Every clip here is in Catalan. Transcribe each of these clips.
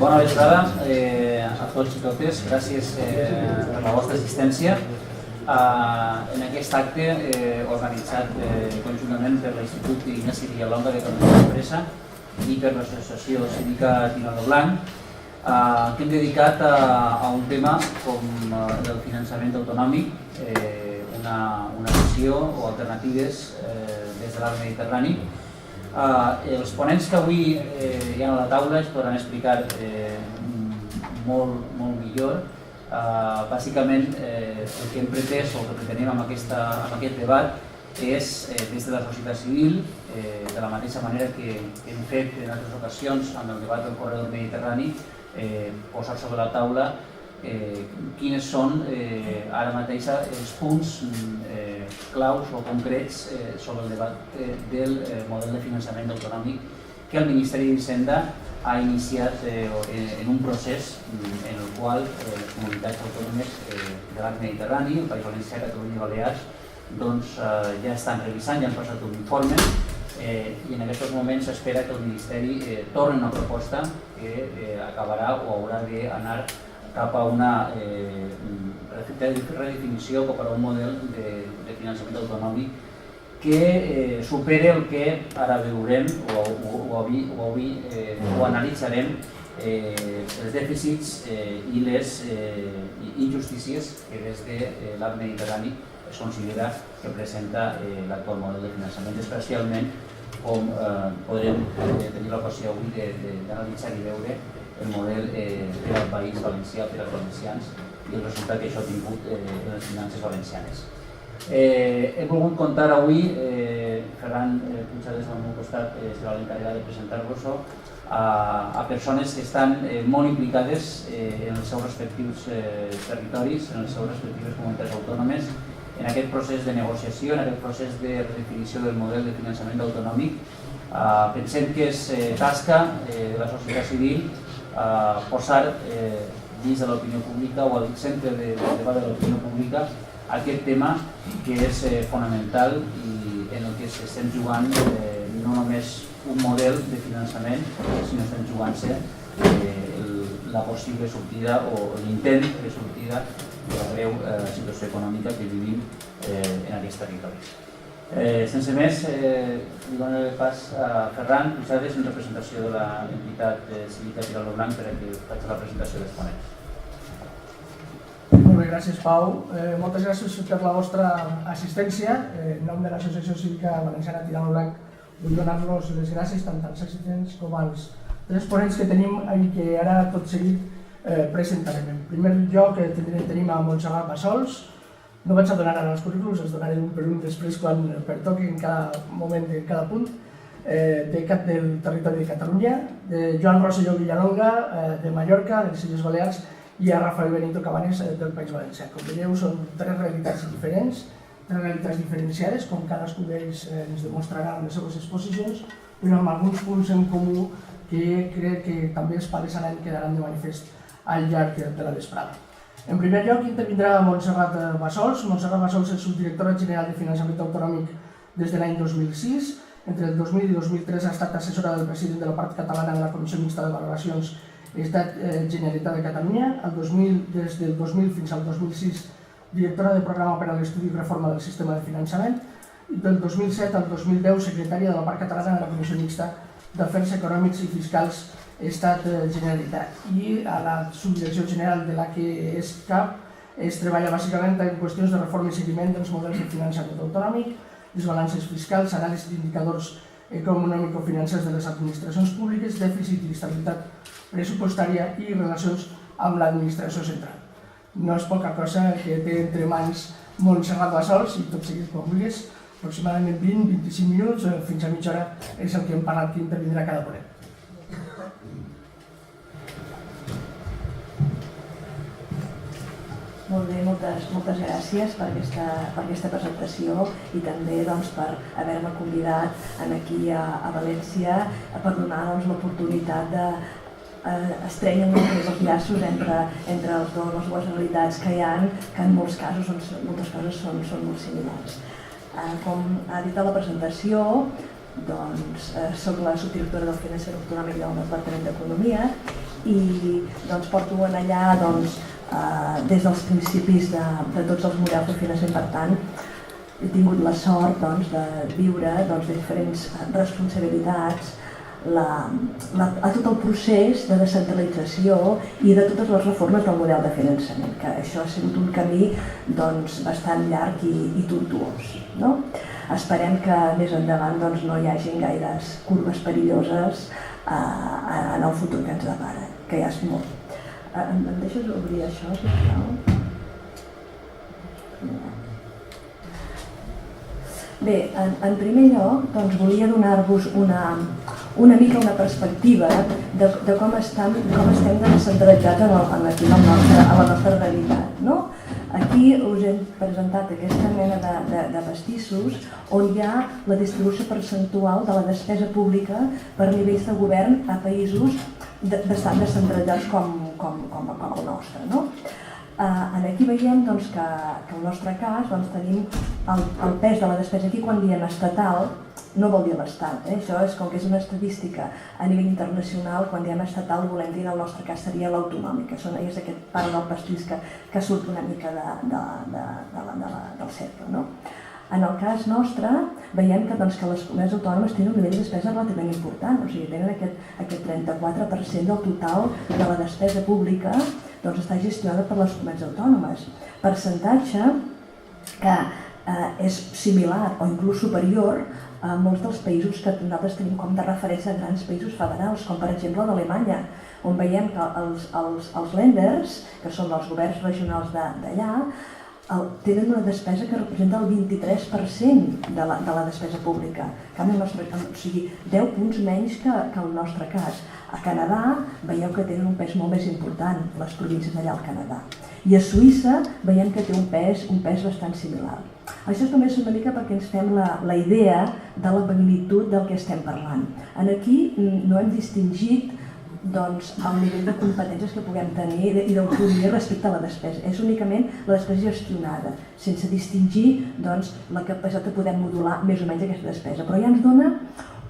Bona vesprada a tots i totes. Gràcies per la vostra assistència en aquest acte organitzat conjuntament per l'Institut Ignasi Villalonga d'Economia d'Empresa i per l'Associació Cívica Tirano Blanc, que hem dedicat a un tema com el finançament autonòmic, una visió o alternatives des de l'arc mediterrani. Els ponents que avui hi ha a la taula es podran explicar molt millor. Bàsicament, el que hem pretès o el que pretenem amb aquest debat és, des de la societat civil, de la mateixa manera que hem fet en altres ocasions amb el debat del corredor mediterrani, posar sobre la taula quines són ara mateix els punts claus o concrets sobre el debat del model de finançament autonòmic que el Ministeri d'Hisenda ha iniciat en un procés en el qual les comunitats autònomes de l'arc mediterrani, el País Valencià, Catalunya i Balears, ja estan revisant, ja han passat un informe i en aquests moments s'espera que el Ministeri torni una proposta que acabarà o haurà d'anar cap a una redefinició, cap a un model de finançament autonòmic que supere el que ara veurem o analitzarem els dèficits i les injustícies que des de l'arc mediterrani es considera que presenta l'actual model de finançament, especialment com podrem tenir l'ocasió avui d'analitzar i veure el model per al País Valencià, per als valencians i el resultat que això ha tingut en les finances valencianes. He volgut comptar avui, Ferran Puigades al meu costat serà l'encarregat de presentar-vos-ho, a persones que estan molt implicades en els seus respectius territoris, en les seves respectives comunitats autònomes, en aquest procés de negociació, en aquest procés de redefinició del model de finançament autonòmic. Pensem que és tasca de la societat civil posar dins de l'opinió pública o al centre del debat de l'opinió pública aquest tema que és fonamental i en el que estem jugant no només un model de finançament, sinó que estem jugant-se la possible sortida o l'intent de sortida de la greu situació econòmica que vivim en aquests territoris. Sense més, li dono pas a Ferran Puigades en representació de l'entitat cívica Tirano Blanc perquè faig la presentació dels ponents. Molt bé, gràcies Pau. Moltes gràcies per la vostra assistència. En nom de l'Associació Cívica Valenciana Tirano Blanc vull donar-los les gràcies tant als assistents com als tres ponents que tenim i que ara tot seguit presentarem. En primer lloc tenim a Montserrat Bassols. No vaig a donar ara els currículums, els donaré un per un després quan pertoqui en cada moment de cada punt. Del territori de Catalunya, de Joan Rosselló Villalonga, de Mallorca, de les Illes Balears, i a Rafael Benito Cabanes del País Valencià. Com veieu, són tres realitats diferents, tres realitats diferenciades, com cadascú d'ells ens demostrarà en les seves exposicions, però amb alguns punts en comú que crec que també els palesarem quedaran de manifest al llarg de la vesprada. En primer lloc intervindrà Montserrat Bassols. Montserrat Bassols és subdirectora general de Finançament Autonòmic des de l'any 2006. Entre el 2000 i 2003 ha estat assessora del president de la part catalana de la Comissió Mixta de Valoracions Estat Generalitat de Catalunya. Des del 2000 fins al 2006, directora de programa per a l'estudi i reforma del sistema de finançament. I del 2007 al 2010, secretària de la part catalana de la Comissió Mixta d'Afers Econòmics i Fiscals Estat Generalitat. I a la subdirecció general de la que és cap es treballa bàsicament en qüestions de reforma i seguiment dels models de finançament autonòmic, les balances fiscals, anàlisi d'indicadors econòmico-financers de les administracions públiques, dèficit i estabilitat pressupostària i relacions amb l'administració central. No és poca cosa que té entre mans Montserrat Bassols i tot seguit com vulguis, aproximadament 20-25 minuts, fins a mitja hora és el que hem parlat que intervindrà cada ponent. Molt bé, moltes gràcies per aquesta presentació i també per haver-me convidat aquí a València per donar l'oportunitat d'estrènyer els llaços entre les dues realitats que hi ha, que en moltes coses són molt similars. Com ha dit a la presentació, soc la subdirectora del Finançament Autonòmic del Departament d'Economia i doncs, porto allà des dels principis de tots els models de finançament. Per tant, he tingut la sort de viure diferents responsabilitats a tot el procés de descentralització i de totes les reformes del model de finançament, que això ha sigut un camí bastant llarg i tortuós. Esperem que més endavant no hi hagi gaires curves perilloses en el futur que ens depara, que ja és molt. Em deixes obrir això, sisplau? Bé, en primer lloc volia donar-vos una mica una perspectiva de com estem descentralitzats a la nostra realitat. Aquí us hem presentat aquesta mena de pastissos on hi ha la distribució percentual de la despesa pública per nivells de govern a països bastant descentralitzats com el nostre. Aquí veiem que en el nostre cas tenim el pes de la despesa. Aquí quan diem estatal no vol dir l'Estat, això és com que és una estadística a nivell internacional. Quan diem estatal volem dir, en el nostre cas seria l'autonòmica, és aquest part del pastís que surt una mica del cercle. En el cas nostre veiem que les comunitats autònomes tenen un nivell de despesa relativament important, o sigui, tenen aquest 34% del total de la despesa pública està gestionada per les comunitats autònomes. Percentatge que és similar o inclús superior a molts dels països que nosaltres tenim com de referència a grans països federals, com per exemple d'Alemanya, on veiem que els Länders, que són els governs regionals d'allà, tenen una despesa que representa el 23% de la despesa pública, o sigui, 10 punts menys que el nostre cas. A Canadà veieu que tenen un pes molt més important, les províncies d'allà al Canadà. I a Suïssa veiem que té un pes bastant similar. Això és només una mica perquè ens fem la idea de la magnitud del que estem parlant. Aquí no hem distingit el nivell de competències que puguem tenir i d'autonomia respecte a la despesa. És únicament la despesa gestionada, sense distingir la capacitat de poder modular més o menys aquesta despesa. Però ja ens dona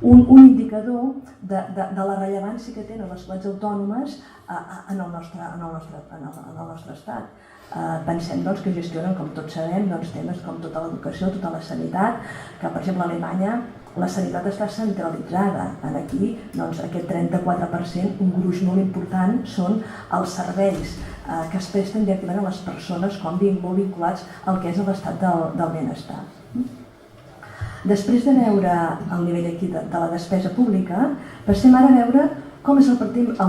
un indicador de la rellevància que tenen les comunitats autònomes en el nostre estat. Pensem que gestionen, com tots sabem, temes com tota l'educació, tota la sanitat, que per exemple a Alemanya la sanitat està centralitzada. Aquí aquest 34%, un gruix molt important, són els serveis que es presten directament a les persones com molt vinculats al que és l'estat del benestar. Després de veure el nivell aquí de la despesa pública, passem ara a veure com és el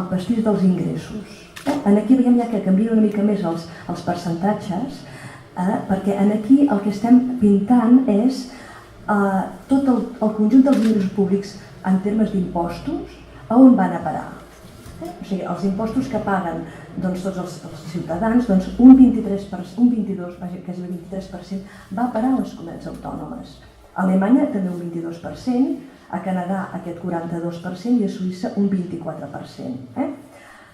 pastís dels ingressos. Aquí veiem ja que canvien una mica més els percentatges, perquè aquí el que estem pintant és tot el conjunt dels ingressos públics en termes d'impostos, a on van a parar. O sigui, els impostos que paguen tots els ciutadans, un 22%, quasi el 23%, va a parar a les comunitats autònomes. A Alemanya també un 22%, a Canadà aquest 42% i a Suïssa un 24%.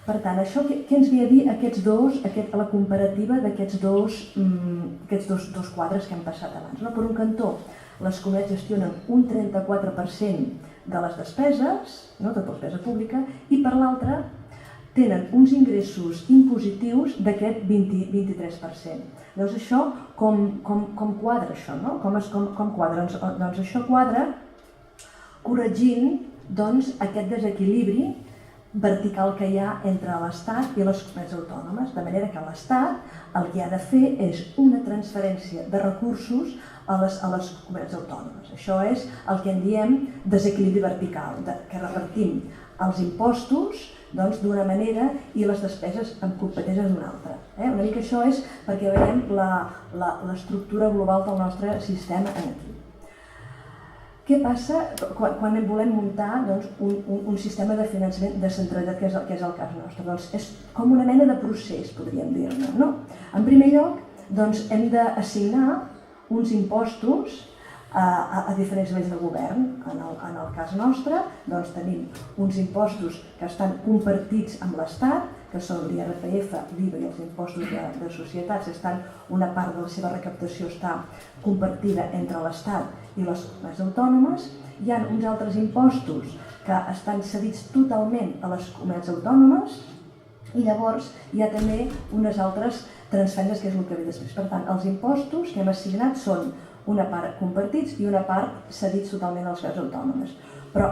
Per tant, això què ens ve a dir la comparativa d'aquests dos quadres que hem passat abans? Per un cantó, les comunitats gestionen un 34% de les despeses, tota la despesa pública, i per l'altre tenen uns ingressos impositius d'aquest 23%. Llavors això, com quadra això? Com quadra? Doncs això quadra corregint aquest desequilibri vertical que hi ha entre l'Estat i les comunitats autònomes, de manera que l'Estat el que ha de fer és una transferència de recursos a les comunitats autònomes. Això és el que en diem desequilibri vertical, que repartim els impostos d'una manera i les despeses amb competències d'una altra. Una mica això és perquè veiem l'estructura global del nostre sistema aquí. Què passa quan volem muntar un sistema de finançament descentralitzat, que és el cas nostre? És com una mena de procés, podríem dir-ne. En primer lloc, hem d'assignar uns impostos a diferents nivells de govern. En el cas nostre tenim uns impostos que estan compartits amb l'Estat, que són l'IRPF, l'IVA i els impostos de societats. Una part de la seva recaptació està compartida entre l'Estat i les comunitats autònomes. Hi ha uns altres impostos que estan cedits totalment a les comunitats autònomes, I llavors hi ha també unes altres transferències, que és el que ve després. Per tant, els impostos que hem assignat són una part compartits i una part cedits totalment a les comunitats autònomes. Però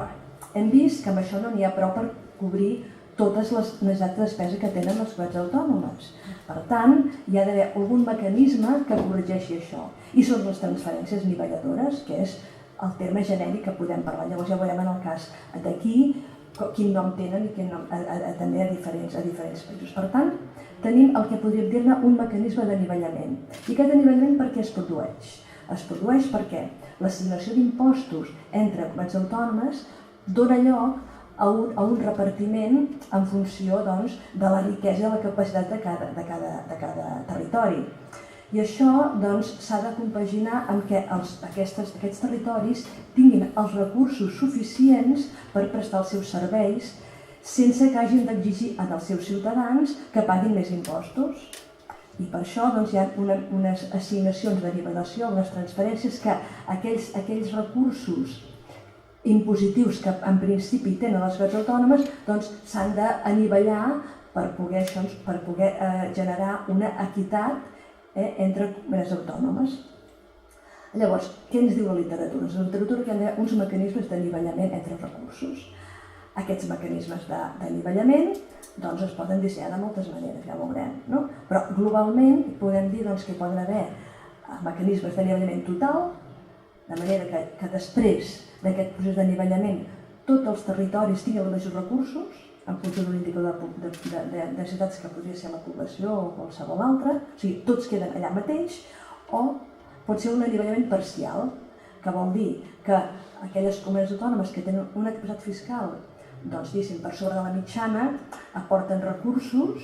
hem vist que amb això no n'hi ha prou per cobrir totes les necessitats de despesa que tenen les comunitats autònomes. Per tant, hi ha d'haver algun mecanisme que corregeixi això. I són les transferències nivelladores, que és el terme genèric que podem parlar. Llavors ja veurem en el cas d'aquí quin nom tenen i quin nom també a diferents països. Per tant, tenim el que podríem dir-ne un mecanisme d'anivellament. I aquest anivellament per què es produeix? Es produeix perquè l'assignació d'impostos entre comunitats autònomes dona lloc a un repartiment en funció de la riquesa i de la capacitat de cada territori. I això s'ha de compaginar amb que aquests territoris tinguin els recursos suficients per prestar els seus serveis sense que hagin d'exigir als seus ciutadans que paguin més impostos. I per això hi ha unes assignacions de nivelació, unes transferències que aquells recursos impositius que en principi tenen les comunitats autònomes s'han d'anivellar per poder generar una equitat entre comunitats autònomes. Llavors, què ens diu la literatura? La literatura que hi ha uns mecanismes d'anivellament entre recursos. Aquests mecanismes d'anivellament es poden dissenyar de moltes maneres, ja ho veurem, no? Però globalment podem dir que hi poden haver mecanismes d'anivellament total, de manera que després d'aquest procés d'anivellament tots els territoris tinguin els mateixos recursos en funció d'un indicador de necessitats que podria ser la població o qualsevol altre, o sigui, tots queden allà mateix, o pot ser un anivellament parcial, que vol dir que aquelles comunitats autònomes que tenen una capacitat fiscal per sobre de la mitjana aporten recursos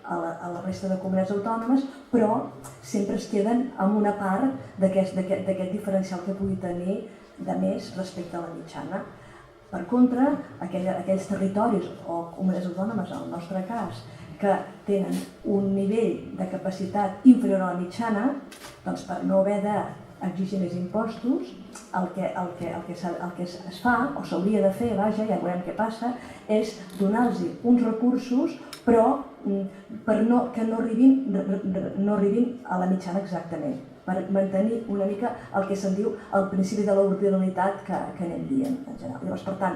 a la resta de comunitats autònomes, però sempre es queden amb una part d'aquest diferencial que pugui tenir de més respecte a la mitjana. Per contra, aquells territoris o comunitats autònomes, en el nostre cas, que tenen un nivell de capacitat inferior a la mitjana, per no haver d'exigir més impostos, el que es fa, o s'hauria de fer, ja veurem què passa, és donar-los uns recursos, però que no arribin a la mitjana exactament, per mantenir una mica el que se'n diu el principi de l'ordinalitat que anem dient en general. Llavors, per tant,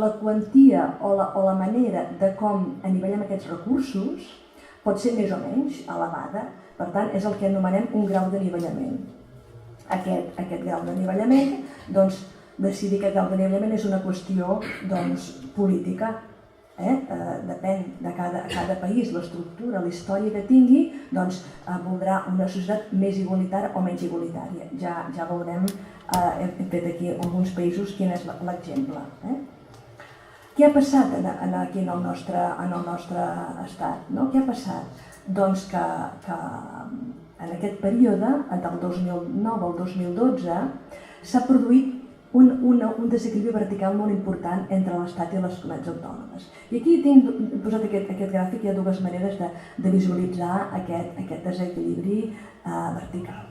la quantia o la manera de com anivellem aquests recursos pot ser més o menys elevada, per tant, és el que anomenem un grau d'anivellament. Aquest grau d'anivellament, decidir aquest grau d'anivellament és una qüestió política. Depèn de cada país, l'estructura, la història que tingui, voldrà una societat més igualitària o menys igualitària. Ja veurem, hem fet aquí en alguns països quin és l'exemple. Què ha passat aquí en el nostre estat? Què ha passat? Doncs que en aquest període, del 2009 al 2012, s'ha produït un desequilibri vertical molt important entre l'Estat i les comunitats autònomes. I aquí he posat aquest gràfic, hi ha dues maneres de visualitzar aquest desequilibri vertical.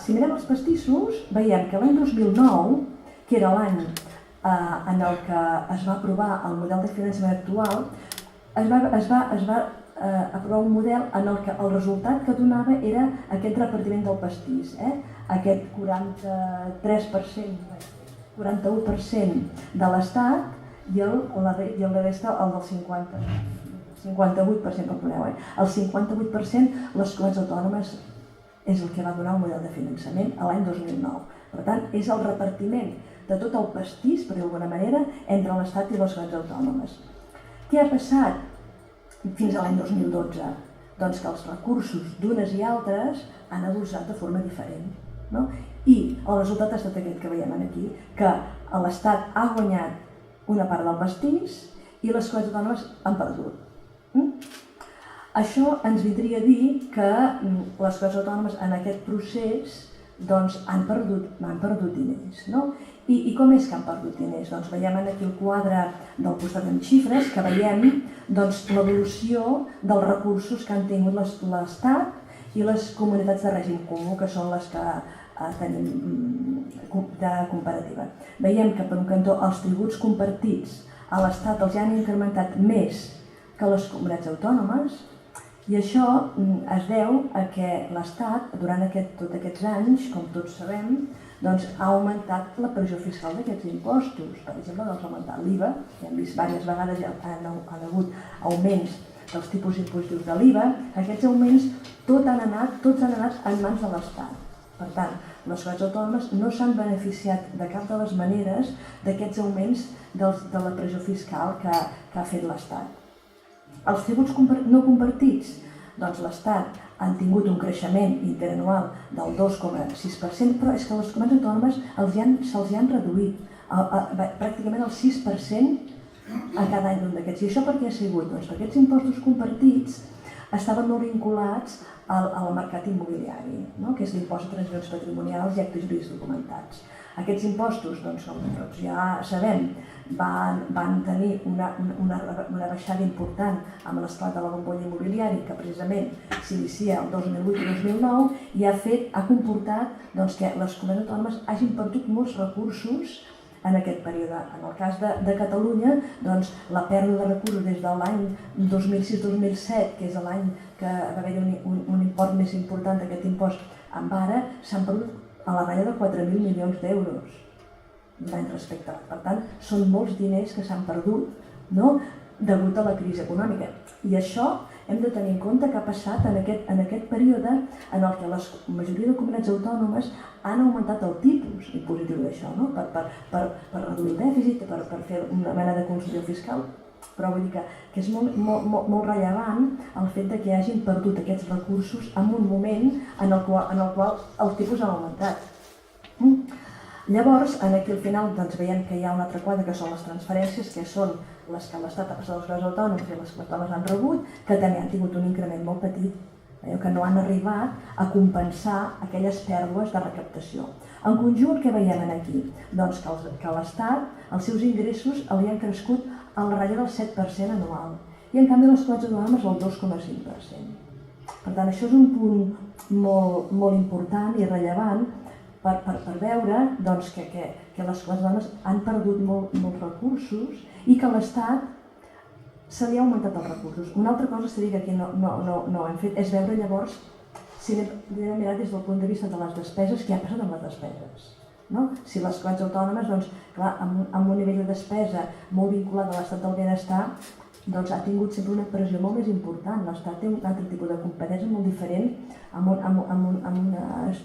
Si mirem els pastissos, veiem que l'any 2009, que era l'any en el que es va aprovar el model de finançament actual, es va aprovar un model en el que el resultat que donava era aquest repartiment del pastís, aquest 41% de l'Estat i la resta el del 58%, el 58% les comunitats autònomes és el que va donar el model de finançament l'any 2009. Per tant, és el repartiment de tot el pastís, per d'alguna manera, entre l'Estat i les comunitats autònomes. Què ha passat fins a l'any 2012? Doncs que els recursos d'unes i altres han evolucionat de forma diferent. I el resultat ha estat aquest que veiem aquí, que l'Estat ha guanyat una part del pastís i les comunitats autònomes han perdut. Això ens vindria a dir que les comunitats autònomes en aquest procés han perdut diners. I com és que han perdut diners? Veiem aquí el quadre del costat en xifres, que veiem l'evolució dels recursos que han tingut l'Estat i les comunitats de règim comú, que són les que tenim de comparativa. Veiem que per un cantó els tributs compartits a l'Estat els han incrementat més que les comunitats autònomes, i això es deu a que l'Estat, durant tots aquests anys, com tots sabem, doncs ha augmentat la pressió fiscal d'aquests impostos. Per exemple, doncs ha augmentat l'IVA, ja hem vist diverses vegades, ja han hagut augments dels tipus impositius de l'IVA. Aquests augments tots han anat en mans de l'Estat. Per tant, les comunitats autònomes no s'han beneficiat de cap de les maneres d'aquests augments de la pressió fiscal que ha fet l'Estat. Els tributs no compartits, doncs l'Estat han tingut un creixement interanual del 2,6%, però és que les comunitats autònomes se'ls han reduït pràcticament el 6% a cada any d'un d'aquests. I això per què ha sigut? Doncs perquè aquests impostos compartits estaven molt vinculats al mercat immobiliari, que és l'impost de transmissions patrimonials i actes jurídics documentats. Aquests impostos, doncs, com tots ja sabem, van tenir una baixada important amb l'esclat de la bombolla immobiliària, que precisament s'inicia el 2008 i 2009 i ha comportat que les comunitats autònomes hagin perdut molts recursos en aquest període. En el cas de Catalunya, doncs, la pèrdua de recursos des de l'any 2006-2007, que és l'any que va haver un import més important d'aquest impost amb ara, s'han perdut a la ratlla de 4.000 milions d'euros d'any respecte. Per tant, són molts diners que s'han perdut, degut a la crisi econòmica. I això hem de tenir en compte que ha passat en aquest període en el que la majoria de comunitats autònomes han augmentat el tipus impositiu d'això, per reduir el dèficit, per fer una mena de consolidació fiscal. Però vull dir que és molt rellevant el fet que hagin perdut aquests recursos en un moment en el qual els tipus han augmentat. Llavors, aquí al final veiem que hi ha una altra quadra, que són les transferències, que són les que l'Estat ha passat als comunitats autònomes i les que les autònomes han rebut, que també han tingut un increment molt petit, que no han arribat a compensar aquelles pèrdues de recaptació. En conjunt, què veiem aquí? Doncs que l'Estat, els seus ingressos li han crescut a la ratlla del 7% anual, i en canvi les comunitats autònomes el 2,5%. Per tant, això és un punt molt important i rellevant per veure que les comunitats han perdut molts recursos i que l'Estat se li ha augmentat els recursos. Una altra cosa seria que aquí no hem fet és veure llavors, si anem a mirar des del punt de vista de les despeses, què ha passat amb les despeses. Si les comunitats autònomes, amb un nivell de despesa molt vinculat a l'estat del benestar, ha tingut sempre una pressió molt més important. L'Estat té un altre tipus de competència molt diferent, amb unes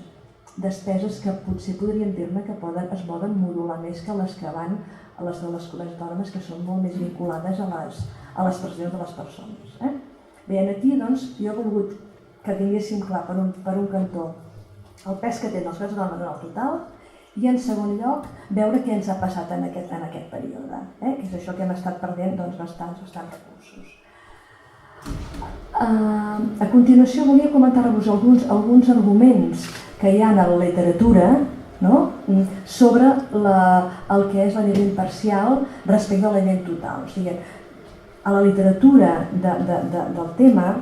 despeses que potser podríem dir-ne que es poden modular més que les que van a les de les comunitats autònomes, que són molt més vinculades a les pressions de les persones. Bé, aquí jo he volgut que tinguéssim clar per un cantó el pes que tenen les comunitats autònomes en el total i en segon lloc veure què ens ha passat en aquest període, que és això que hem estat perdent bastants recursos. A continuació volia comentar-vos alguns arguments que hi ha a la literatura sobre el que és la nivell parcial respecte a la nivell total. O sigui, a la literatura del tema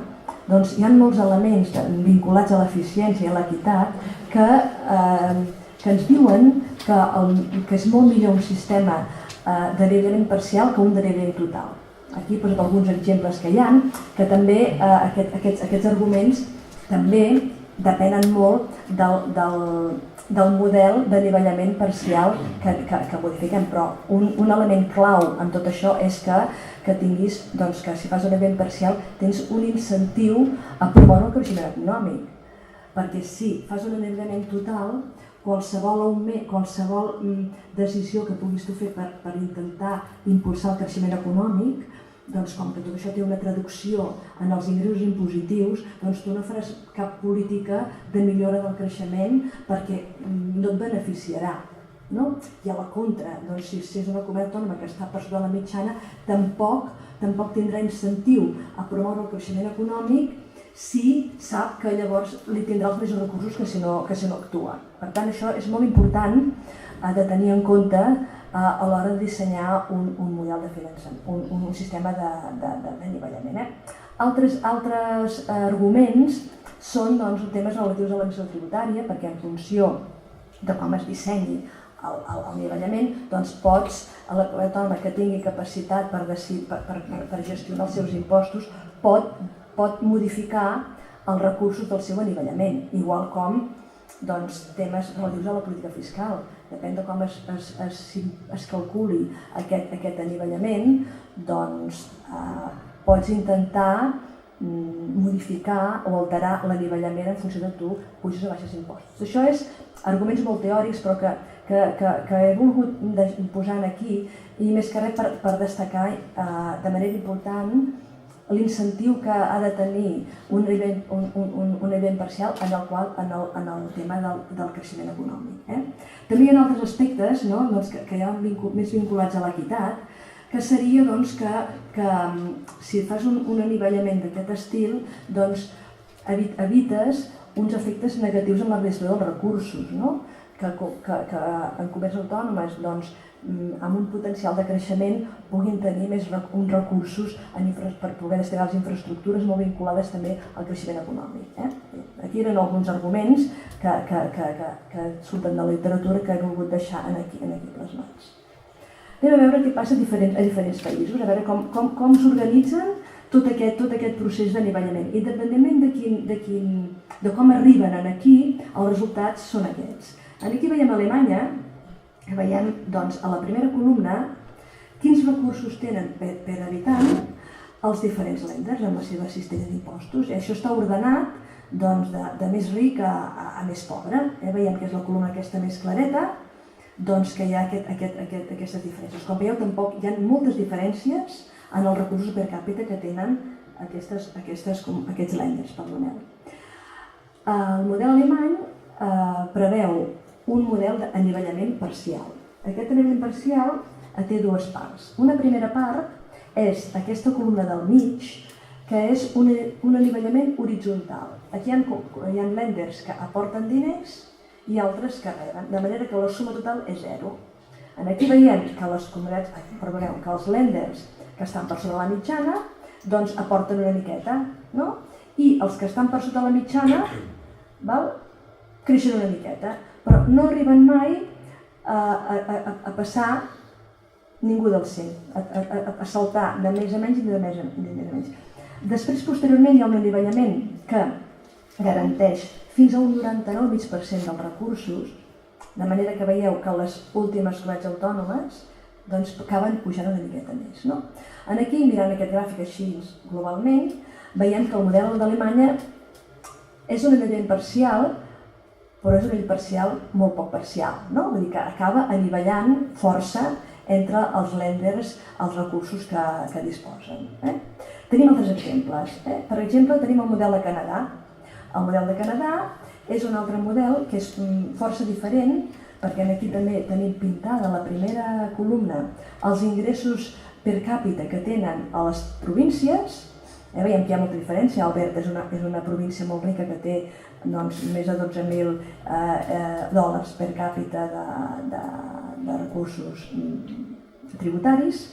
hi ha molts elements vinculats a l'eficiència i a l'equitat que ens diuen que és molt millor un sistema de nivell parcial que un de nivell total. Aquí he posat alguns exemples que hi ha, que també aquests arguments també depenen molt del model d'anivellament parcial que modifiquem, però un element clau en tot això és que tinguis, que si fas un anivellament parcial tens un incentiu a promoure el creixement econòmic, perquè si fas un anivellament total, qualsevol decisió que puguis tu fer per intentar impulsar el creixement econòmic, com que tot això té una traducció en els ingressos impositius, tu no faràs cap política de millora del creixement perquè no et beneficiarà. I a la contra, si és una comunitat autònoma que està per sota de la mitjana, tampoc tindrà incentiu a promoure el creixement econòmic si sap que llavors li tindrà els mateixos recursos que si no actua. Per tant, això és molt important de tenir en compte a l'hora de dissenyar un model de finançament, un sistema d'anivellament. Altres arguments són temes relatius a l'administració tributària, perquè en funció de com es dissenyi nivellament, doncs pots, a la comunitat autònoma que tingui capacitat per gestionar els seus impostos, pot modificar els recursos del seu anivellament, igual com temes relatius a la política fiscal. Depèn de com es calculi aquest anivellament, doncs pots intentar modificar o alterar l'anivellament en funció de tu puges o baixes impostos. Això és arguments molt teòrics, però que he volgut posar aquí, i més que res per destacar de manera important l'incentiu que ha de tenir un nivell parcial en el tema del creixement econòmic. També hi ha altres aspectes que hi ha més vinculats a l'equitat, que seria que si fas un anivellament d'aquest estil, evites uns efectes negatius en la redistribució dels recursos, que en comunitats autònomes amb un potencial de creixement puguin tenir uns recursos per poder destinar les infraestructures molt vinculades també al creixement econòmic. Aquí eren alguns arguments que surten de la literatura que he volgut deixar aquí plasmats. Anem a veure què passa a diferents països, a veure com s'organitzen tot aquest procés d'anivellament. Independentment de com arriben aquí, els resultats són aquests. Aquí veiem a Alemanya, veiem a la primera columna quins recursos tenen per habitant els diferents länders amb la seva cistella d'impostos. Això està ordenat de més ric a més pobre. Veiem que és la columna aquesta més clareta, que hi ha aquestes diferències. Com veieu, tampoc hi ha moltes diferències en els recursos per càpita que tenen aquests länders. El model alemany preveu un model d'anivellament parcial. Aquest anivellament parcial té dues parts. Una primera part és aquesta columna del mig, que és un anivellament horitzontal. Aquí hi ha länders que aporten diners i altres que reben, de manera que la suma total és zero. Aquí veiem que els länders que estan per sobre la mitjana aporten una miqueta, i els que estan per sota la mitjana creixen una miqueta, però no arriben mai a passar ningú del 100, a saltar de més a menys i de més a menys. Després, posteriorment, hi ha un anivellament que garanteix fins a un 99,5% dels recursos, de manera que veieu que les últimes comunitats autònomes acaben pujant una miqueta més. Aquí, mirant aquest gràfic així globalment, veiem que el model d'Alemanya és un anivellament parcial, però és un nivell parcial molt poc parcial. Vull dir que acaba anivellant força entre els länders els recursos que disposen. Tenim altres exemples. Per exemple, tenim el model de Canadà. El model de Canadà és un altre model que és força diferent, perquè aquí també tenim pintada a la primera columna els ingressos per càpita que tenen a les províncies. Veiem que hi ha molta diferència. Alberta és una província molt rica que té més de 12.000 dòlars per càpita de recursos tributaris.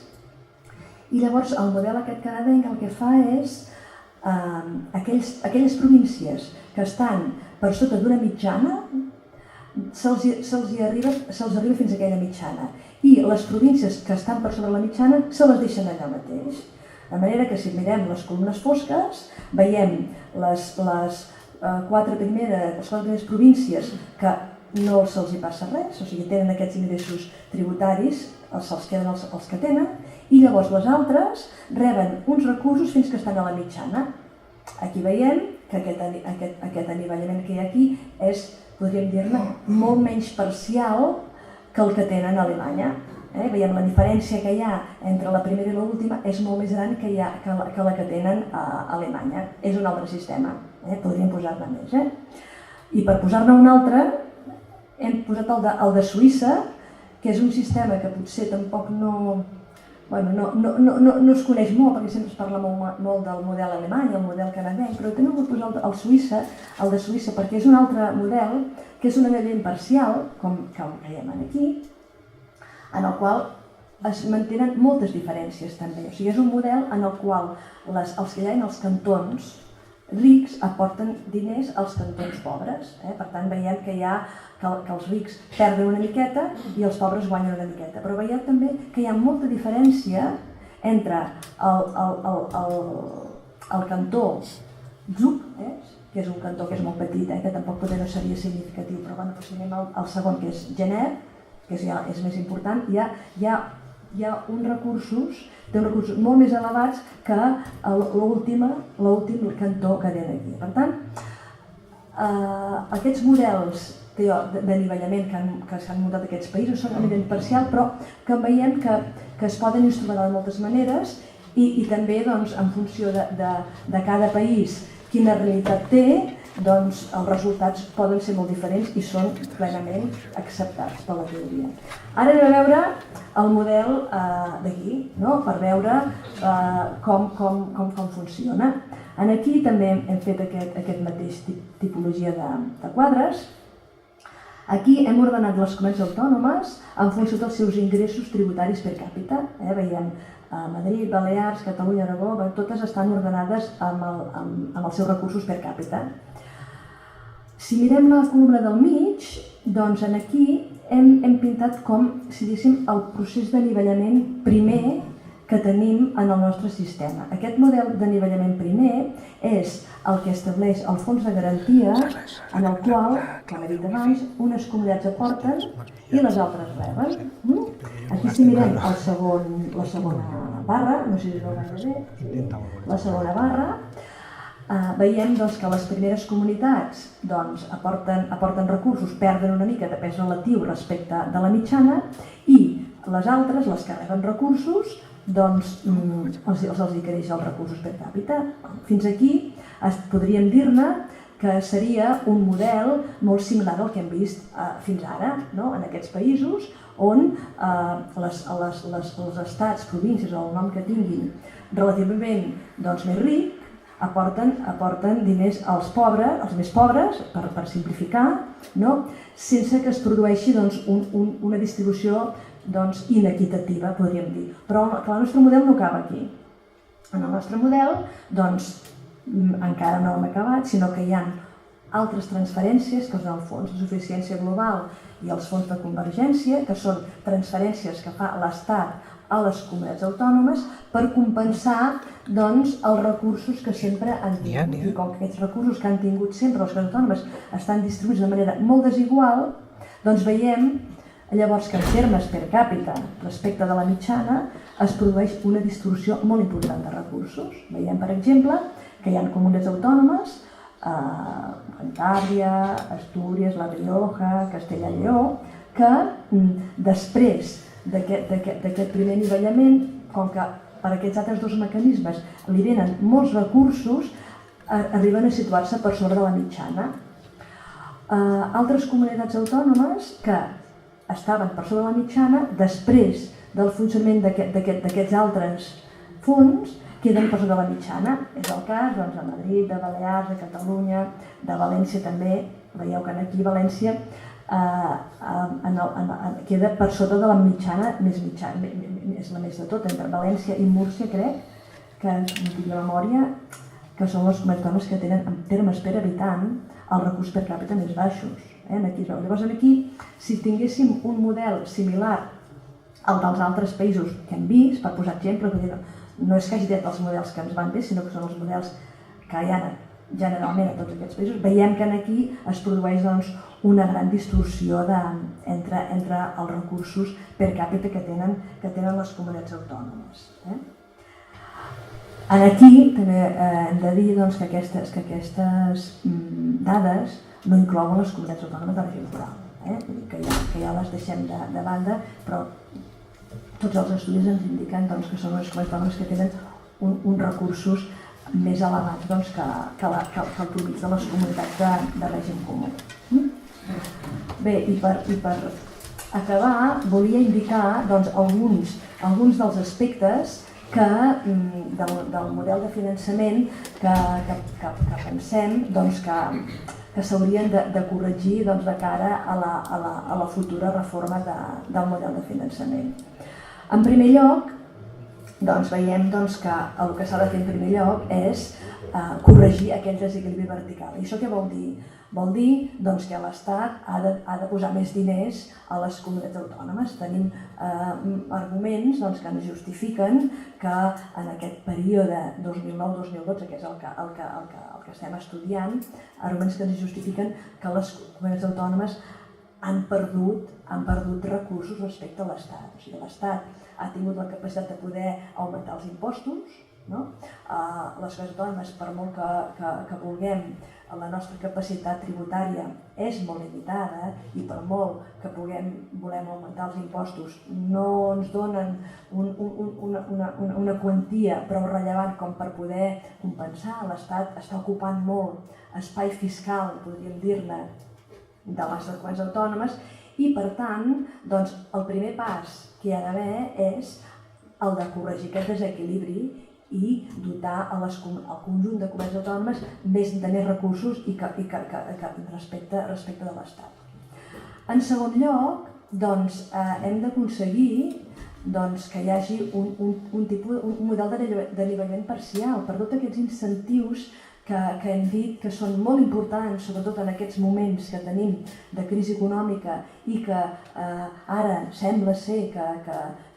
I llavors el model aquest canadenc el que fa és aquelles províncies que estan per sota d'una mitjana se'ls arriba fins a aquella mitjana, i les províncies que estan per sobre la mitjana se les deixen allà mateix. De manera que si mirem les columnes fosques veiem les quatre primeres províncies que no se'ls hi passa res, o sigui, tenen aquests ingressos tributaris, se'ls queden els que tenen, i llavors les altres reben uns recursos fins que estan a la mitjana. Aquí veiem que aquest anivellament que hi ha aquí és, podríem dir-ne, molt menys parcial que el que tenen a Alemanya. Veiem la diferència que hi ha entre la primera i l'última és molt més gran que la que tenen a Alemanya. És un altre sistema, podríem posar-ne més. I per posar-ne un altre, hem posat el de Suïssa, que és un sistema que potser tampoc no es coneix molt, perquè sempre es parla molt del model alemany, el model canadenc, però també vull posar el de Suïssa, perquè és un altre model, que és un anivellament parcial, com veiem aquí, en el qual es mantenen moltes diferències també. O sigui, és un model en el qual els que hi ha en els cantons rics aporten diners als cantons pobres. Per tant, veiem que els rics perden una miqueta i els pobres guanyen una miqueta. Però veieu també que hi ha molta diferència entre el cantó Zug, que és un cantó que és molt petit, que tampoc potser no seria significatiu, però bueno, si anem al segon, que és Genève, que és més important, hi ha uns recursos molt més elevats que l'últim cantó que tenen aquí. Per tant, aquests models d'anivellament que s'han muntat aquests països són a nivell parcial, però que veiem que es poden instrumentar de moltes maneres i també en funció de cada país quina realitat té, doncs els resultats poden ser molt diferents i són plenament acceptats per la teoria. Ara anem a veure el model d'aquí, per veure com funciona. Aquí també hem fet aquest mateix tipologia de quadres. Aquí hem ordenat les comunitats autònomes en funció dels seus ingressos tributaris per càpita. Veiem Madrid, Balears, Catalunya, Aragó, totes estan ordenades amb els seus recursos per càpita. Si mirem la columna del mig, doncs aquí hem pintat com, si diguéssim, el procés d'anivellament primer que tenim en el nostre sistema. Aquest model d'anivellament primer és el que estableix el fons de garantia en el qual, com he dit abans, unes comunitats aporten i les altres reben. Aquí si mirem la segona barra, no sé si es veu gaire bé, la segona barra, veiem que les primeres comunitats aporten recursos, perden una mica de pes relatiu respecte de la mitjana i les altres, les que reben recursos, els creix els recursos per càpita. Fins aquí podríem dir-ne que seria un model molt similar al que hem vist fins ara en aquests països, on els estats, províncies o el nom que tinguin relativament més ric, aporten diners als pobres, als més pobres, per simplificar, sense que es produeixi una distribució inequitativa, podríem dir. Però el nostre model no acaba aquí. En el nostre model, encara no hem acabat, sinó que hi ha altres transferències, que són el Fons de Suficiència Global i els fons de convergència, que són transferències que fa l'Estat a les comunitats autònomes per compensar els recursos que sempre han tingut. I com que aquests recursos que han tingut sempre les comunitats autònomes estan distribuïts de manera molt desigual, doncs veiem llavors que en termes per càpita respecte de la mitjana es produeix una distorsió molt important de recursos. Veiem, per exemple, que hi ha comunitats autònomes, Cantàbria, Astúries, La Rioja, Castella i Lleó, que després d'aquest primer anivellament, com que per aquests altres dos mecanismes li venen molts recursos, arriben a situar-se per sobre de la mitjana. Altres comunitats autònomes que estaven per sobre de la mitjana, després del funcionament d'aquests altres fons, queden per sobre de la mitjana. És el cas de Madrid, de Balears, de Catalunya, de València també. Veieu que aquí València queda per sota de la mitjana, és la més de tot, entre València i Múrcia, crec, que no tinc de memòria, que són les comunitats autònomes que tenen, en termes per habitant, els recursos per càpita més baixos. Llavors aquí, si tinguéssim un model similar al dels altres països que hem vist, per posar exemple, no és que hagi tret els models que ens van bé, sinó que són els models que hi ha generalment a tots aquests països, veiem que aquí es produeix una gran distorsió entre els recursos per càpita que tenen les comunitats autònomes. Aquí també hem de dir que aquestes dades no inclouen les comunitats autònomes de regió foral, que ja les deixem de banda, però tots els estudis ens indiquen que són les comunitats autònomes que tenen uns recursos més elevats que el mitjà de les comunitats de règim comú. Bé, i per acabar volia indicar alguns dels aspectes del model de finançament que pensem que s'haurien de corregir de cara a la futura reforma del model de finançament. En primer lloc, veiem que el que s'ha de fer en primer lloc és corregir aquell desequilibri vertical. I això què vol dir? Vol dir que l'Estat ha de posar més diners a les comunitats autònomes. Tenim arguments que ens justifiquen que en aquest període 2009-2012, que és el que estem estudiant, arguments que ens justifiquen que les comunitats autònomes han perdut recursos respecte a l'Estat. O sigui, l'Estat ha tingut la capacitat de poder augmentar els impostos, no? Les comunitats autònomes, per molt que vulguem, la nostra capacitat tributària és molt limitada i per molt que volem augmentar els impostos no ens donen una quantia prou rellevant com per poder compensar. L'Estat està ocupant molt espai fiscal, podríem dir-ne, de les comunitats autònomes i per tant el primer pas que hi ha d'haver és el de corregir aquest desequilibri i dotar al conjunt de comunitats autònomes de més recursos respecte de l'Estat. En segon lloc, hem d'aconseguir que hi hagi un model d'anivellament parcial per tots aquests incentius que hem dit que són molt importants, sobretot en aquests moments que tenim de crisi econòmica i que ara sembla ser que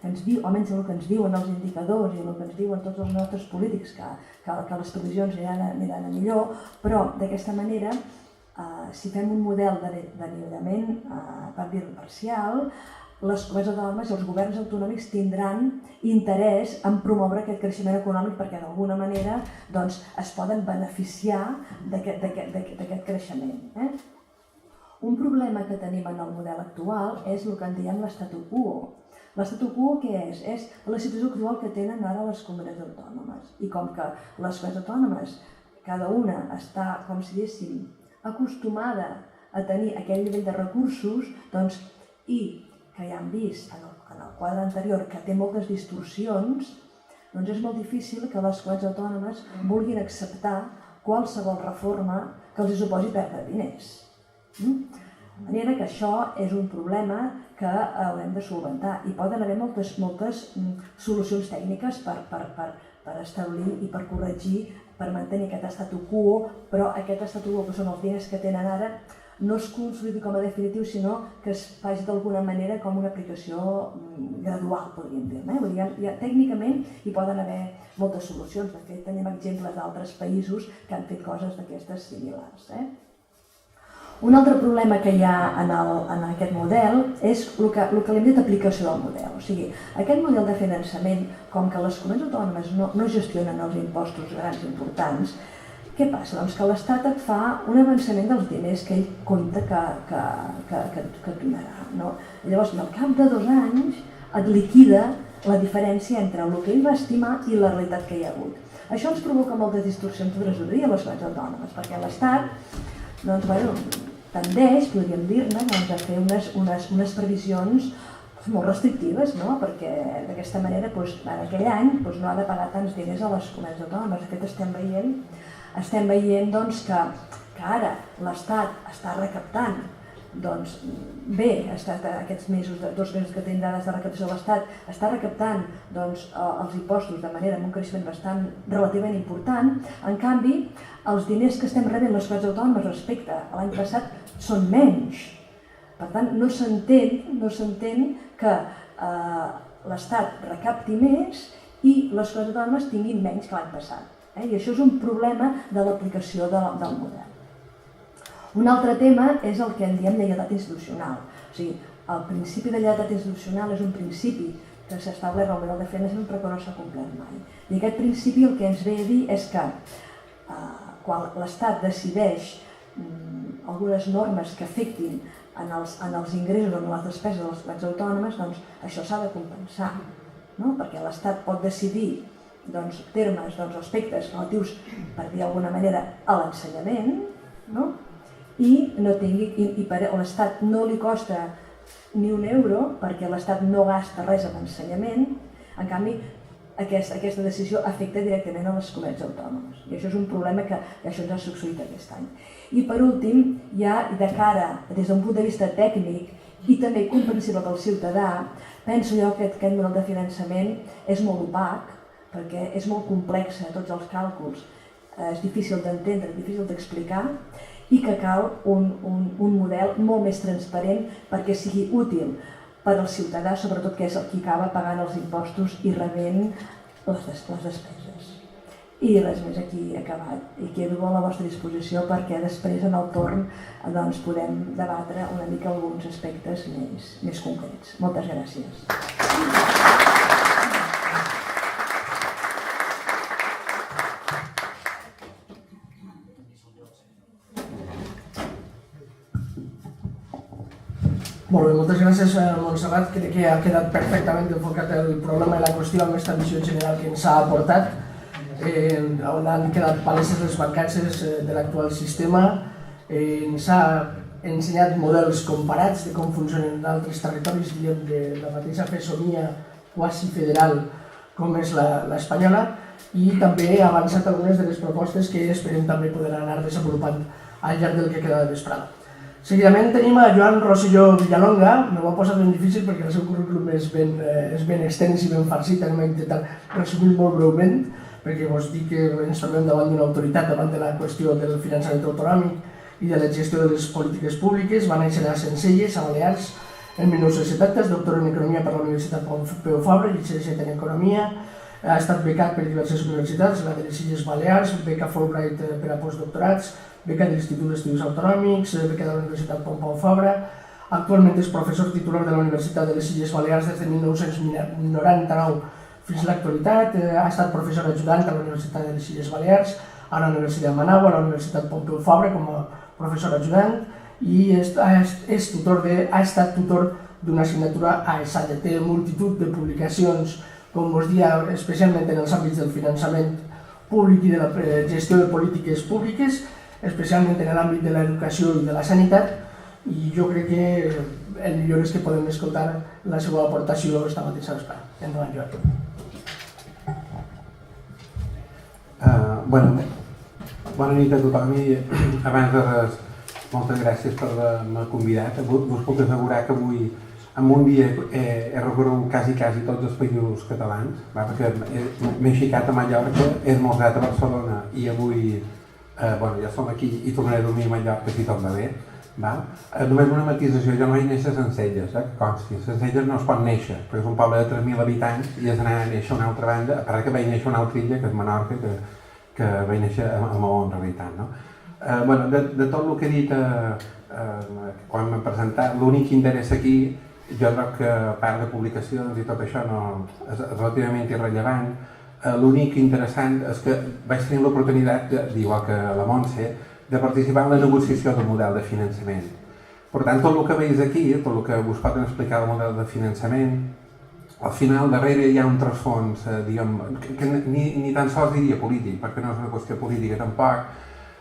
ens diu, almenys el que ens diuen els indicadors i el que ens diuen tots els nostres polítics, que les previsions aniran a millor, però d'aquesta manera, si fem un model d'anivellament parcial, les comunitats autònomes i els governs autonòmics tindran interès en promoure aquest creixement econòmic perquè d'alguna manera es poden beneficiar d'aquest creixement. Un problema que tenim en el model actual és el que en diem l'statu quo. L'statu quo què és? És la situació actual que tenen ara les comunitats autònomes. I com que les comunitats autònomes, cada una està, com si diguéssim, acostumada a tenir aquell nivell de recursos, i que ja hem vist en el quadre anterior que té moltes distorsions, és molt difícil que les comunitats autònomes vulguin acceptar qualsevol reforma que els suposi perdre diners. De manera que això és un problema que haurem de solventar i poden haver moltes solucions tècniques per establir i per corregir, per mantenir aquest statu quo, però aquest statu quo, que són els diners que tenen ara, no es consolidi com a definitiu, sinó que es faci d'alguna manera com una aplicació gradual, podríem dir. Tècnicament hi poden haver moltes solucions. De fet, tenim exemples d'altres països que han fet coses d'aquestes similars. Un altre problema que hi ha en aquest model és el que l'hem dit aplicació del model. O sigui, aquest model de finançament, com que les comunitats autònomes no gestionen els impostos grans importants, què passa? Doncs que l'Estat et fa un avançament dels diners que ell compta que et donarà. Llavors, al cap de 2 anys, et liquida la diferència entre el que ell va estimar i la realitat que hi ha hagut. Això ens provoca moltes distorsions de tresoreria a les comunitats autònomes, perquè l'Estat tendeix, podríem dir-ne, a fer unes previsions molt restrictives, perquè d'aquesta manera, en aquell any, no ha de pagar tants diners a les comunitats autònomes. De fet, estem veient que ara l'Estat està recaptant aquests mesos, 2 mesos que tenim dades de recaptació de l'Estat, està recaptant els impostos de manera amb un creixement bastant relativament important. En canvi, els diners que estem rebent les comunitats autònomes respecte a l'any passat són menys. Per tant, no s'entén que l'Estat recapti més i les comunitats autònomes tinguin menys que l'any passat. I això és un problema de l'aplicació del model. Un altre tema és el que en diem lleialtat institucional. O sigui, el principi de lleialtat institucional és un principi que s'ha establert al model de finançament però que no s'ha complert mai. I aquest principi el que ens ve a dir és que quan l'Estat decideix algunes normes que afectin en els ingressos o en les despeses de les comunitats autònomes, doncs això s'ha de compensar, perquè l'Estat pot decidir termes, aspectes relatius, per dir d'alguna manera, a l'ensenyament, i a l'Estat no li costa ni un euro perquè l'Estat no gasta res en ensenyament. En canvi, aquesta decisió afecta directament a les comunitats autònomes. I això és un problema que això ens ha succeït aquest any. I per últim, ja de cara, des d'un punt de vista tècnic i també comprensible pel ciutadà, penso jo que aquest model de finançament és molt opac, perquè és molt complex, tots els càlculs. és difícil d'entendre, difícil d'explicar, i que cal un model molt més transparent perquè sigui útil per al ciutadà, sobretot que és el qui acaba pagant els impostos i rebent les despeses. I res més, aquí acabat. I quedo a la vostra disposició perquè després en el torn podem debatre una mica alguns aspectes més concrets. Moltes gràcies. Molt bé, moltes gràcies, Montserrat. Crec que ha quedat perfectament enfocat el problema i la qüestió amb aquesta visió general que ens ha aportat, on han quedat paleses les mancances de l'actual sistema. Ens ha ensenyat models comparats de com funcionen d'altres territoris, diguem, de la mateixa fesomia quasi federal com és l'espanyola, i també ha avançat algunes de les propostes que esperem també poder anar desenvolupant al llarg del que queda de vesprada. Seguidament tenim a Joan Rosselló Villalonga. M'ho ha posat ben difícil perquè el seu currículum és ben extens i ben farcit. Anem a intentar resumir molt breument, perquè vos dic que ens trobem davant d'una autoritat davant de la qüestió del finançament autonòmic i de la gestió de les polítiques públiques. Va néixer a Sencelles, a Balears, en 1970, és doctor en Economia per la Universitat Pompeu Fabra, llicenciat en Economia. Ha estat becat per diverses universitats, la de les Illes Balears, beca Fulbright per a postdoctorats, beca de l'Institut d'Estudis Autonòmics, beca de la Universitat Pompeu Fabra. Actualment és professor titular de la Universitat de les Illes Balears des de 1999 fins a l'actualitat. Ha estat professor ajudant a la Universitat de les Illes Balears, a la Universitat de Managua, a la Universitat Pompeu Fabra com a professor ajudant, i ha estat tutor d'una assignatura a ESADE. Té multitud de publicacions, com us dia, especialment en els àmbits del finançament públic i de la gestió de polítiques públiques, especialment en l'àmbit de l'educació i de la sanitat, i jo crec que el millor és que podem escoltar la seva aportació esta mateixa vespre. Endavant, Joan. Bona nit a tothom i abans de res, moltes gràcies per haver-me convidat. Us puc assegurar que avui en un dia he recorregut quasi tots els països catalans, perquè m'he aixecat a Mallorca, he esmorzat a Barcelona i avui ja som aquí i tornaré a dormir a Mallorca si tot va bé. Només una matisació, jo no vaig néixer a Sencelles, que consti. Sencelles no es pot néixer, perquè és un poble de 3.000 habitants i has d'anar a néixer a una altra banda, a part que vaig néixer a una altra illa, que és Menorca, que vaig néixer a Maó, en realitat. De tot el que he dit quan m'he presentat, l'únic que interessa aquí, jo crec que a part de publicacions i tot això és relativament irrellevant. L'únic interessant és que vaig tenir l'oportunitat, igual que la Montse, de participar en la negociació del model de finançament. Per tant, tot el que veus aquí, tot el que us poden explicar del model de finançament, al final darrere hi ha un trasfons, que ni tan sols diria polític, perquè no és una qüestió política tampoc,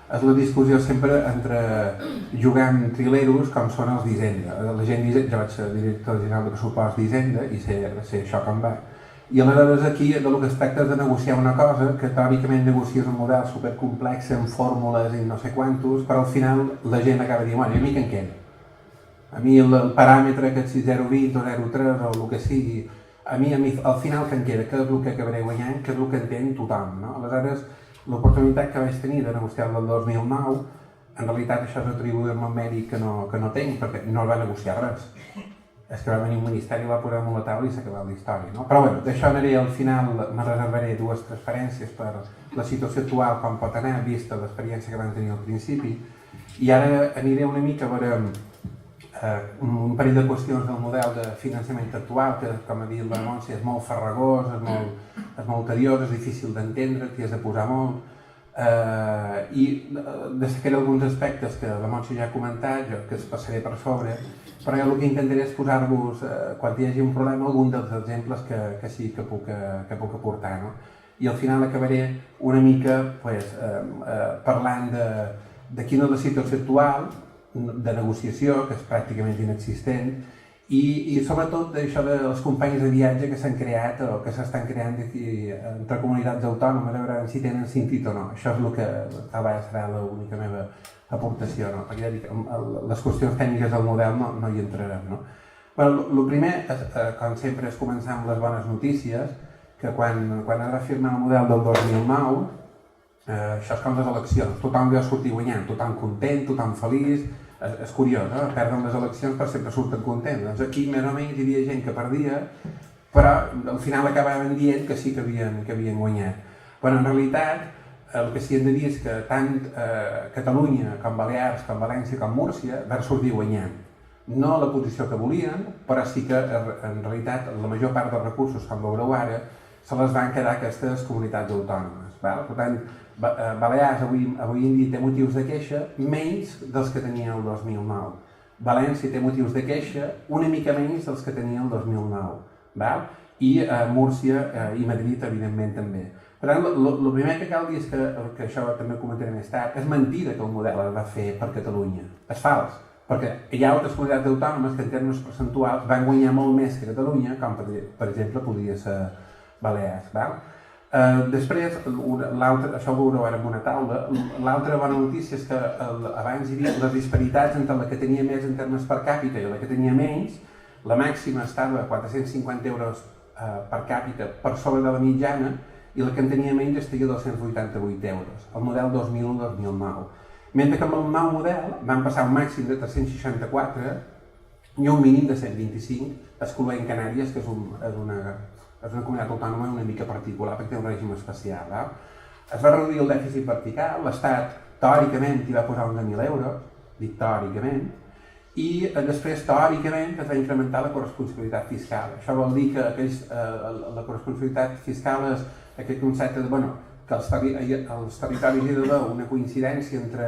és la discussió sempre entre jugar amb trileros com són els d'Hisenda. La gent d'Hisenda, jo vaig ser director general de pressupost d'Hisenda i sé això com va. I aleshores aquí de lo que es tracta és de negociar una cosa que teòricament negocies un model supercomplex amb fórmules i no sé quantos, però al final la gent acaba dient, bueno, i a mi què em queda? A mi el paràmetre aquest 0,20 o 0,3 o el que sigui, a mi al final què em queda? Què és el que acabaré guanyant? Què és el que entén tothom? Aleshores, l'oportunitat que vaig tenir de negociar el del 2009, en realitat això és atribuir-me un mèrit que no tinc, perquè no va negociar res. És que va venir un ministeri, va posar damunt la taula i s'ha acabat la història. Però bé, d'això aniré al final, me reservaré dues transferències per la situació actual, com pot anar, vista l'experiència que vam tenir al principi, i ara aniré una mica a veure un parell de qüestions del model de finançament actual, que, com ha dit la Montse, és molt farragós, és molt tediós, és difícil d'entendre, t'hi has de posar molt, i destacaré alguns aspectes que la Montse ja ha comentat, jo que es passaré per sobre, però jo el que intentaré és posar-vos, quan hi hagi un problema, algun dels exemples que sí que puc aportar. I al final acabaré una mica parlant de quina és la situació actual, de negociació, que és pràcticament inexistent, i sobretot d'això dels companys de viatge que s'han creat o que s'estan creant entre comunitats autònomes, a veure si tenen sentit o no. Això és el que serà l'única meva aportació, perquè ja dic, les qüestions tècniques del model no hi entrarem. El primer, com sempre, és començar amb les bones notícies, que quan es va firmar el model del 2009, això és com les eleccions, tothom va sortir guanyant, tothom content, tothom feliç, és curiós, no? Perden les eleccions però sempre surten contents. Doncs aquí més o menys hi havia gent que perdia, però al final acabaven dient que sí que havien guanyat. Però en realitat el que s'hi hem de dir és que tant Catalunya com Balears, com València, com Múrcia van sortir guanyant. No la posició que volien, però sí que en realitat la major part dels recursos, com veureu ara, se les van quedar aquestes comunitats autònomes. Val? Per tant, Balears avui en dia té motius de queixa menys dels que tenia el 2009. València té motius de queixa una mica menys dels que tenia el 2009. Val? I Múrcia i Madrid, evidentment, també. Per tant, el primer que cal dir és que això també ho comentaré més tard, és mentida que el model es va fer per Catalunya. És fals, perquè hi ha altres comunitats autònomes que en termes percentuals van guanyar molt més que Catalunya, com per exemple podria ser Balears. Val? Després, això ho veureu ara en una taula, l'altra bona notícia és que abans hi havia les disparitats entre la que tenia més en termes per càpita i la que tenia menys. La màxima estava a 450 euros per càpita per sobre de la mitjana i la que en tenia menys estaria a 288 euros, el model 2001-2009. Mentre que amb el nou model van passar un màxim de 364 i un mínim de 125, excloent Canàries, que és una comunitat autònoma una mica particular perquè té un règim especial. Val? Es va reduir el dèficit vertical, l'Estat teòricament hi va posar 11.000 euros, dic teòricament, i després teòricament es va incrementar la corresponsabilitat fiscal. Això vol dir que la corresponsabilitat fiscal és aquest concepte de que als territoris hi ha d'haver una coincidència entre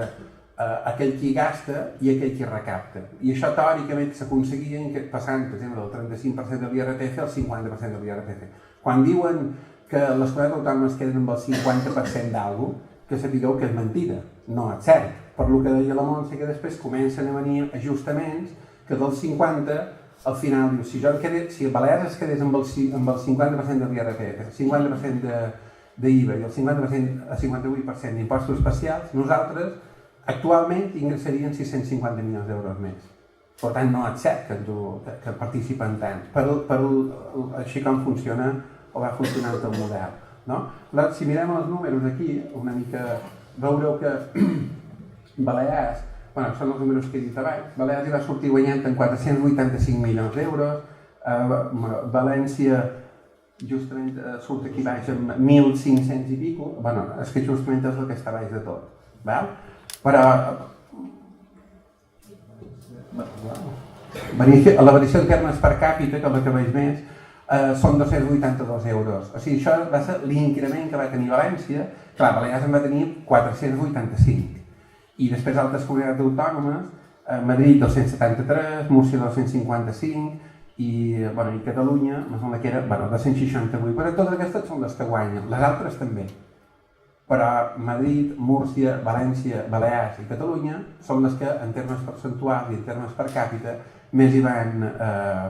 aquell qui gasta i aquell qui recapta. I això teòricament s'aconseguia passant, per exemple, del 35% de l'IRPF al 50% de l'IRPF. Quan diuen que les comunitats autònomes queden amb el 50% d'algú, que sapigueu que és mentida, no és cert. Per lo que deia la Montse, que després comencen a venir ajustaments que del 50 al final diu, si Balears es quedés amb el 50% de l'IRPF, el 50% d'IVA i el 58% d'impostos especials, nosaltres actualment ingressaríem 650 milions d'euros més. Per tant, no és cert que participen tant. Així com funciona o va funcionar el model. No? Si mirem els números aquí, una mica veureu que Balears, són els números que he dit abans, Balears hi va sortir guanyant en 485 milions d'euros, València justament surt aquí baix amb 1.500 i pico, és que justament és el que està baix de tot. Val? Però la variació en termes per càpita, que és la que veig més, són 282 euros. O sigui, això va ser l'increment que va tenir València. Clar, Balears en va tenir 485. I després altres comunitats autònomes, Madrid 273, Múrcia 255 i Catalunya, em sembla que era 268. Però totes aquestes són les que guanyen, les altres també. Però Madrid, Múrcia, València, Balears i Catalunya són les que en termes percentuals i en termes per càpita més hi van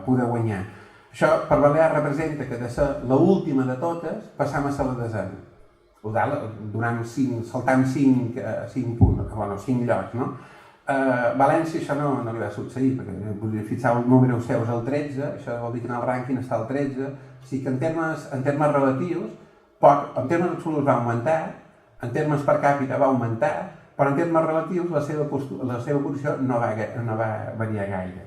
poder guanyar. Això per Balears representa que de ser l'última de totes passam a ser la desena. Saltant 5 punts, 5 llocs, no? València això no li va succeir, perquè fixeu el número seu és el 13, això vol dir que en el rànquing està el 13, o sigui que en termes relatius, en termes absoluts va augmentar, en termes per càpita va augmentar, però en termes relatius la seva posició no va variar gaire.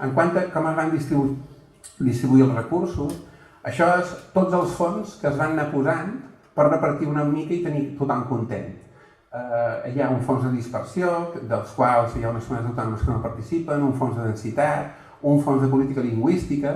En quant a com es van distribuir els recursos, això és tots els fons que es van anar posant per repartir una mica i tenir tothom content. Hi ha un fons de dispersió, dels quals hi ha unes comunitats autònomes que no participen, un fons de densitat, un fons de política lingüística,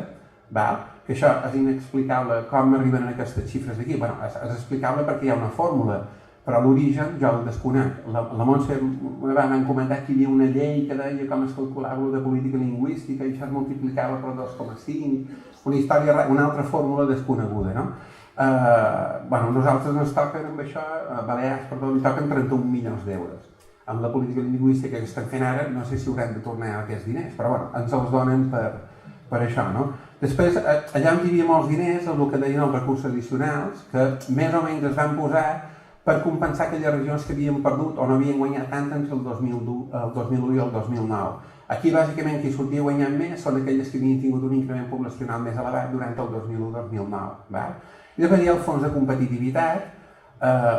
que això és inexplicable com arriben a aquestes xifres d'aquí. És explicable perquè hi ha una fórmula, però l'origen jo el desconec. La Montse m'han comentat que hi havia una llei que deia com es calculava de política lingüística i això es multiplicava per 2,5, una altra fórmula desconeguda, no? Nosaltres ens toquen amb això, Balears, li toquen 31 milions d'euros. Amb la política lingüística que estan fent ara, no sé si haurem de tornar aquests diners, però ens els donen per això, no? Després, allà on hi havia molts diners, el que deien els recursos addicionals, que més o menys es van posar per compensar aquelles regions que havien perdut o no havien guanyat tant entre el 2001 i el 2009. Aquí, bàsicament, qui sortia guanyant més són aquelles que havien tingut un increment poblacional més elevat durant el 2001-2009. I després hi ha el fons de competitivitat,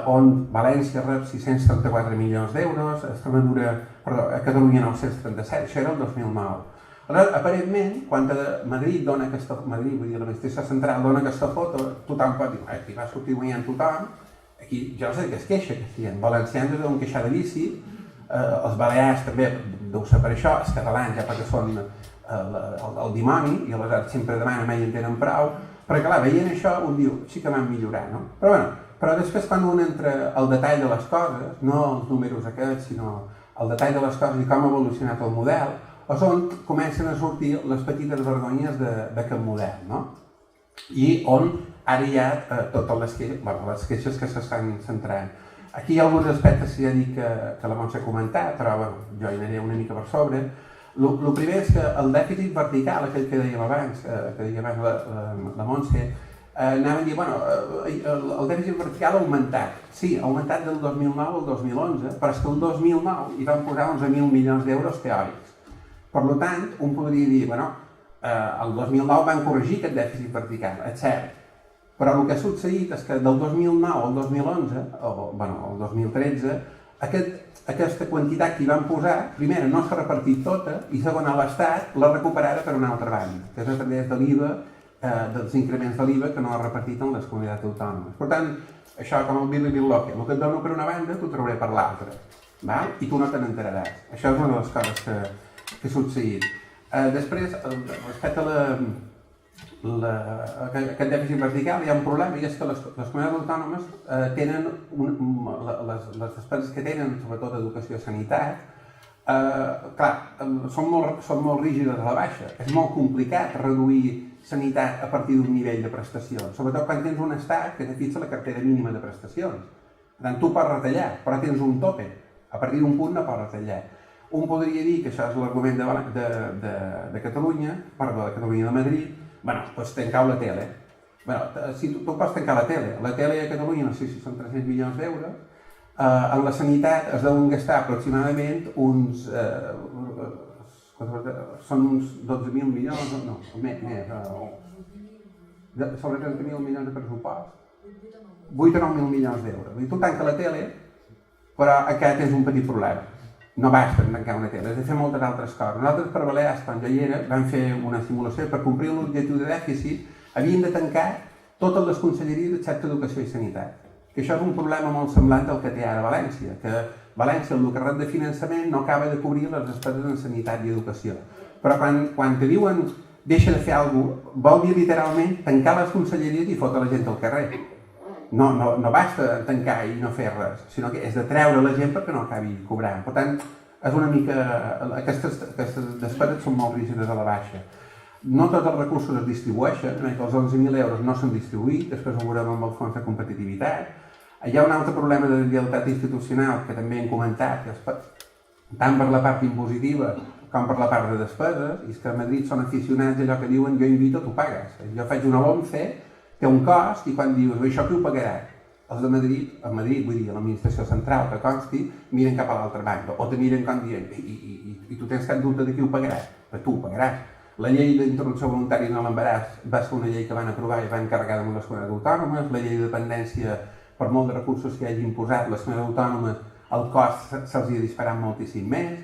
on València rep 634 milions d'euros, a Catalunya 937, això era el 2009. Aleshores, aparentment, quan Madrid dona aquesta... Madrid, vull dir, l'administració central dona aquesta foto, tothom pot dir, aquí va sortir guanyant tothom, aquí jo no sé què es queixa, que si en valencians es deuen queixar de bici, els balears també deu ser per això, els catalans ja perquè són el dimoni i aleshores sempre demanen mai en tenen prou, però clar, veient això un diu, sí que van millorar, no? Però després quan un entra al detall de les coses, no els números aquests, sinó el detall de les coses i com ha evolucionat el model, és on comencen a sortir les petites vergonyes d'aquest model, no? I on ara hi ha totes les queixes que s'estan centrant. Aquí hi ha alguns aspectes que ja dic que la Montse ha comentat, però jo hi aniré una mica per sobre. El primer és que el dèficit vertical, aquell que dèiem abans, la Montse, anava a dir, el dèficit vertical ha augmentat. Sí, ha augmentat del 2009 al 2011, però és que el 2009 hi van posar 11.000 milions d'euros teòrics. Per tant, un podria dir, el 2009 van corregir aquest dèficit vertical, és cert. Però el que ha succeït és que del 2009 al 2011, al 2013, aquesta quantitat que hi van posar, primera, no s'ha repartit tota, i segona, l'Estat l'ha recuperada per una altra banda, que és a través de l'IVA, dels increments de l'IVA que no ha repartit en les comunitats autònomes. Per tant, això com el Billy-Bill-Loque, el que et dono per una banda t'ho trauré per l'altra, i tu no te n'enteraràs. Això és una de les coses que ha succeït. Després, respecte a aquest dèficit vertical, hi ha un problema, i és que les comunitats autònomes tenen les despeses que tenen, sobretot educació i sanitat, són molt rígides a la baixa. És molt complicat reduir sanitat a partir d'un nivell de prestacions, sobretot quan tens un estat que te fixa la cartera mínima de prestacions. Per tant, tu pots retallar, però tens un tope. A partir d'un punt no pots retallar. Un podria dir que això és l'argument de Catalunya, de Catalunya de Madrid, doncs tancau la tele. Si tu pots tancar la tele a Catalunya no sé si són 300 milions d'euros, en la sanitat es deuen gastar aproximadament uns... són uns 12.000 milions, no, més, sobre 30.000 milions de pressupost, 8 o 9.000 milions d'euros. Tu tanca la tele, però encara tens un petit problema. No basta tancar una tele, has de fer moltes altres coses. Nosaltres, per Balears, quan jo hi era, vam fer una simulació per complir l'objectiu de dèficit, havien de tancar totes les conselleries excepte educació i sanitat. Que això és un problema molt semblant al que té ara València, que València, el que rep de finançament, no acaba de cobrir les despeses en sanitat i educació. Però quan te diuen deixa de fer alguna cosa, vol dir literalment tancar les conselleries i fotre la gent al carrer. No basta tancar i no fer res, sinó que és de treure la gent perquè no acabi cobrant. Per tant, és una mica... Aquestes despeses són molt rígides a la baixa. No tots els recursos es distribueixen, els 11.000 euros no s'han distribuït, després ho veurem amb el fons de competitivitat. Hi ha un altre problema de lleialtat institucional que també hem comentat, tant per la part impositiva com per la part de despeses, i és que a Madrid són aficionats a allò que diuen jo invito, tu pagues. Jo faig una LOMCE, té un cost, i quan dius això qui ho pagarà? Els de Madrid, a Madrid, vull dir, a l'administració central, que consti, miren cap a l'altra banda, o te miren com dient, i tu tens cap dubte de qui ho pagarà? Però tu ho pagaràs. La llei d'interrupció voluntària en l'embaràs va ser una llei que van aprovar i van carregar damunt les comunitats autònomes, la llei de dependència, per molt de recursos que hagi imposat, les comunitats autònomes, el cost se'ls ha disparat moltíssim més,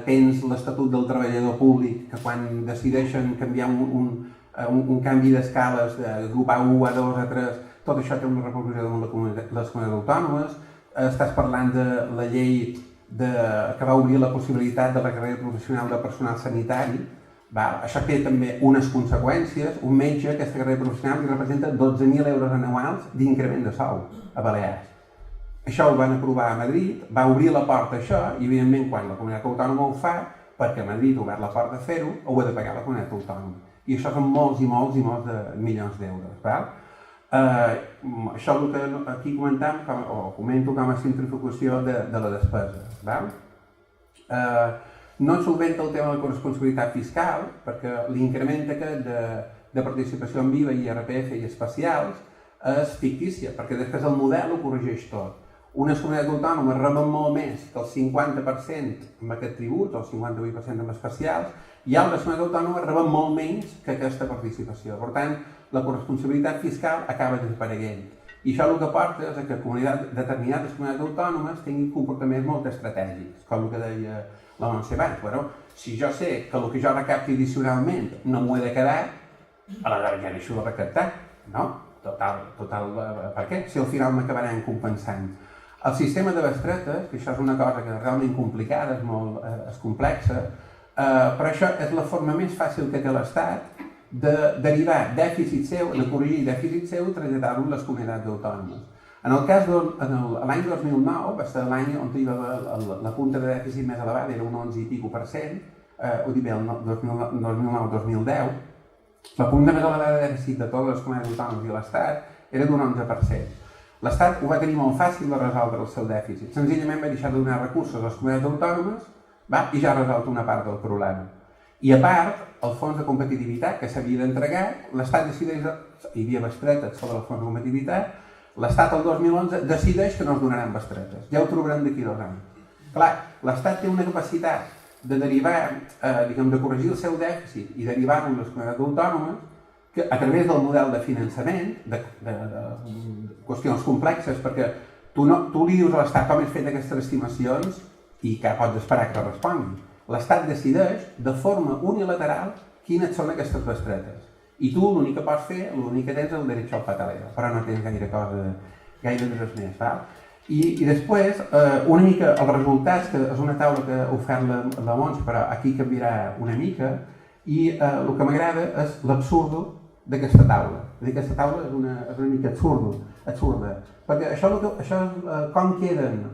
tens l'Estatut del Treballador Públic, que quan decideixen canviar un canvi d'escales de grup A1, A2, A3, tot això té una repercussió damunt les comunitats autònomes. Estàs parlant de la llei que va obrir la possibilitat de la carrera professional de personal sanitari. Això té també unes conseqüències. Un metge, aquesta carrera professional, li representa 12.000 euros anuals d'increment de sou a Balears. Això ho van aprovar a Madrid, va obrir la porta a això, i evidentment quan la comunitat autònoma ho fa, perquè Madrid ha obert la porta a fer-ho, ho ha de pagar la comunitat autònoma. I això són molts i molts i molts de milions d'euros. Això és el que aquí comentam, o comento com a centrifugació de la despesa. No solventa el tema de la corresponsabilitat fiscal, perquè l'increment aquest de participació en IVA i IRPF i especials és fictícia, perquè després el model ho corregeix tot. Unes comunitats autònomes reben molt més que el 50% amb aquest tribut, o el 58% amb especials, i altres comunitats autònomes reben molt menys que aquesta participació. Per tant, la corresponsabilitat fiscal acaba desapareguent. I això el que porta és que determinades comunitats autònomes tinguin comportaments molt estratègics, com el que deia la Montse abans. Bueno, si jo sé que el que jo recapti addicionalment no m'ho he de quedar, aleshores ja deixo de recaptar, no? Total, per què? Si al final m'acabaran compensant. El sistema de bestretes, que això és una cosa que és realment complicada, és complexa, però això és la forma més fàcil que té l'Estat de derivar dèficit seu, de corregir dèficit seu i traslladar-lo a les comunitats autònomes. En el cas de l'any 2009, va ser l'any on hi va haver la punta de dèficit més elevada, era un 11 i escaig %, ho dic bé, el 2009-2010, la punta més elevada de dèficit de totes les comunitats autònomes i l'Estat era d'un 11%. L'Estat ho va tenir molt fàcil de resoldre el seu dèficit. Senzillament va deixar de donar recursos a les comunitats autònomes i ja ha resolt una part del problema. I a part, el fons de competitivitat que s'havia d'entregar, l'Estat decideix, hi havia bestretes sobre el fons de competitivitat, l'Estat el 2011 decideix que no es donaran bestretes. Ja ho trobarem d'aquí 2 anys. Clar, l'Estat té una capacitat de derivar, de corregir el seu dèficit i derivar-lo a les comunitats autònomes que a través del model de finançament, de qüestions complexes, perquè tu li dius a l'Estat com has fet aquestes estimacions i que pots esperar que respongui. L'Estat decideix de forma unilateral quines són aquestes bestretes. I tu l'únic que pots fer, l'únic que tens és el dret al pataleo, però no tens gaire res més. I després, una mica els resultats, que és una taula que ha ofert la Montse, però aquí canviarà una mica, i el que m'agrada és l'absurdo d'aquesta taula. Aquesta taula és una mica absurda, perquè això com queden,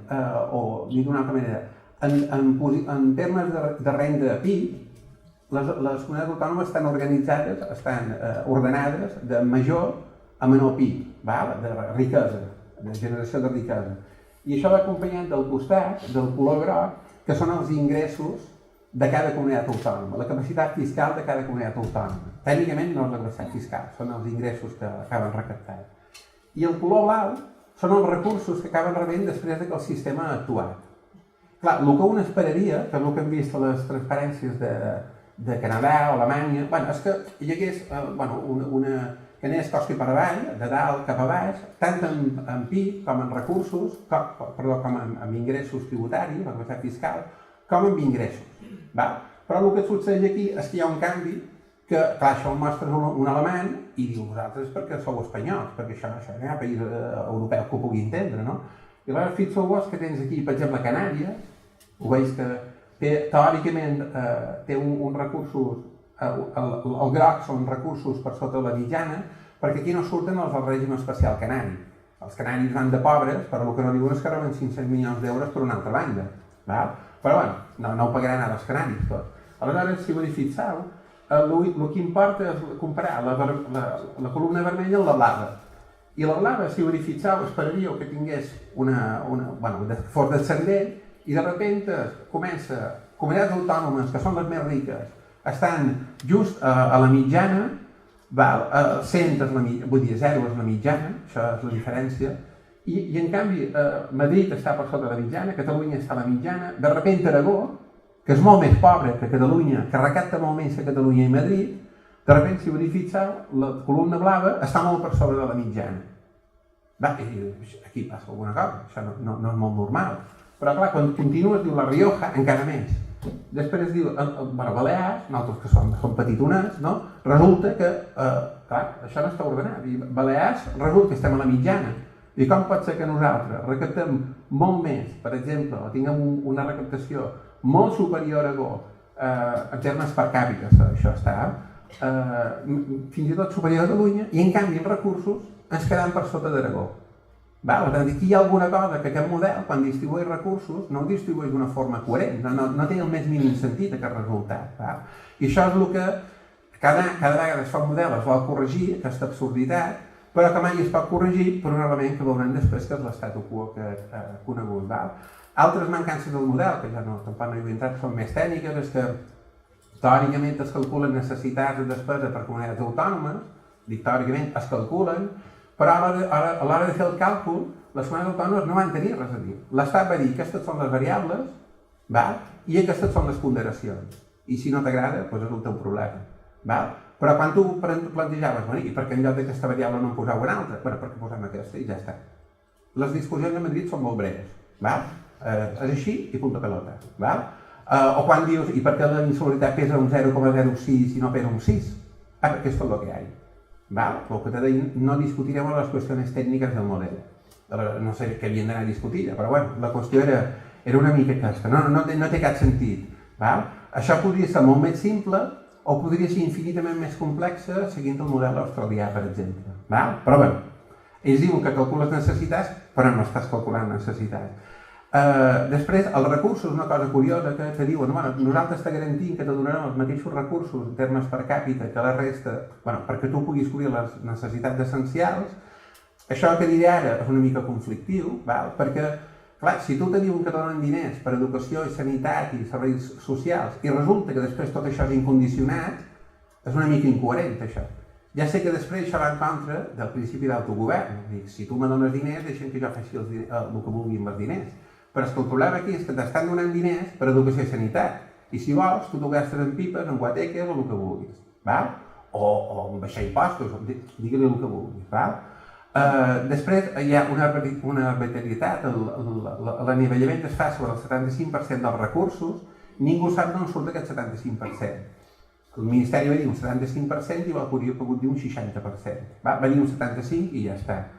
o dit d'una altra manera, en termes de renda PIB, les comunitats autònomes estan organitzades, estan ordenades de major a menor PIB, de riquesa, de generació de riquesa. I això va acompanyat del costat, del color groc, que són els ingressos de cada comunitat autònoma, la capacitat fiscal de cada comunitat autònoma. Tècnicament no és la capacitat fiscal, són els ingressos que acaben recaptant. I el color blau són els recursos que acaben rebent després que el sistema ha actuat. Clar, el que un esperaria, que és el que hem vist a les transparències de Canadà o Alemanya, és que hi hagués que anés costi per avall, de dalt cap a baix, tant en PIB com en recursos, com en ingressos tributaris, la capacitat fiscal, com en ingressos. Però el que succeeix aquí és que hi ha un canvi que, clar, això ho mostres un alemany i diu, vosaltres perquè sou espanyols, perquè això no hi ha país europeu que ho pugui entendre, no? I llavors fixeu-vos que tens aquí, per exemple, Canàries, ho veus que teòricament té uns recursos, el groc són recursos per sota la mitjana, perquè aquí no surten els del règim especial canari. Els canaris van de pobres, però el que no diuen és que reben 500 milions d'euros per una altra banda. Però bueno, no ho pagaran ara els canaris tot. Aleshores, si ho fixeu, el que importa és comparar la columna vermella amb la blava. I la blava, si ho fixeu, esperaríeu que tingués fos descendent i de sobte comença, comunitats autònomes que són les més riques, estan just a la mitjana, 100 és la mitjana, vull dir 0 és la mitjana, això és la diferència, i en canvi Madrid està per sota la mitjana, Catalunya està a la mitjana, de sobte Aragó, que és molt més pobre que Catalunya, que recapta molt més que Catalunya i Madrid, de sobte, si ho fixeu, la columna blava està molt per sobre de la mitjana. Aquí passa alguna cosa, això no és molt normal. Però clar, quan continues, diu La Rioja, encara més. Després diu, Balears, nosaltres que som petitonats, no? Resulta que, clar, això no està ordenat. Balears, resulta que estem a la mitjana. I com pot ser que nosaltres recaptem molt més, per exemple, o tinguem una recaptació molt superior a Aragó, en termes per càpita, això està, fins i tot superior a Catalunya, i en canvi en recursos ens quedem per sota d'Aragó. Aquí hi ha alguna cosa que aquest model, quan distribueix recursos, no ho distribueix d'una forma coherent, no té el més mínim sentit aquest resultat. I això és el que cada vegada es fa un model, es vol corregir, aquesta absurditat, però que mai es pot corregir per un element que veurem després, que és l'statu quo que conegut. Altres mancances del model, que ja tampoc no hi vull entrar, són més tècniques, és que teòricament es calculen necessitats de despesa per comunitats autònomes, teòricament es calculen, però a l'hora de fer el càlcul, les comunitats autònomes no van tenir res a dir. L'Estat va dir que aquestes són les variables i aquestes són les ponderacions. I si no t'agrada, doncs és el teu problema. Però quan tu plantejaves, i per què en lloc d'aquesta variable no en poseu una altra? Bueno, perquè posem aquesta i ja està. Les discussions a Madrid són molt breves, val? És així i punta pelota, val? O quan dius, i per què la insalubaritat pesa un 0,06 i no pesa un 6? Perquè esto es lo que hay, val? El que t'he dit, no discutirem les qüestions tècniques del model. No sé què havien d'anar a discutir, però bueno, la qüestió era una mica aquesta, no té cap sentit, val? Això podria ser molt més simple o podria ser infinitament més complexa seguint el model australià, per exemple. Val? Però bé, ells diuen que calcules necessitats, però no estàs calculant necessitats. Després, els recursos, una cosa curiosa que te diuen, nosaltres te garantim que te donarem els mateixos recursos en termes per càpita que la resta, perquè tu puguis cobrir les necessitats essencials. Això que diré ara és una mica conflictiu, val? Perquè clar, si tu te diuen que donen diners per educació i sanitat i serveis socials i resulta que després tot això és incondicionat, és una mica incoherent, això. Ja sé que després això va en contra del principi d'autogovern. Si tu me dones diners, deixa'm que jo faci el que vulgui amb els diners. Però és que el problema aquí és que t'estan donant diners per educació i sanitat. I si vols, tu t'ho gastes en pipes, en guateques o el que vulguis. Val? O en baixar impostos, digue-li el que vulguis. Val? Després hi ha una arbitrarietat, l'anivellament es fa sobre el 75% dels recursos, ningú sap d'on surt aquest 75%. El Ministeri va dir un 75% i hauria pogut dir un 60%. Va dir un 75% i ja està.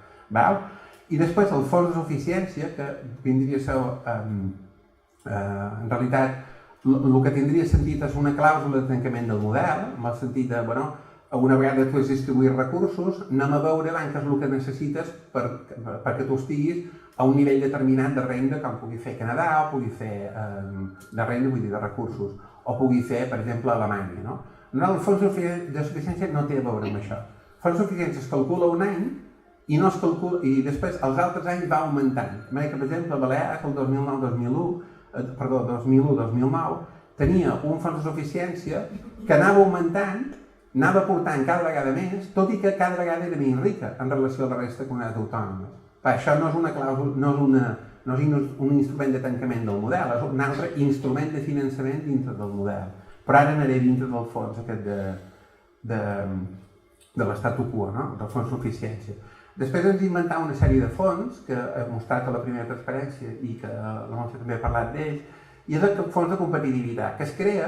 I després el fons de suficiència, que vindria a ser, en realitat, el que tindria sentit és una clàusula de tancament del model, en el sentit de, una vegada tu has distribuït recursos, anem a veure què és el que necessites perquè tu estiguis a un nivell determinat de renda, com pugui fer Canadà, o pugui fer de renda, vull dir, de recursos, o pugui fer, per exemple, Alemanya. El fons de suficiència no té a veure amb això. El fons de suficiència es calcula un any i després els altres anys va augmentant. De manera que, per exemple, Balears, el 2001-2009, tenia un fons de suficiència que anava augmentant, anava portant cada vegada més, tot i que cada vegada era més rica en relació a la resta de comunitats autònomes. Això no és una clàusula, no és un instrument de tancament del model, és un altre instrument de finançament dintre del model. Però ara anaré dintre del fons aquest de l'estatu quo, del fons de suficiència. Després ens inventam una sèrie de fons que he mostrat a la primera transparència i que la Montse també ha parlat d'ells, i és el fons de competitivitat, que es crea.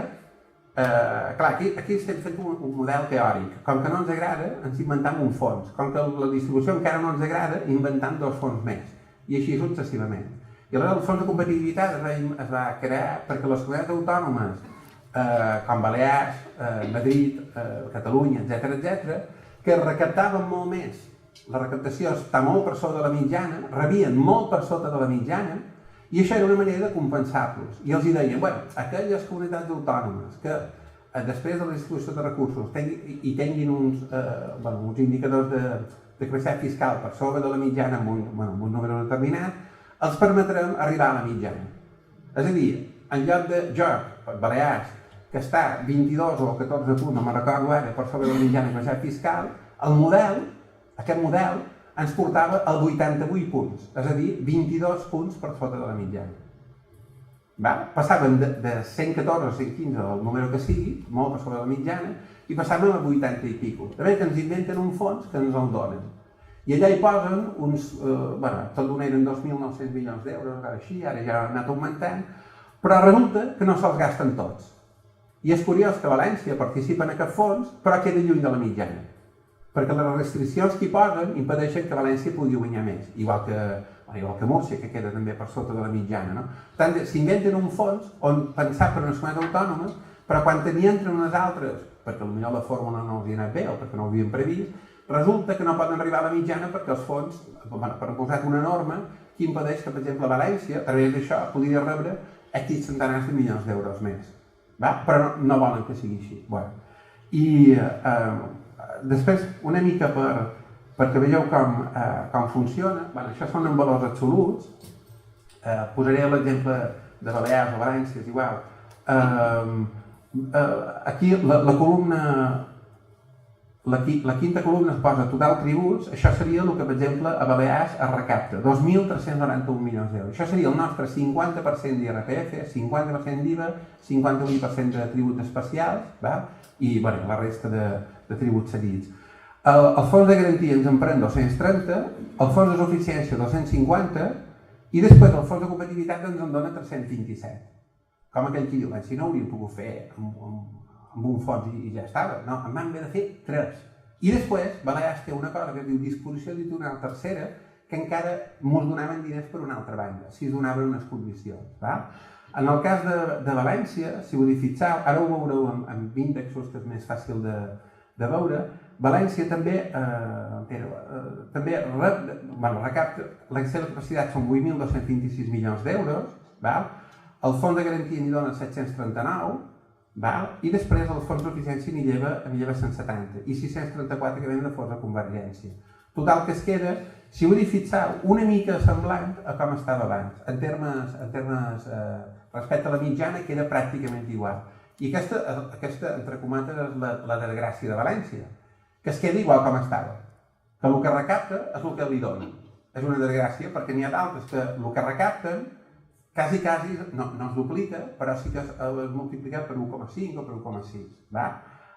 Clar, aquí estem fent un model teòric. Com que no ens agrada, ens inventem un fons. Com que la distribució encara no ens agrada, inventem dos fons més. I així successivament. I aleshores el fons de competitivitat es va crear perquè les comunitats autònomes, com Balears, Madrid, Catalunya, etc., que recaptaven molt més. La recaptació està molt per sota de la mitjana, rebien molt per sota de la mitjana, i això era una manera de compensar-los. I els deien, aquelles comunitats autònomes que després de la distribució de recursos tinguin uns indicadors de capacitat fiscal per sobre de la mitjana amb un número determinat, els permetrem arribar a la mitjana. És a dir, en lloc de jo, Balears, que està 22 o 14 punts, no me'n recordo ara, per sobre de la mitjana de capacitat fiscal, aquest model ens portava a 88 punts, és a dir, 22 punts per sota de la mitjana. Passàvem de 114 o 115, el número que sigui, molt per sobre de la mitjana, i passàvem a 80 i pico. També que ens inventen un fons que ens el donen. I allà hi posen uns, tot d'un eren 2.900 milions d'euros, així, ara ja ha anat augmentant, però resulta que no se'ls gasten tots. I és curiós que València participa en aquest fons, però queda lluny de la mitjana. Perquè les restriccions que hi posen impedeixen que València pugui guanyar més, igual que Múrcia, que queda també per sota de la mitjana. Per tant, s'inventen un fons on pensar per unes comunitats autònomes, però quan n'hi entren unes altres, perquè potser la fórmula no els hi ha anat bé o perquè no ho havien previst, resulta que no poden arribar a la mitjana perquè els fons, han posat una norma que impedeix que, per exemple, València, a través d'això, podria rebre X centenars de milions d'euros més. Però no volen que sigui així. I després, una mica perquè veieu com funciona, això són en valors absoluts, posaré l'exemple de Balears o València, és igual. Aquí la columna la quinta columna es posa total tributs, això seria el que, per exemple, a Balears es recapta, 2.391 milions d'euros. Això seria el nostre 50% d'IRPF, 50% d'IVA, 51% de tributs especials, i bueno, la resta de tributs cedits. El fons de garantia ens en pren 230, el fons de suficiència 250, i després el fons de competitivitat ens en dona 327. Com aquell que diu, si no ho hauríem pogut fer amb un fons i ja estava. No, en vam haver de fer 3. I després, Balears té una cosa que es diu disposició addicional tercera, que encara mos donaven diners per una altra banda, si es donaven unes condicions. En el cas de València, si ho fixeu, ara ho veureu amb índexos, que és més fàcil de veure, València també recapta, la seva capacitat són 8.226 milions d'euros, el fons de garantia n'hi dona 739, i després el fons d'eficiència n'hi lleva 170 i 634 que venen de fons de convergència. Total, que es queda, si ho fixeu, una mica semblant a com estava abans. En termes respecte a la mitjana, queda pràcticament igual. I aquesta entre cometes, és la desgràcia de València, que es queda igual com estava. Que el que recapta és el que li donen. És una desgràcia perquè n'hi ha d'altres que el que recapten quasi no es duplica, però sí que es multiplica per 1,5 o per 1,6.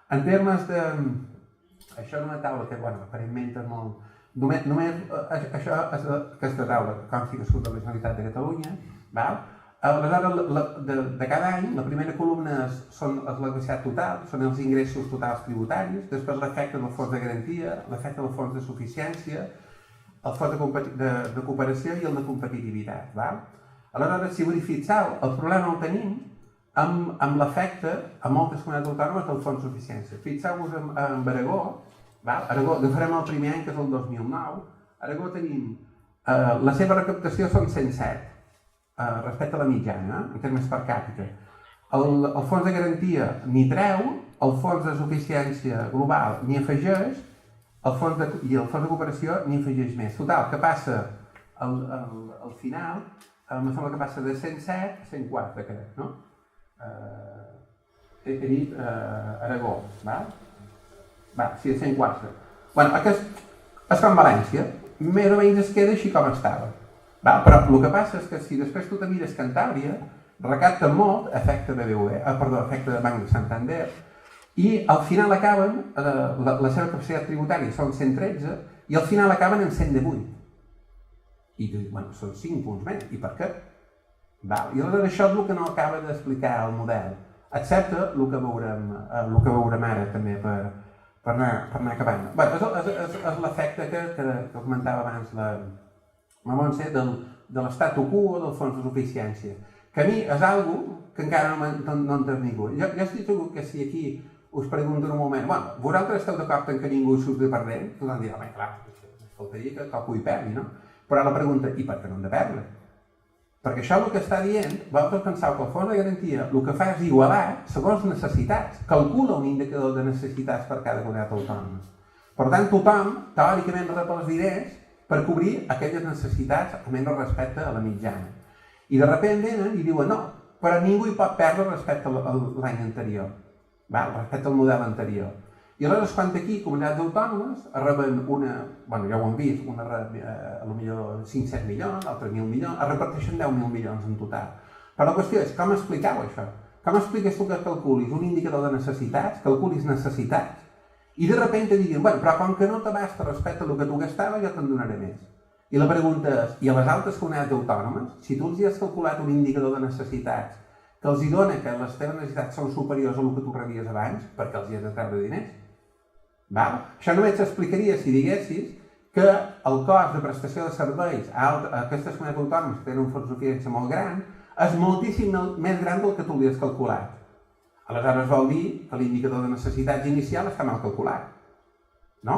En termes de... Això és una taula que, aparentment és molt... Això és aquesta taula que consti que surt de la Generalitat de Catalunya. Aleshores, de cada any, la primera columna és la capacitat total, són els ingressos totals tributaris, després l'efecte del fons de garantia, l'efecte del fons de suficiència, el fons de cooperació i el de competitivitat. Aleshores, si ho fixeu, el problema el tenim amb l'efecte a moltes comunitats autònomes del fons de suficiència. Fixeu-vos en Aragó, agafarem el primer any, que és el 2009, Aragó tenim, la seva recaptació són 107, respecte a la mitjana, en termes per càpita. El fons de garantia n'hi treu, el fons de suficiència global n'hi afegeix, i el fons de cooperació n'hi afegeix més. Total, que passa al final, em sembla que passa de 107 a 104, crec, no? He dit Aragó, sí, a 104. És com València, més o menys es queda així com estava. Però el que passa és que si després tu te mires Cantàbria, recapta molt, efecte de Banc de Santander, i al final acaben, la seva capacitat tributària són 113, i al final acaben en 118. I tu dius, són 5 punts més, i per què? I aleshores això és el que no acaba d'explicar el model, excepte el que veurem ara també per anar acabant. És l'efecte que comentava abans la Montse de l'estatu quo del fons de suficiència, que a mi és algo que encara no entès ningú. Jo estic segur que si aquí us pregunto en un moment, vosaltres esteu d'acord en que ningú surti perdent? Tothom dirà, clar, faltaria que qualcú hi perdi, no? Però la pregunta, i per què no hem de perdre? Perquè això el que està dient, vosaltres penseu que el fons de garantia el que fa és igualar segons necessitats, calcula un indicador de necessitats per cada comunitat autònoma. Per tant, tothom, teòricament, rep els diners per cobrir aquelles necessitats, almenys respecte a la mitjana. I de sobte venen i diuen, no, però ningú hi pot perdre respecte a l'any anterior, respecte al model anterior. I aleshores, quan aquí, comunitats autònomes, reben ja ho hem vist, una rep potser 500 milions, altres 1.000 milions, es reparteixen 10.000 milions en total. Però la qüestió és, com explicau això? Com expliques tu que calculis un indicador de necessitats, calculis necessitats, i de sobte diguin, però com que no t'abasta respecte a el que tu gastaves, jo te'n donaré més. I la pregunta és, i a les altres comunitats autònomes, si tu els has calculat un indicador de necessitats que els dona que les teves necessitats són superiors a el que tu rebies abans, perquè els hi has de treure diners? Això només s'explicaria si diguessis que el cost de prestació de serveis a aquestes comunitats autònomes que tenen un fons de suficiència molt gran és moltíssim més gran del que tu li has calculat. Aleshores vol dir que l'indicador de necessitats inicial està mal calculat. No?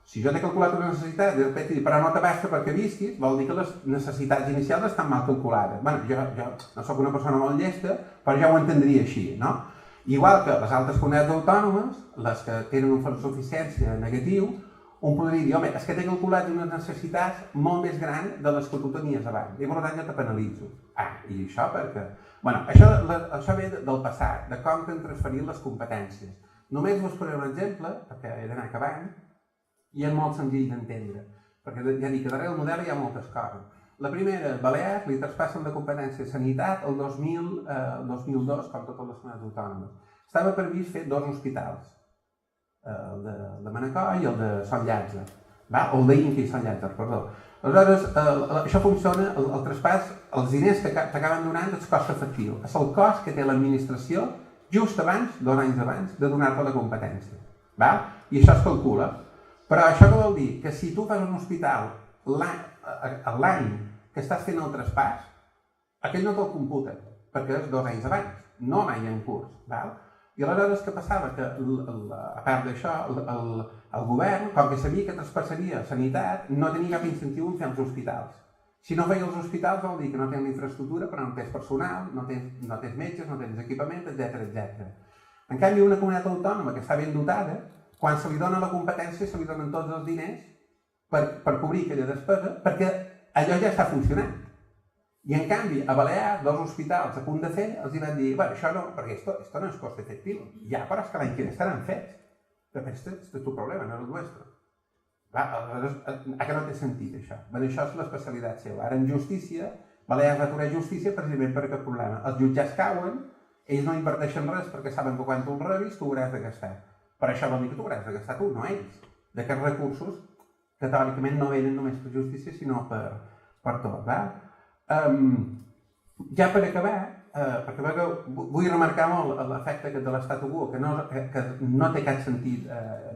Si jo t'he calculat una necessitat i després però no t'abasta perquè visquis, vol dir que les necessitats inicials estan mal calculades. Jo no soc una persona molt llesta, però ja ho entendria així, no? Igual que les altres comunitats autònomes, les que tenen un fons de suficiència negatiu, un podria dir, home, és que t'he calculat unes necessitats molt més grans de les que tu tenies abans, i per tant ja te penalitzo. I això perquè... Això ve del passat, de com t'han transferit les competències. Només us posaré un exemple, perquè he d'anar acabant, i és molt senzill d'entendre, perquè ja dic que darrere del model hi ha moltes coses. La primera, Balears li traspassen de competència sanitat el 2002, com totes les comunitats autònomes. Estava previst fer 2 hospitals, el de Manacor i el de Sant Llàtzer, o el d'Inca i Sant Llàtzer, perdó. Aleshores, això funciona, el traspàs, els diners que t'acaben donant és cost efectiu. És el cost que té l'administració just abans, 2 anys abans, de donar-te la competència. I això es calcula. Però això què vol dir? Que si tu fas un hospital l'any que estàs fent el traspàs, aquell no te'l computen, perquè és 2 anys abans, no l'any en curs. I aleshores què passava? Que, a part d'això, el govern, com que sabia que traspassaria sanitat, no tenia cap incentiu en fer els hospitals. Si no feia els hospitals vol dir que no tens infraestructura, però no tens personal, no tens metges, no tens equipament, etc. En canvi, una comunitat autònoma que està ben dotada, quan se li dona la competència, se li donen tots els diners per cobrir aquella despesa, perquè allò ja està funcionant. I en canvi, a Balears, 2 hospitals a punt de fer, els van dir, això no, perquè esto no es coste efectivo. Ja, però és que l'any que ve estaran fets. Però este és tu problema, no és el nostre. Aleshores, que no té sentit, això. Això és l'especialitat seva. Ara, en justícia, Balears va aturar justícia precisament per aquest problema. Els jutjats cauen, ells no inverteixen res perquè saben que quan tu el rebis, tu hauràs de gastar. Per això vol dir que tu hauràs de gastar tu, no ells. D'aquests recursos, que teòricament no venen només per justícia, sinó per tot. Ja per acabar, perquè vull remarcar molt l'efecte de l'statu quo, que no té cap sentit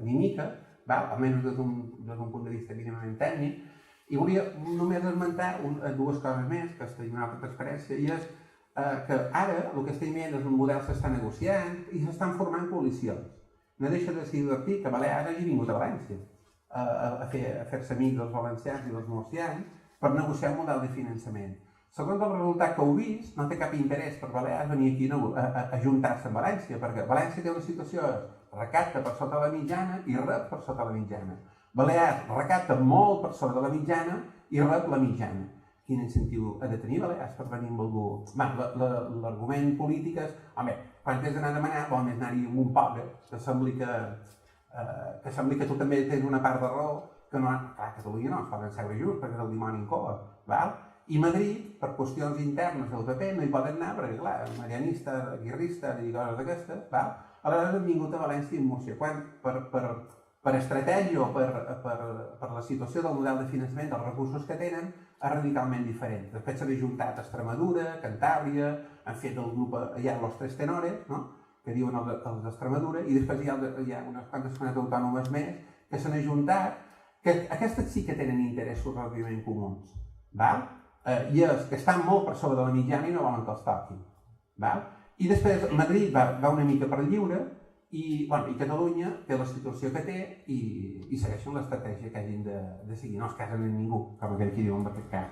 ni mica, almenys des d'un punt de vista mínimament tècnic, i volia només esmentar 2 coses més, que estic una altra transparència, i és que ara el que estem veient és un model que s'està negociant i s'estan formant coalicions. No deixa de ser divertit que Balears hagi vingut a València a fer-se amics dels valencians i dels murcians per negociar un model de finançament. Segons el resultat que heu vist, no té cap interès per Balears venir aquí a ajuntar-se amb València, perquè València té una situació, recapta per sota la mitjana i rep per sota la mitjana. Balears recapta molt per sota la mitjana i rep la mitjana. Quin incentiu ha de tenir Balears per venir amb algú? L'argument polític és, home, quan t'has d'anar a demanar, vol més anar-hi amb un poble, que sembli que tu també tens una part de raó, que no, clar, a Catalunya no es poden seure junts perquè és el dimoni en cova, I Madrid, per qüestions internes del PP, no hi poden anar perquè, clar, marianista, guirrista i coses d'aquestes, aleshores han vingut a València i Múrcia. Quan, per estratègia o per la situació del model de finançament dels recursos que tenen, és radicalment diferent. Després s'han ajuntat Extremadura, Cantàbria, han fet el grup, hi ha los tres tenores, que diuen els d'Extremadura, i després hi ha unes quantes comunitats autònomes més que s'han ajuntat, que aquestes sí que tenen interessos relativament comuns, i és que estan molt per sobre de la mitjana i no volen que els toquin. I després Madrid va una mica per lliure i Catalunya té la situació que té i segueixen l'estratègia que hagin de seguir. No es casen amb ningú, com aquell que diu en aquest cas.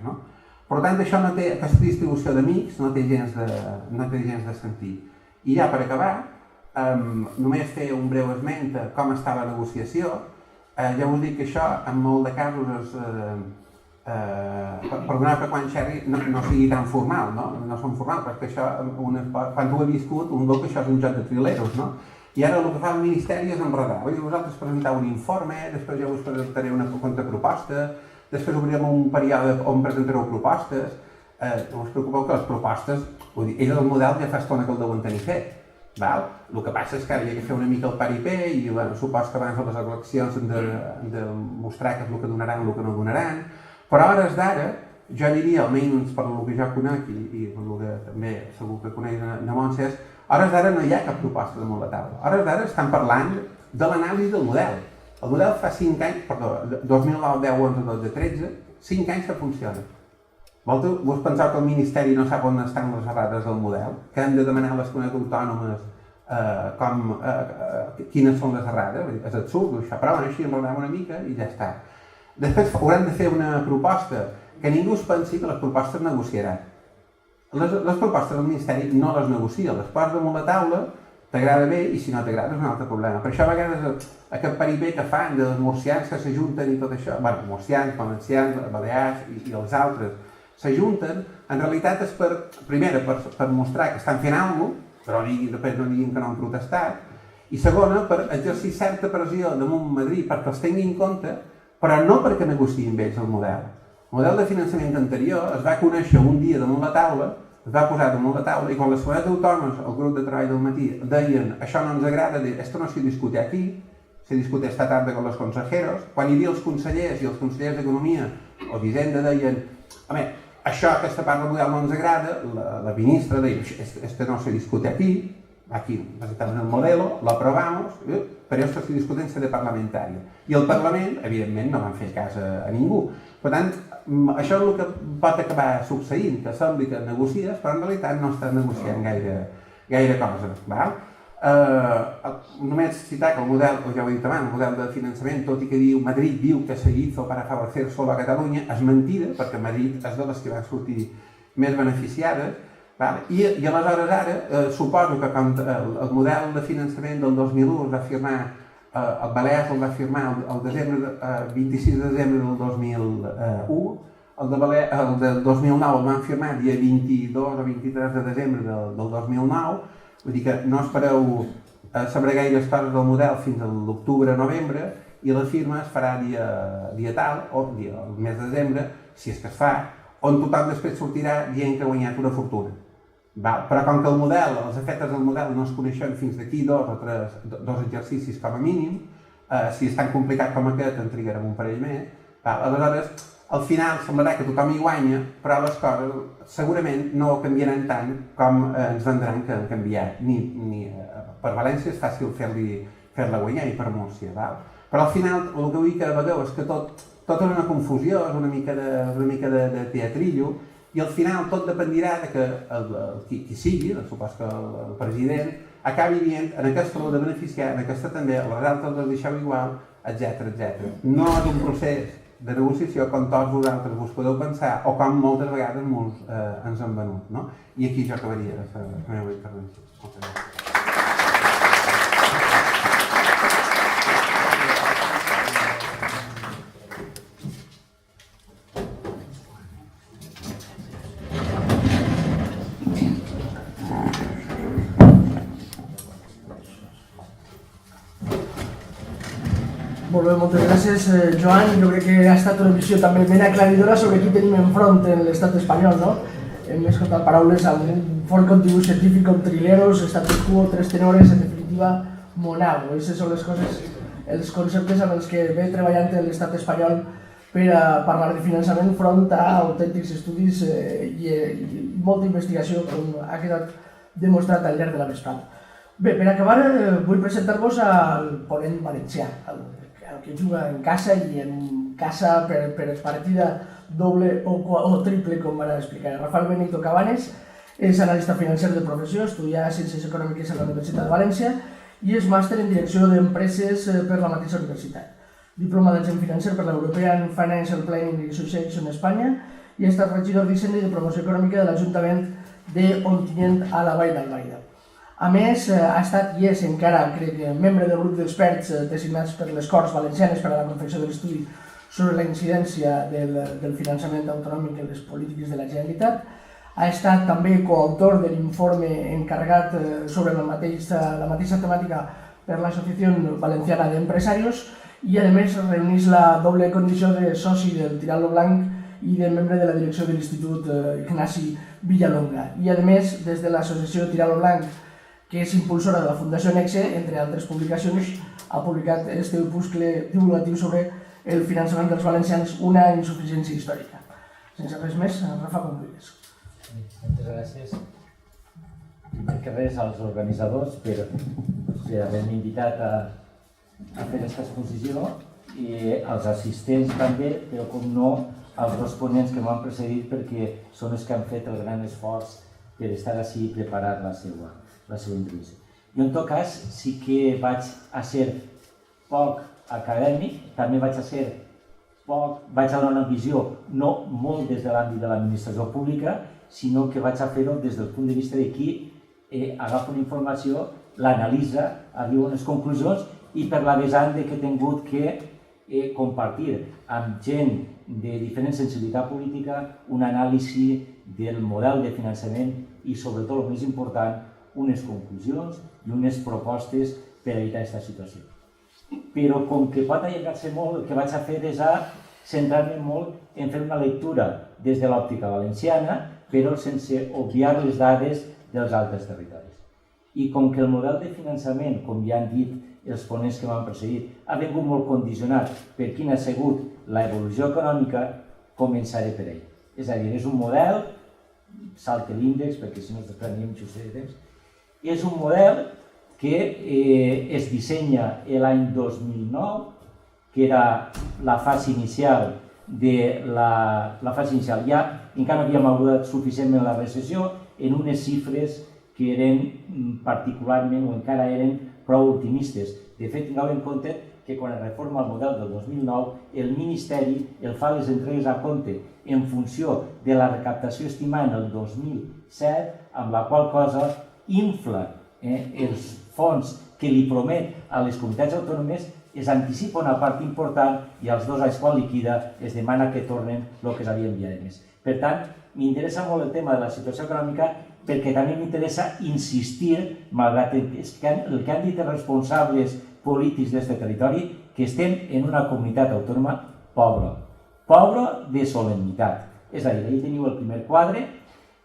Per tant, això no té, aquesta distribució d'amics no té gens de sentit. I ja per acabar, només fer un breu esment de com està la negociació. Ja us dic que això, en molt de casos, és perdoneu que quan xerri no sigui tan formal, no són formals, perquè això, quan tu ho he viscut, un veu que això és un joc de trileros, i ara el que fa el Ministeri és enredar. Vosaltres presenteu un informe, després ja us presentaré una contraproposta, després obrirem un període on presentareu propostes. No us preocupeu que les propostes, ells del model ja fa estona que el deuen tenir fet. El que passa és que ara hi ha que fer una mica el paripé i supos que abans de les eleccions hem de mostrar què és el que donaran i el que no donaran. Però a hores d'ara, jo diria, almenys per el que jo conec i per el que també segur que coneix na Montse, a hores d'ara no hi ha cap proposta damunt la taula. A hores d'ara estan parlant de l'anàlisi del model. El model fa 5 anys, perdó, 2009, 10, 11, 12, 13, 5 anys que funciona. Vos penseu que el Ministeri no sap on estan les errades del model? Que han de demanar a les comunitats autònomes quines són les errades? És absurd, això, però així enredem una mica i ja està. Després haurem de fer una proposta que ningú es pensi que les propostes negociaran. Les propostes del Ministeri no les negocia, les poses damunt la taula, t'agrada bé i si no t'agrada és un altre problema. Per això a vegades aquest paripé que fan dels murcians que s'ajunten i tot això, murcians, valencians, balears i els altres s'ajunten, en realitat és per mostrar que estan fent alguna cosa, però després no diguin que no han protestat, I segona, per exercir certa pressió damunt Madrid perquè els tingui en compte, però no perquè negociïn ells el model. El model de finançament anterior es va conèixer un dia damunt la taula, es va posar damunt la taula, i quan les comunitats autònomes, el grup de treball del matí, deien això no ens agrada, esto no se discute aquí, se discute esta tarde con los consejeros. Quan hi havia els consellers i els consellers d'Economia o d'Hisenda deien home, això, aquesta part del model no ens agrada, la ministra deia esto no se discute aquí, presentamos el modelo, lo aprobamos, però esto se discute en sede parlamentària. I el Parlament, evidentment, no van fer cas a ningú. Per tant, això és el que pot acabar succeint, que sembli que negocies, però en realitat no estàs negociant gaire cosa. Val? Només citar que el model, ja ho he dit abans, el model de finançament, tot i que Madrid diu que se hizo para favorecer solo a Catalunya, és mentida, perquè Madrid és de les que van sortir més beneficiades. I aleshores ara suposo que quan el model de finançament del 2001 es va firmar, el Balears el va firmar el 26 de desembre del 2001, el del 2009 el van firmar dia 22 o 23 de desembre del 2009, vull dir que no espereu saber gaires coses del model fins a l'octubre-novembre, i la firma es farà dia tal, o el mes de desembre, si és que es fa, on tothom després sortirà dient que ha guanyat una fortuna. Però com que el model, els efectes del model no es coneixen fins d'aquí dos exercicis com a mínim, si és tan complicat com aquest en trigarem un parell més, aleshores al final semblarà que tothom hi guanya, però les coses segurament no canviaran tant com ens vendran que han canviat. Per València és fàcil fer-la guanyar i per Múrcia. Però al final el que vull que vegeu és que tot és una confusió, és una mica de teatrillo, i al final tot dependirà de que qui sigui, supos que el president, acabi dient en aquesta l'ho de beneficiar, en aquesta també, les altres les deixeu igual, etc. No és un procés de negociació com tots vosaltres us podeu pensar o com moltes vegades ens han venut. I aquí jo acabaria la meva intervenció. Moltes gràcies. Molt bé, moltes gràcies, Joan. Jo crec que ha estat una visió també ben aclaridora sobre qui tenim enfront en l'estat espanyol, no? Hem escoltat paraules amb un fort contingut científic com trileros, status quo, tres tenores, en definitiva, monado. Aquestes són les coses, els conceptes amb els que ve treballant l'estat espanyol per a parlar de finançament front a autèntics estudis i molta investigació, com ha quedat demostrat al llarg de la vesprada. Bé, per acabar, vull presentar-vos al ponent valencià, el que juga en casa i en casa per partida doble o triple, com van explicar. Rafael Benito Cabanes és analista financer de professió, estudia Ciències Econòmiques a la Universitat de València i és màster en Direcció d'Empreses per la mateixa universitat. Diplomat en financer per l'European Financial Planning Association Espanya i ha estat regidor d'Hisenda i de Promoció Econòmica de l'Ajuntament d'Ontinyent a la Vall d'Albaida. A més, ha estat i és encara, crec, membre del grup d'experts designats per les Corts Valencianes per a la confecció de l'estudi sobre la incidència del finançament autonòmic en les polítiques de la Generalitat. Ha estat també coautor de l'informe encarregat sobre la mateixa temàtica per l'Associació Valenciana d'Empresarios i, a més, reuneix la doble condició de soci del Tirant lo Blanc i de membre de la direcció de l'Institut Ignasi Villalonga. I, a més, des de l'associació Tirant lo Blanc, que és impulsora de la Fundació Nexe, entre altres publicacions, ha publicat este opuscle divulgatiu sobre el finançament dels valencians, una insuficiència històrica. Sense res més, Rafa, com vulguis. Moltes gràcies. Primer que res als organitzadors per haver-me invitat a fer aquesta exposició i als assistents també, però com no als dos ponents que m'han precedit perquè són els que han fet el gran esforç per estar així i preparar la seva entrevista. Jo, en tot cas, sí que vaig a ser poc acadèmic, també vaig a donar una visió no molt des de l'àmbit de l'administració pública, sinó que vaig a fer-ho des del punt de vista de qui agafa una informació, l'analitza, arriba a unes conclusions i per la vessant que he tingut que compartir amb gent de diferent sensibilitat política una anàlisi del model de finançament i, sobretot, el més important, unes conclusions i unes propostes per evitar aquesta situació. Però com que pot allargar-se molt, el que vaig a fer és centrar-me molt en fer una lectura des de l'òptica valenciana, però sense obviar les dades dels altres territoris. I com que el model de finançament, com ja han dit els ponents que m'han precedit, ha vingut molt condicionat per quina ha sigut l'evolució econòmica, començaré per ell. És a dir, és un model, salta l'índex perquè si no es desprendríem just de temps, és un model que es dissenya l'any 2009, que era la fase inicial ja encara no havíem abordat suficientment la recessió en unes xifres que eren particularment o encara eren prou optimistes. De fet, tingueu en compte que quan es reforma el model del 2009, el Ministeri el fa les entregues a compte en funció de la recaptació estimada en el 2007, amb la qual cosa infla els fons que li promet a les comunitats autònomes, es anticipa una part important i als 2 anys quan liquida es demana que tornen el que s'havia enviat de més. Per tant, m'interessa molt el tema de la situació econòmica perquè també m'interessa insistir, malgrat el que han dit els responsables polítics d'aquest territori, que estem en una comunitat autònoma pobra de solemnitat. És a dir, ahí teniu el primer quadre,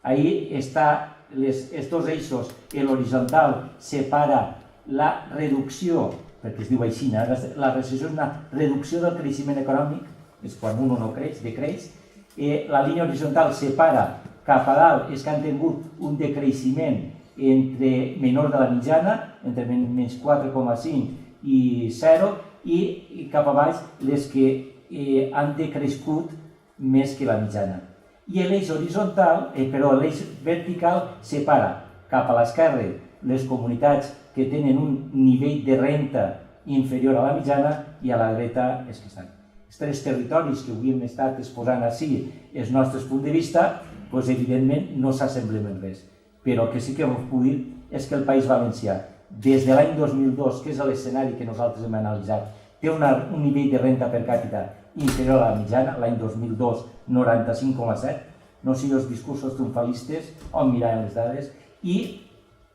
ahí està els 2 eixos, l'horitzontal separa la reducció, perquè es diu així, la recessió és una reducció del creixement econòmic, és quan un no creix, decreix, la línia horitzontal separa cap a dalt els que han tingut un decreixement menor de la mitjana, entre menys 4,5 i 0, i cap a baix les que han decrescut més que la mitjana. I l'eix l'eix vertical separa cap a l'esquerra les comunitats que tenen un nivell de renta inferior a la mitjana i a la dreta és que estan. Els 3 territoris que avui hem estat exposant així els nostres punts de vista, evidentment no s'assemblen en res. Però el que sí que us puc dir és que el País Valencià, des de l'any 2002, que és l'escenari que nosaltres hem analitzat, té un nivell de renta per càpita inferior a la mitjana, l'any 2002 95,7, no sé els discursos triomfalistes on miraven les dades, i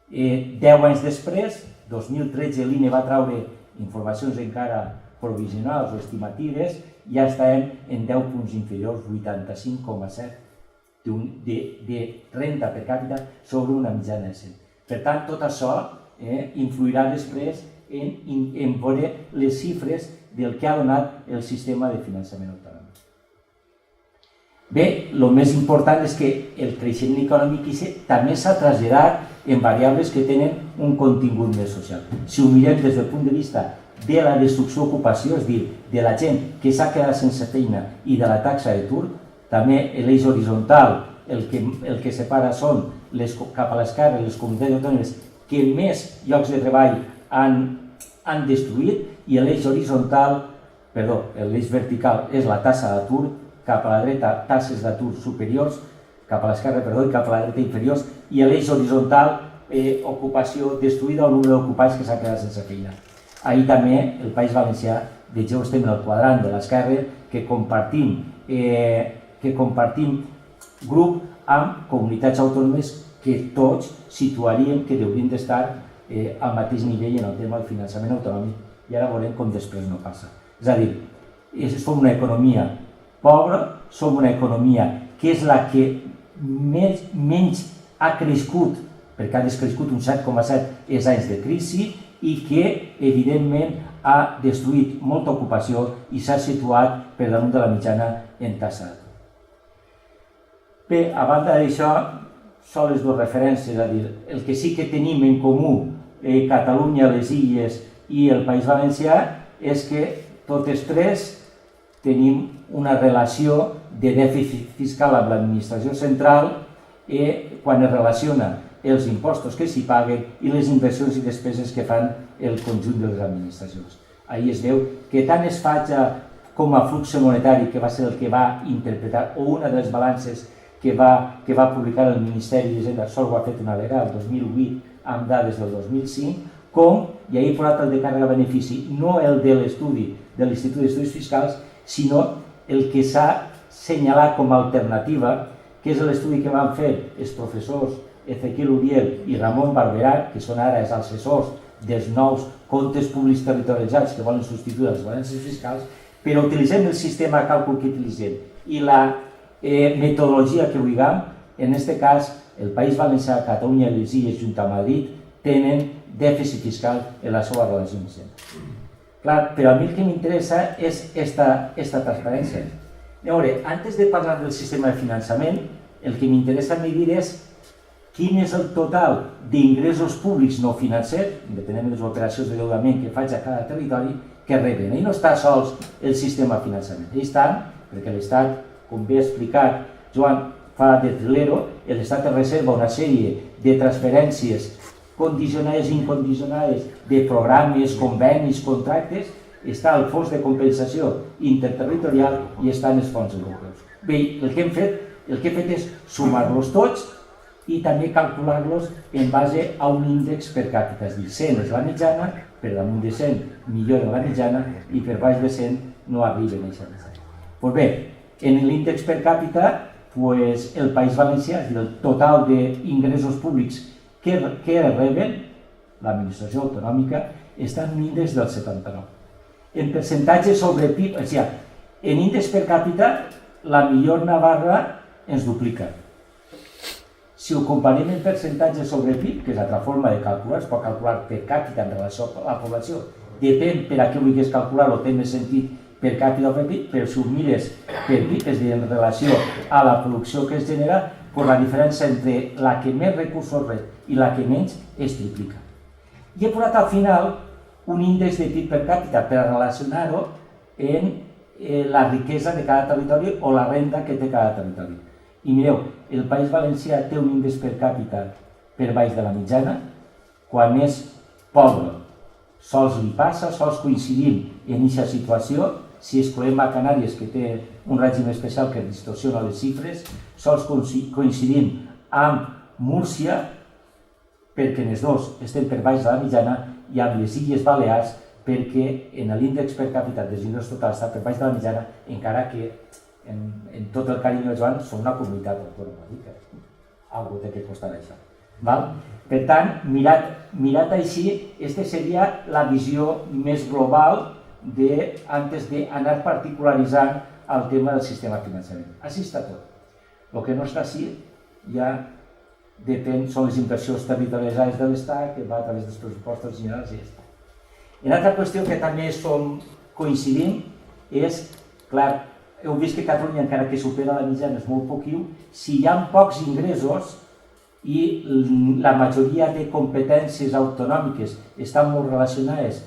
10 anys després, 2013, l'INE va treure informacions encara provisionals o estimatives, ja estàvem en 10 punts inferiors, 85,7 de renta per càpita sobre una mitjana de 100. Per tant, tot això influirà després en veure les xifres del que ha donat el sistema de finançament autonòmic. Bé, el més important és que el creixement econòmic també s'ha traslladat en variables que tenen un contingut més social. Si ho mirem des del punt de vista de la destrucció d'ocupació, és a dir, de la gent que s'ha quedat sense feina i de la taxa d'atur, també l'eix horitzontal el que separa són cap a l'esquerra les comunitats autònomes que més llocs de treball han destruït i l'eix vertical és la taxa d'atur, cap a la dreta taxes d'atur superiors, cap a l'esquerra, i cap a la dreta inferiors, i l'eix horitzontal ocupació destruïda o número d'ocupats que s'ha quedat sense feina. Ahir també el País Valencià, vegeu, estem en el quadrant de l'esquerra, que compartim grup amb comunitats autònomes que tots situaríem que haurien d'estar al mateix nivell en el tema del finançament autonòmic i ara veurem com després no passa. És a dir, som una economia pobra, som una economia que és la que menys ha crescut, perquè ha descrescut un 7,7 els anys de crisi i que, evidentment, ha destruït molta ocupació i s'ha situat per damunt de la mitjana en taxa d'atur. Bé, a banda d'això, són les dues referències, és a dir, el que sí que tenim en comú Catalunya, les Illes i el País Valencià és que totes tres tenim una relació de dèficit fiscal amb l'administració central quan es relaciona els impostos que s'hi paguen i les inversions i despeses que fan el conjunt de les administracions. Ahir es veu que tant es faig com a flux monetari, que va ser el que va interpretar, o una de les balances que va publicar el Ministeri d'Hisenda, sol ho ha fet una vegada, el 2008, amb dades del 2005, com, i ahir he posat el de càrrega-benefici, no el de l'estudi de l'Institut d'Estudis Fiscals, sinó el que s'ha assenyalat com a alternativa, que és l'estudi que van fer els professors Ezequiel Uriel i Ramon Barberà, que són ara els assessors dels nous comptes públics territorialitzats que volen substituir les balances fiscals, però utilitzem el sistema de càlcul que utilitzem i la metodologia que vulguem. En aquest cas, el País Valencià, Catalunya i les Illes junt a Madrid tenen dèficit fiscal en la seva relació amb Hisenda. Clar, però a mi el que m'interessa és esta transparència. A veure, antes de parlar del sistema de finançament, el que m'interessa medir és quin és el total d'ingressos públics no financers, depenent de les operacions de deudament que faig a cada territori, que reben. Ahí no està sols el sistema de finançament. Ahí estan, perquè l'Estat, com bé ha explicat Joan fa de trilero, l'Estat reserva una sèrie de transferències condicionades i incondicionades de programes, convenis, contractes, està el fons de compensació interterritorial i estan els fons europeus. Bé, el que he fet és sumar-los tots i també calcular-los en base a un índex per càpita, és a dir, 100 és la mitjana, per damunt de 100 milloren la mitjana i per baix de 100 no arriben a aquesta mitjana. Doncs bé, en l'índex per càpita, el País Valencià, és a dir, el total d'ingressos públics que reben l'administració autonòmica, està en un índex del 79. En percentatge sobre PIB, és a dir, en índex per càpita, la millor Navarra ens duplica. Si ho comparem en percentatge sobre PIB, que és l'altra forma de calcular, es pot calcular per càpita en relació a la població, depèn per a què vulguis calcular-ho, té més sentit per càpita o per PIB, però si ho mires per PIB, és a dir, en relació a la producció que es genera, la diferència entre la que més recursos rep i la que menys es triplica. I he posat al final un índex de PIB per càpita per relacionar-ho en la riquesa de cada territori o la renda que té cada territori. I mireu, el País Valencià té un índex per càpita per baix de la mitjana. Quan és pobre, sols li passa, sols coincidim en aquesta situació. Si excloem a Canàries, que té un règim especial que distorsiona les xifres, sols coincidim amb Múrcia, perquè en els dos estem per baix de la mitjana, i amb les Illes Balears, perquè en l'índex per càpita dels ingressos totals està per baix de la mitjana, encara que en tot el carinyo de Joan són una comunitat autònoma. Algú té que costar això. Per tant, mirat així, aquesta seria la visió més global antes d'anar particularitzant el tema del sistema de finançament. Així està tot. El que no està així ja depèn, són les inversions territorialitzades de l'Estat, que va a través dels pressupostos generals i ja està. Una altra qüestió que també coincidim és, clar, heu vist que Catalunya, encara que supera la mitjana, és molt poquiu. Si hi ha pocs ingressos i la majoria de competències autonòmiques estan molt relacionades,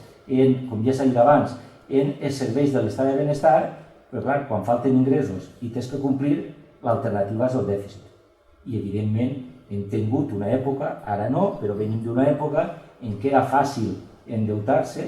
com ja s'ha dit abans, en els serveis de l'estat de benestar, però clar, quan falten ingressos i tens que complir, l'alternativa és el dèficit. I evidentment hem tingut una època, ara no, però venim d'una època en què era fàcil endeutar-se,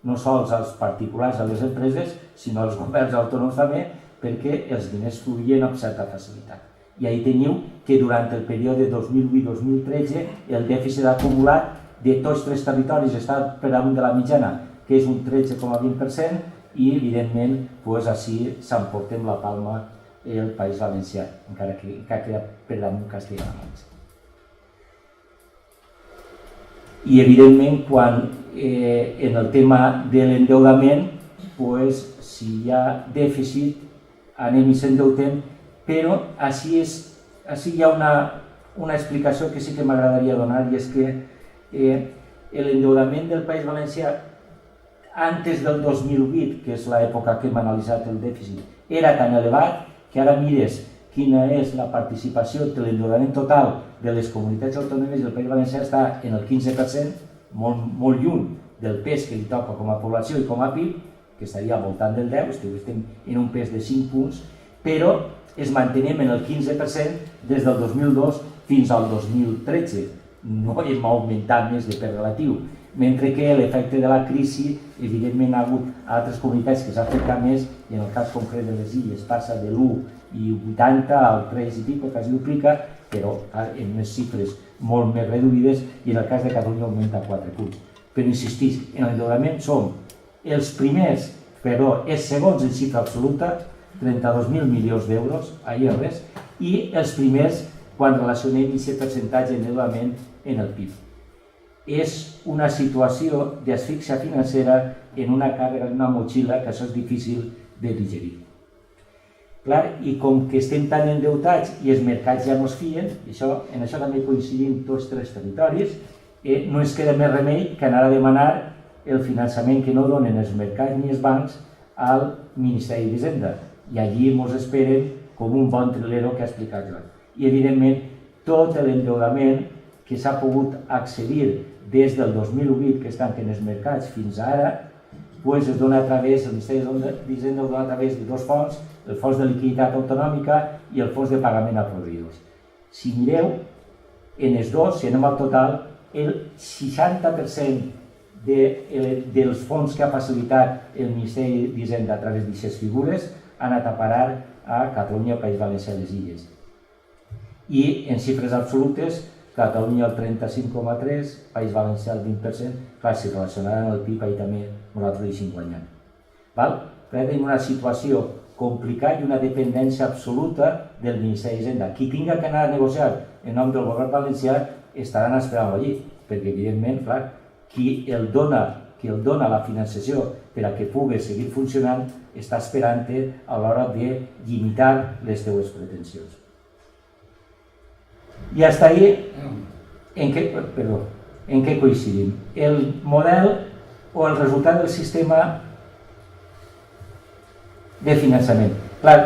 no sols als particulars, a les empreses, sinó als governs autònoms també, perquè els diners fluïen amb certa facilitat. I ahí teniu que durant el període 2008-2013 el dèficit acumulat de tots tres territoris està per damunt de la mitjana, que és un 13,20%, i evidentment així s'emportem la palma el País Valencià, encara que queda per damunt Castella-La Manxa. I evidentment quan en el tema de l'endeudament, si hi ha dèficit anem i s'endeutem, però així hi ha una explicació que sí que m'agradaria donar, i és que l'endeudament del País Valencià antes del 2008, que és l'època que hem analitzat el dèficit, era tan elevat que ara mires quina és la participació de l'endeudament total de les comunitats autònomes i el País Valencià està en el 15%, molt lluny del pes que li toca com a població i com a PIB, que estaria al voltant del 10, estem en un pes de 5 punts, però es mantenem en el 15% des del 2002 fins al 2013. No hem augmentat més de pes relatiu, mentre que l'efecte de la crisi, evidentment, ha hagut altres comunitats que s'ha afectat més, i en el cas concret de les Illes passa de l'1,80 al 3 i pico, quasi duplica, però en unes xifres molt més reduïdes, i en el cas de Catalunya augmenta 4 punts. Però insistís, en l'endeudament som els primers, però és segons en xifra absoluta, 32.000 milions d'euros, ahir res, i els primers quan relacionem aquest percentatge d'endeutament en el PIB. És una situació d'asfíxia financera en una càrrega, en una motxilla, que això és difícil de digerir. Clar, i com que estem tan endeutats i els mercats ja no es fien, en això també coincidim tots tres territoris, no ens queda més remei que anar a demanar el finançament que no donen els mercats ni els bancs al Ministeri d'Hisenda. I allí ens esperen com un bon trilero que ha explicat jo. I evidentment tot l'endeutament que s'ha pogut accedir des del 2008, que es tanquen els mercats, fins ara, es dona a través, el Ministeri d'Hisenda ho dona a través de dos fons, el fons de liquiditat autonòmica i el fons de pagament a proveïdors. Si mireu, en els dos, si anem al total, el 60% dels fons que ha facilitat el Ministeri d'Hisenda a través d'aquestes figures ha anat a parar a Catalunya, País Valencià i les Illes. I en xifres absolutes, Catalunya el 35,3%, País Valencià el 20%, clar, si relacionaran el PIB, ahir també nosaltres hi estem guanyant. Tenim una situació complicada i una dependència absoluta del Ministeri d'Hisenda. Qui tinga que anar a negociar en nom del govern valencià estaran esperant allí, perquè evidentment, clar, qui el dona la finançació per a que pugui seguir funcionant està esperant a l'hora de limitar les seues pretensions. I fins ahí, en què coincidim? El model o el resultat del sistema de finançament. Clar,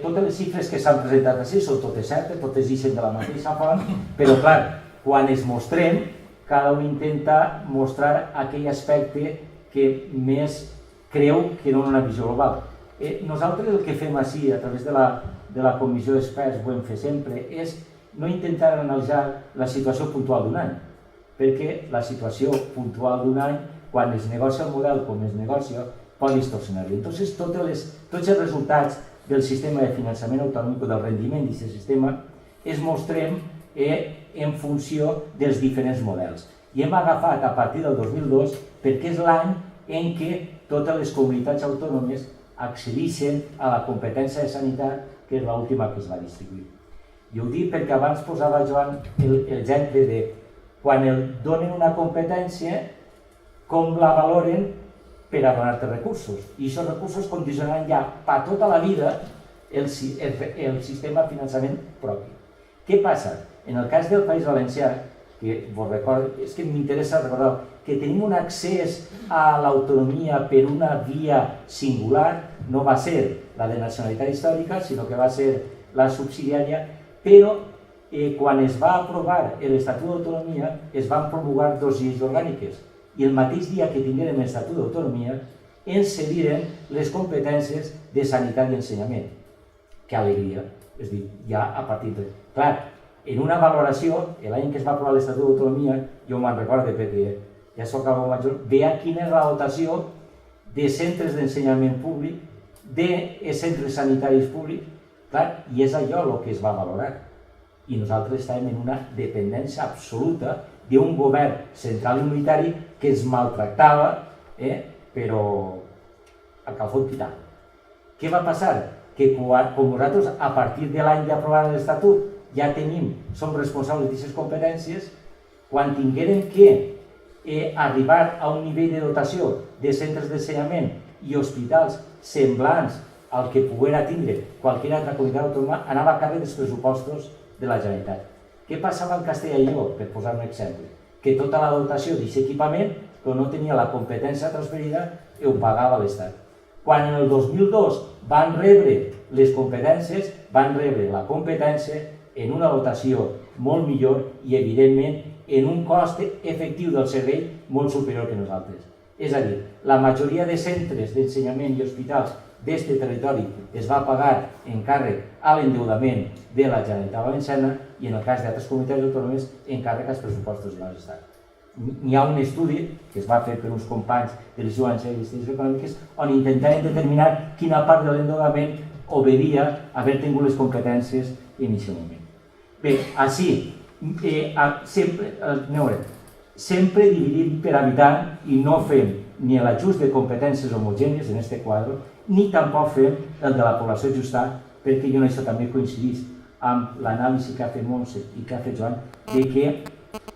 totes les xifres que s'han presentat així són totes certes, totes ixen de la mateixa font, però clar, quan es mostrem, cada un intenta mostrar aquell aspecte que més creu que dona una visió global. Nosaltres el que fem així, a través de la comissió d'experts, ho hem fet sempre, és no intentar analitzar la situació puntual d'un any, perquè la situació puntual d'un any, quan es negocia el model com es negocia, pot distorsionar-lo. Entonces, tots els resultats del sistema de finançament autonòmic o del rendiment d'aquest sistema es mostrem en funció dels diferents models. I hem agafat a partir del 2002 perquè és l'any en què totes les comunitats autònomes accedeixen a la competència de sanitat, que és l'última que es va distribuir. I ho dic perquè abans posava Joan l'exemple de quan donen una competència, com la valoren per a donar-te recursos. I aquests recursos condicionaran ja per tota la vida el sistema de finançament propi. Què passa? En el cas del País Valencià, que vos recordo, és que m'interessa recordar que tenim un accés a l'autonomia per una via singular, no va ser la de nacionalitat històrica, sinó que va ser la subsidiària, però quan es va aprovar l'Estatut d'Autonomia es van promulgar dues lleis orgàniques i el mateix dia que tinguérem l'Estatut d'Autonomia ens cediren les competències de sanitat i ensenyament. Que alegria! És a dir, ja a partir de... Clar, en una valoració, l'any que es va aprovar l'Estatut d'Autonomia, jo me'n recordo perquè ja soc algo major, veia quina és la dotació de centres d'ensenyament públic, de centres sanitaris públics, clar, i és allò el que es va valorar. I nosaltres estàvem en una dependència absoluta d'un govern central i unitari que ens maltractava, però a calfot quitat. Què va passar? Que com nosaltres, a partir de l'any d'aprovar l'Estatut, ja som responsables d'aquestes competències, quan tinguérem que arribar a un nivell de dotació de centres d'ensenyament i hospitals semblants al que poguera tindre qualsevol altra comunitat autònoma, anava a càrrec dels pressupostos de la Generalitat. Què passava en Castella i Lleó, per posar un exemple? Que tota la dotació d'aquest equipament, que no tenia la competència transferida, ho pagava l'Estat. Quan en el 2002 van rebre les competències, van rebre la competència en una dotació molt millor i, evidentment, en un cost efectiu del servei molt superior que nosaltres. És a dir, la majoria de centres d'ensenyament i hospitals d'aquest territori es va pagar en càrrec a l'endeutament de la Generalitat Valenciana i en el cas d'altres comunitats autònomes en càrrec als pressupostos de l'Estat. N'hi ha un estudi que es va fer per uns companys de l'Institut Valencià d'Estadístiques Econòmiques on intentaven determinar quina part de l'endeutament obedia haver tingut les competències en aquest moment. Bé, així, sempre dividim per habitant i no fem ni l'ajust de competències homogènies en aquest quadre, ni tampoc fem el de la població ajustada, perquè jo en això també coincidís. amb l'anàlisi que ha fet Montse i que ha fet Joan, de que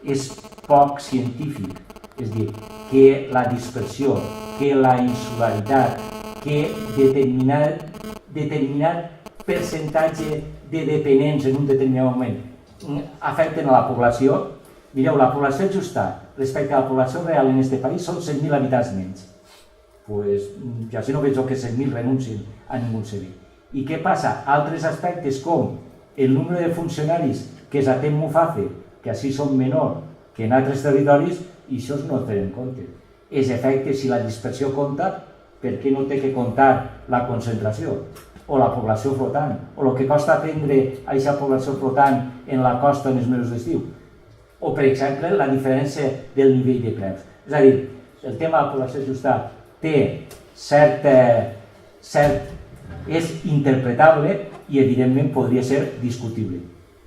és poc científic, és a dir, que la dispersió, que la insularitat, que determinat percentatge de dependents en un determinat moment afecten a la població. Mireu, la població ajustada respecte a la població real en aquest país són 100.000 habitants menys. Pues, ja si no veig que 100.000 renuncien a ningú servei. I què passa? Altres aspectes com el número de funcionaris que es atén Muface, que així són menor que en altres territoris, i això no es tenen en compte. Els efectes, si la dispersió compta, per què no té que comptar la concentració? O la població flotant, o el que costa atendre a aquesta població flotant en la costa en els mesos d'estiu. O, per exemple, la diferència del nivell de preus. És a dir, el tema de la població ajustada té és interpretable i, evidentment, podria ser discutible.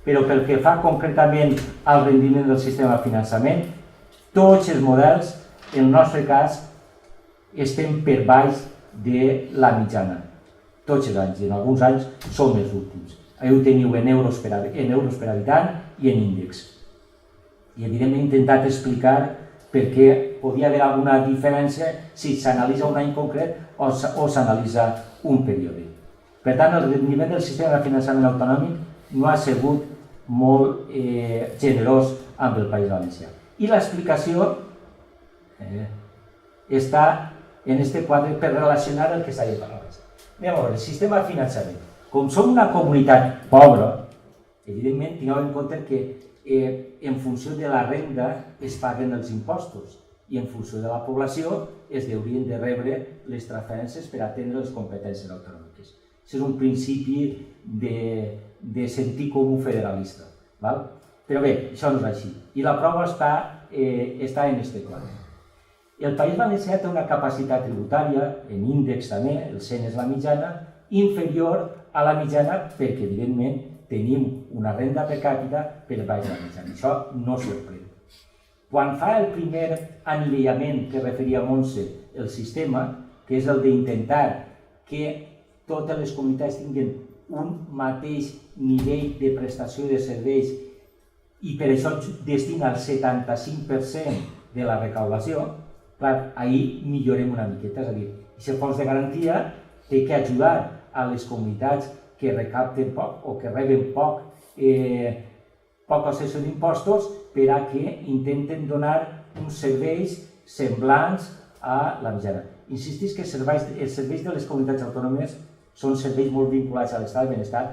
Però pel que fa concretament al rendiment del sistema de finançament, tots els models, en el nostre cas, estem per baix de la mitjana. Tots els anys, i en alguns anys som els últims. Ho teniu en euros per habitant i en índex. I evidentment he intentat explicar per què podia haver alguna diferència si s'analitza un any concret o s'analitza un període. Per tant, el rendiment del sistema de finançament autonòmic no ha sigut molt generós amb el País Valencià. I l'explicació està en aquest quadre per relacionar el que s'ha de parlar. Anem a veure, el sistema de finançament. Com som una comunitat pobra, evidentment tingueu en compte que en funció de la renda es paguen els impostos i en funció de la població es haurien de rebre les transferències per atendre les competències autonòmiques. Això és un principi de sentit comú federalista. Però bé, això no és així. I la prova està en este quadre. El País Valencià té una capacitat tributària, en índex també, el 100 és la mitjana, inferior a la mitjana perquè, evidentment, tenim una renda per càpita per baix de la mitjana. Això no sorprèn. Quan fa el primer anivellament que referia Montse el sistema, que és el d'intentar que totes les comunitats tinguin un mateix nivell de prestació de serveis i per això destina el 75% de la recaudació, clar, ahir millorem una miqueta, és a dir, aquest fons de garantia té que ajudar a les comunitats que recapten poc o que reben poca cessió d'impostos per a que intenten donar uns serveis semblants a la mitjana. Insistís que els serveis de les comunitats autònomes són serveis molt vinculats a l'estat del benestar,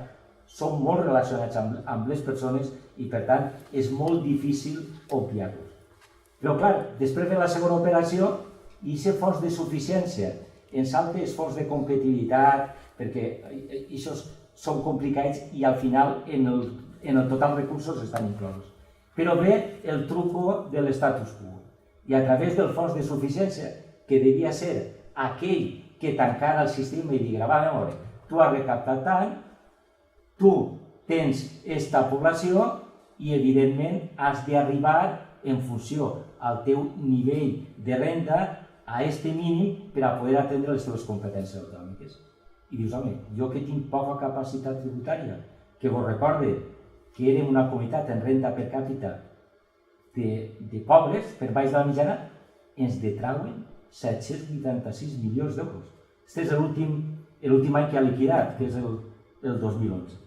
són molt relacionats amb les persones i, per tant, és molt difícil obviar-los. Però, clar, després de la segona operació, aquest fons de suficiència ens salta els fons de competitivitat, perquè això són complicats i al final en el total recursos estan inclosos. Però ve el truco de l'estatus quo i a través del fons de suficiència, que devia ser aquell que tancara el sistema i digui, va, a veure, tu has recaptat tant, tu tens aquesta població i evidentment has d'arribar en funció al teu nivell de renda a aquest mínim per a poder atendre les teves competències autonòmiques. I dius, home, jo que tinc poca capacitat tributària, que vos recorde que érem una comunitat en renda per càpita de pobres, per baix de la mitjana, ens detrauen 786 milions d'euros. Aquest és l'últim any que ha liquidat, que és el 2011.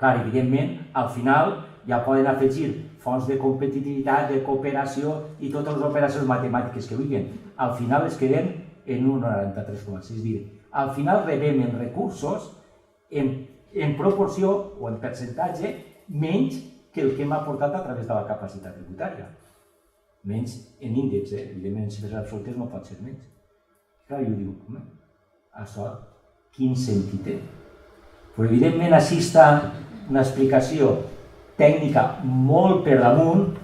Clar, evidentment, al final ja poden afegir fons de competitivitat, de cooperació i totes les operacions matemàtiques que vulguin. Al final es queden en un 93,6. És dir, al final rebem en recursos, en proporció o en percentatge, menys que el que hem aportat a través de la capacitat tributària. Menys en índex, evidentment, en xifres absolutes no pot ser menys. Clar, jo dic, home, això quin sentit té? Però evidentment així està una explicació tècnica molt per damunt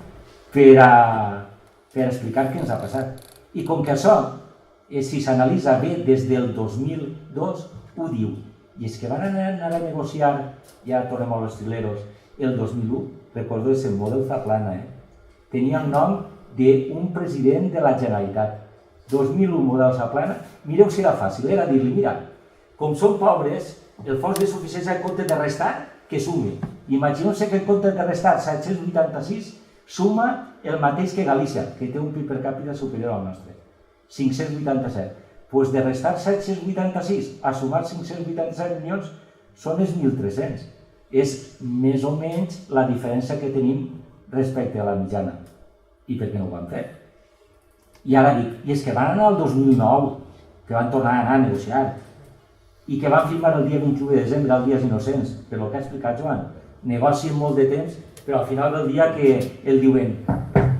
per explicar què ens ha passat. I com que això, si s'analitza bé des del 2002, ho diu. I és que van anar a negociar, ja tornem a los trileros, el 2001, recordo el model Zaplana, tenia el nom d'un president de la Generalitat. 2001 model Zaplana, mireu si era fàcil, era dir-li, mira, com som pobres, el fons de suficiència en compte de restar, que sumi. Imagineu-se que en comptes de restar 786, suma el mateix que Galícia, que té un PIB per càpita superior al nostre, 587. Doncs de restar 786 a sumar 587 milions són els 1.300. És més o menys la diferència que tenim respecte a la mitjana. I per què no ho van fer? I ara dic, i és que van anar al 2009, que van tornar a anar a negociar, i que van firmar el dia 21 de desembre, el Dies Innocents, per el que ha explicat Joan. Negocien molt de temps, però al final del dia que el diuen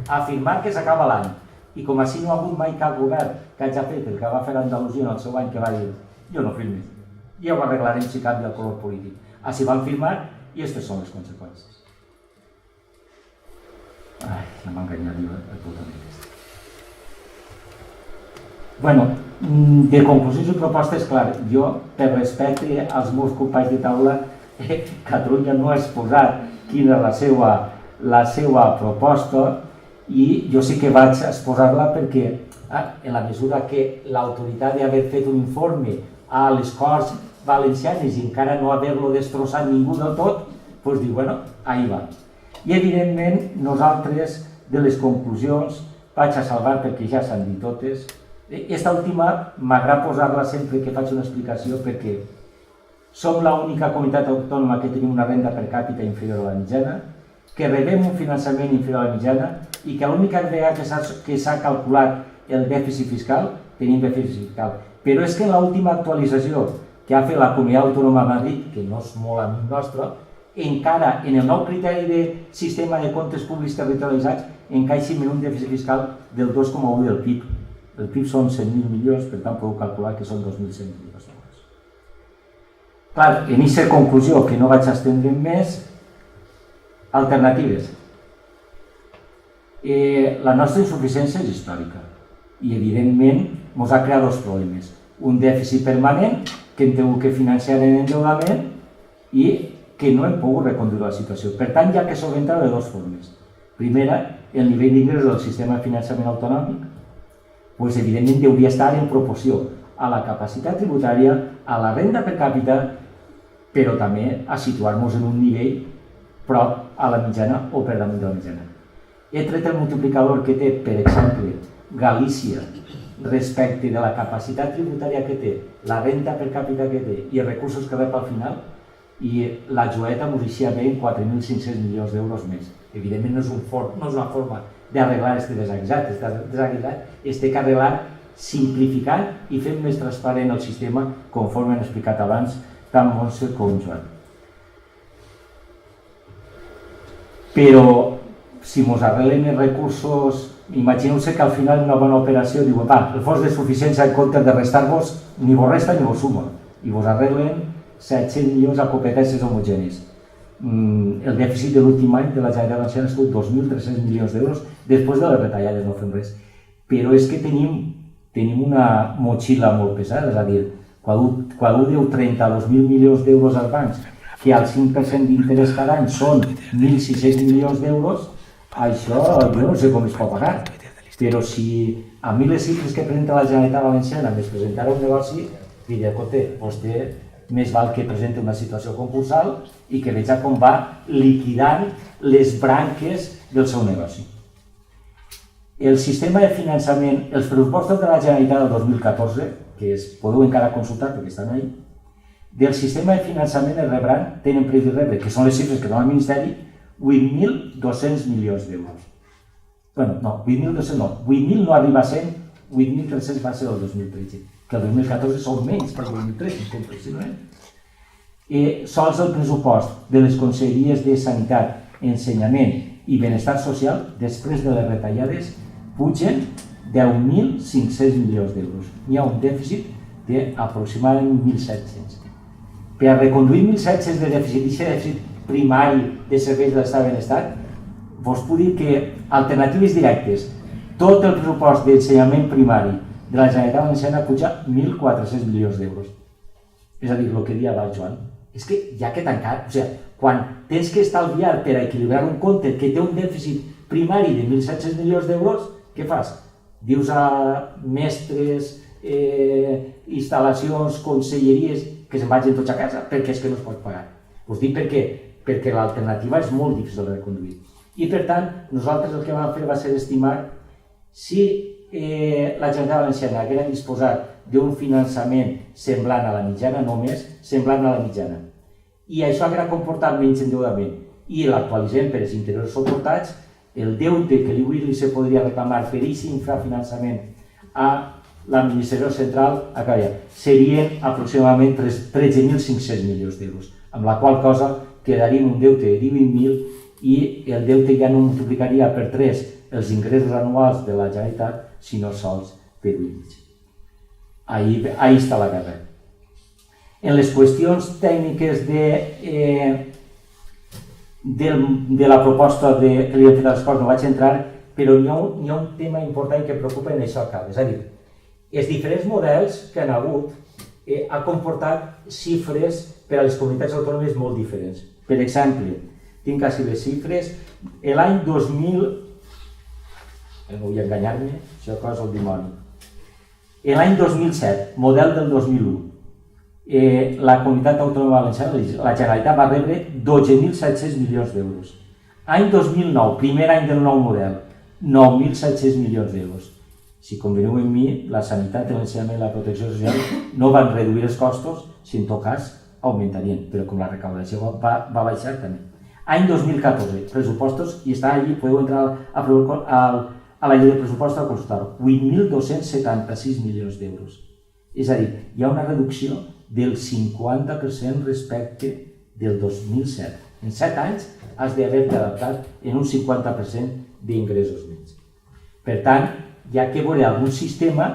afirmar que s'acaba l'any. I com així no ha hagut mai cap govern que hagi fet el que va fer Andalusia en el seu any, que va dir, jo no firmo, ja ho arreglarem si canvia el color polític. Així van firmar i aquestes són les conseqüències. Ai, ja m'ha enganyat el putament. Bueno, de conclusions i propostes, clar, jo, per respecte als meus companys de taula, Catalunya no ha exposat quina és la seva proposta i jo sí que vaig exposar-la perquè, en la mesura que l'autoritat d'haver fet un informe a les Corts Valencianes i encara no haver-lo destrossat ningú del tot, doncs diu, bueno, ahí va. I evidentment, nosaltres, de les conclusions, vaig a salvar perquè ja s'han dit totes. Aquesta última m'agrada posar-la sempre que faig una explicació perquè som l'única comunitat autònoma que tenim una renda per càpita inferior a la mitjana, que rebem un finançament inferior a la mitjana i que l'única vegada que s'ha calculat el dèficit fiscal, tenim dèficit fiscal. Però és que en l'última actualització que ha fet la Comunitat Autònoma de Madrid, que no és molt amic nostre, encara en el nou criteri de sistema de comptes públics territorialitzats encaixin en un dèficit fiscal del 2,1 del PIB. El PIB són 100.000 milions, per tant podeu calcular que són 2.100 milions. Clar, en aquesta conclusió, que no vaig estendre més, alternatives. La nostra insuficiència és històrica i, evidentment, ens ha creat dos problemes. Un dèficit permanent, que hem tingut que financiar en endeudament i que no hem pogut reconduir la situació. Per tant, hi ha que solventar de dues formes. Primera, el nivell d'ingressos del sistema de finançament autonòmic, doncs, evidentment, hauria d'estar en proporció a la capacitat tributària, a la renda per càpita, però també a situar-nos en un nivell prop a la mitjana o per damunt de la mitjana. He tret el multiplicador que té, per exemple, Galícia respecte de la capacitat tributària que té, la renda per càpita que té i els recursos que rep al final, i la Joeta m'ho deixia bé en 4.500 milions d'euros més. Evidentment no és una forma d'arreglar aquest desaguisat. Aquest desaguisat es té que arreglar simplificant i fent més transparent el sistema, conforme han explicat abans tant Montse com Joan. Però si ens arreglen els recursos, imagineu-se que al final una bona operació diu, el fons de suficiència en comptes de restar-vos ni vos resta ni vos suma, i vos arreglen 700 milions a competències homogènies. El dèficit de l'últim any de la Generalitat Valenciana ha sigut 2.300 milions d'euros després de les retallades, no fem res. Però és que tenim una motxilla molt pesada, és a dir, quan un deu 32.000 milions d'euros als bancs, que al 5% d'interès cada any són 1.600 milions d'euros, això jo no sé com es pot pagar. Però si a mi les xifres que presenta la Generalitat Valenciana es presentara un negoci, diria, escolta, vostè més val que presenti una situació concursal i que veja com va liquidant les branques del seu negoci. El sistema de finançament, els pressupostos de la Generalitat del 2014, que podeu encara consultar perquè estan ahí, del sistema de finançament es rebran, tenen previst rebre, que són les xifres que dona el Ministeri, 8.200 milions d'euros. Bueno, no, 8.200 no, 8.000 no arriba a 100, 8.300 va ser el 2013, que el 2014 són menys per el 2013, comprensible. Sols el pressupost de les conselleries de Sanitat, Ensenyament i Benestar Social, després de les retallades, pugen 10.500 milions d'euros. Hi ha un dèficit d'aproximadament 1.700. Per a reconduir 1.700 de dèficit, i dèficit primari de serveis de l'estat de benestar, vos puc dir que alternatives directes, tot el pressupost d'ensenyament primari de la Generalitat Valenciana puja 1.400 milions d'euros. És a dir, el que dia abans, Joan, és que hi ha que tancar, o sigui, quan tens que estalviar per a equilibrar un compte que té un dèficit primari de 1.700 milions d'euros, què fas? Dius a mestres, instal·lacions, conselleries, que se'n vagin tots a casa, perquè és que no es pot pagar. Us dic perquè l'alternativa és molt difícil de reconduir. I per tant, nosaltres el que vam fer va ser estimar si la Generalitat Valenciana haguera disposat d'un finançament semblant a la mitjana, només semblant a la mitjana. I això haguera comportat menys endeudament. I l'actualitzem per els interiors soportats, el deute que li se podria reclamar per aquest infrafinançament a l'administració central serien aproximadament 13.500 milions d'euros, amb la qual cosa quedaria un deute de 18.000 i el deute ja no multiplicaria per 3 els ingressos anuals de la Generalitat, sinó sols per 8,5. Ahí està la guerra. En les qüestions tècniques de la proposta que li hem fet a les Corts no vaig entrar, però hi ha un tema important que preocupa en això acaba. És a dir, els diferents models que han hagut han comportat xifres per a les comunitats autònomes molt diferents. Per exemple, tinc quasi les xifres, l'any 2000, no vull enganyar-me, això cosa el dimoni. L'any 2007, model del 2001, la comunitat autònoma valenciana, la Generalitat va rebre 12.700 milions d'euros. Any 2009, primer any del nou model, 9.700 milions d'euros. Si conveniu amb mi, la sanitat, l'ensenyament i la protecció social no van reduir els costos, si en tot cas augmentarien, però com la recaudació va baixar també. Any 2014, pressupostos, i està allí, podeu entrar a la llei de pressupostos a consultar-ho, 8.276 milions d'euros. És a dir, hi ha una reducció del 50% respecte del 2007. En 7 anys has d'haver-te adaptat en un 50% d'ingressos menys. Per tant, hi ha que veure algun sistema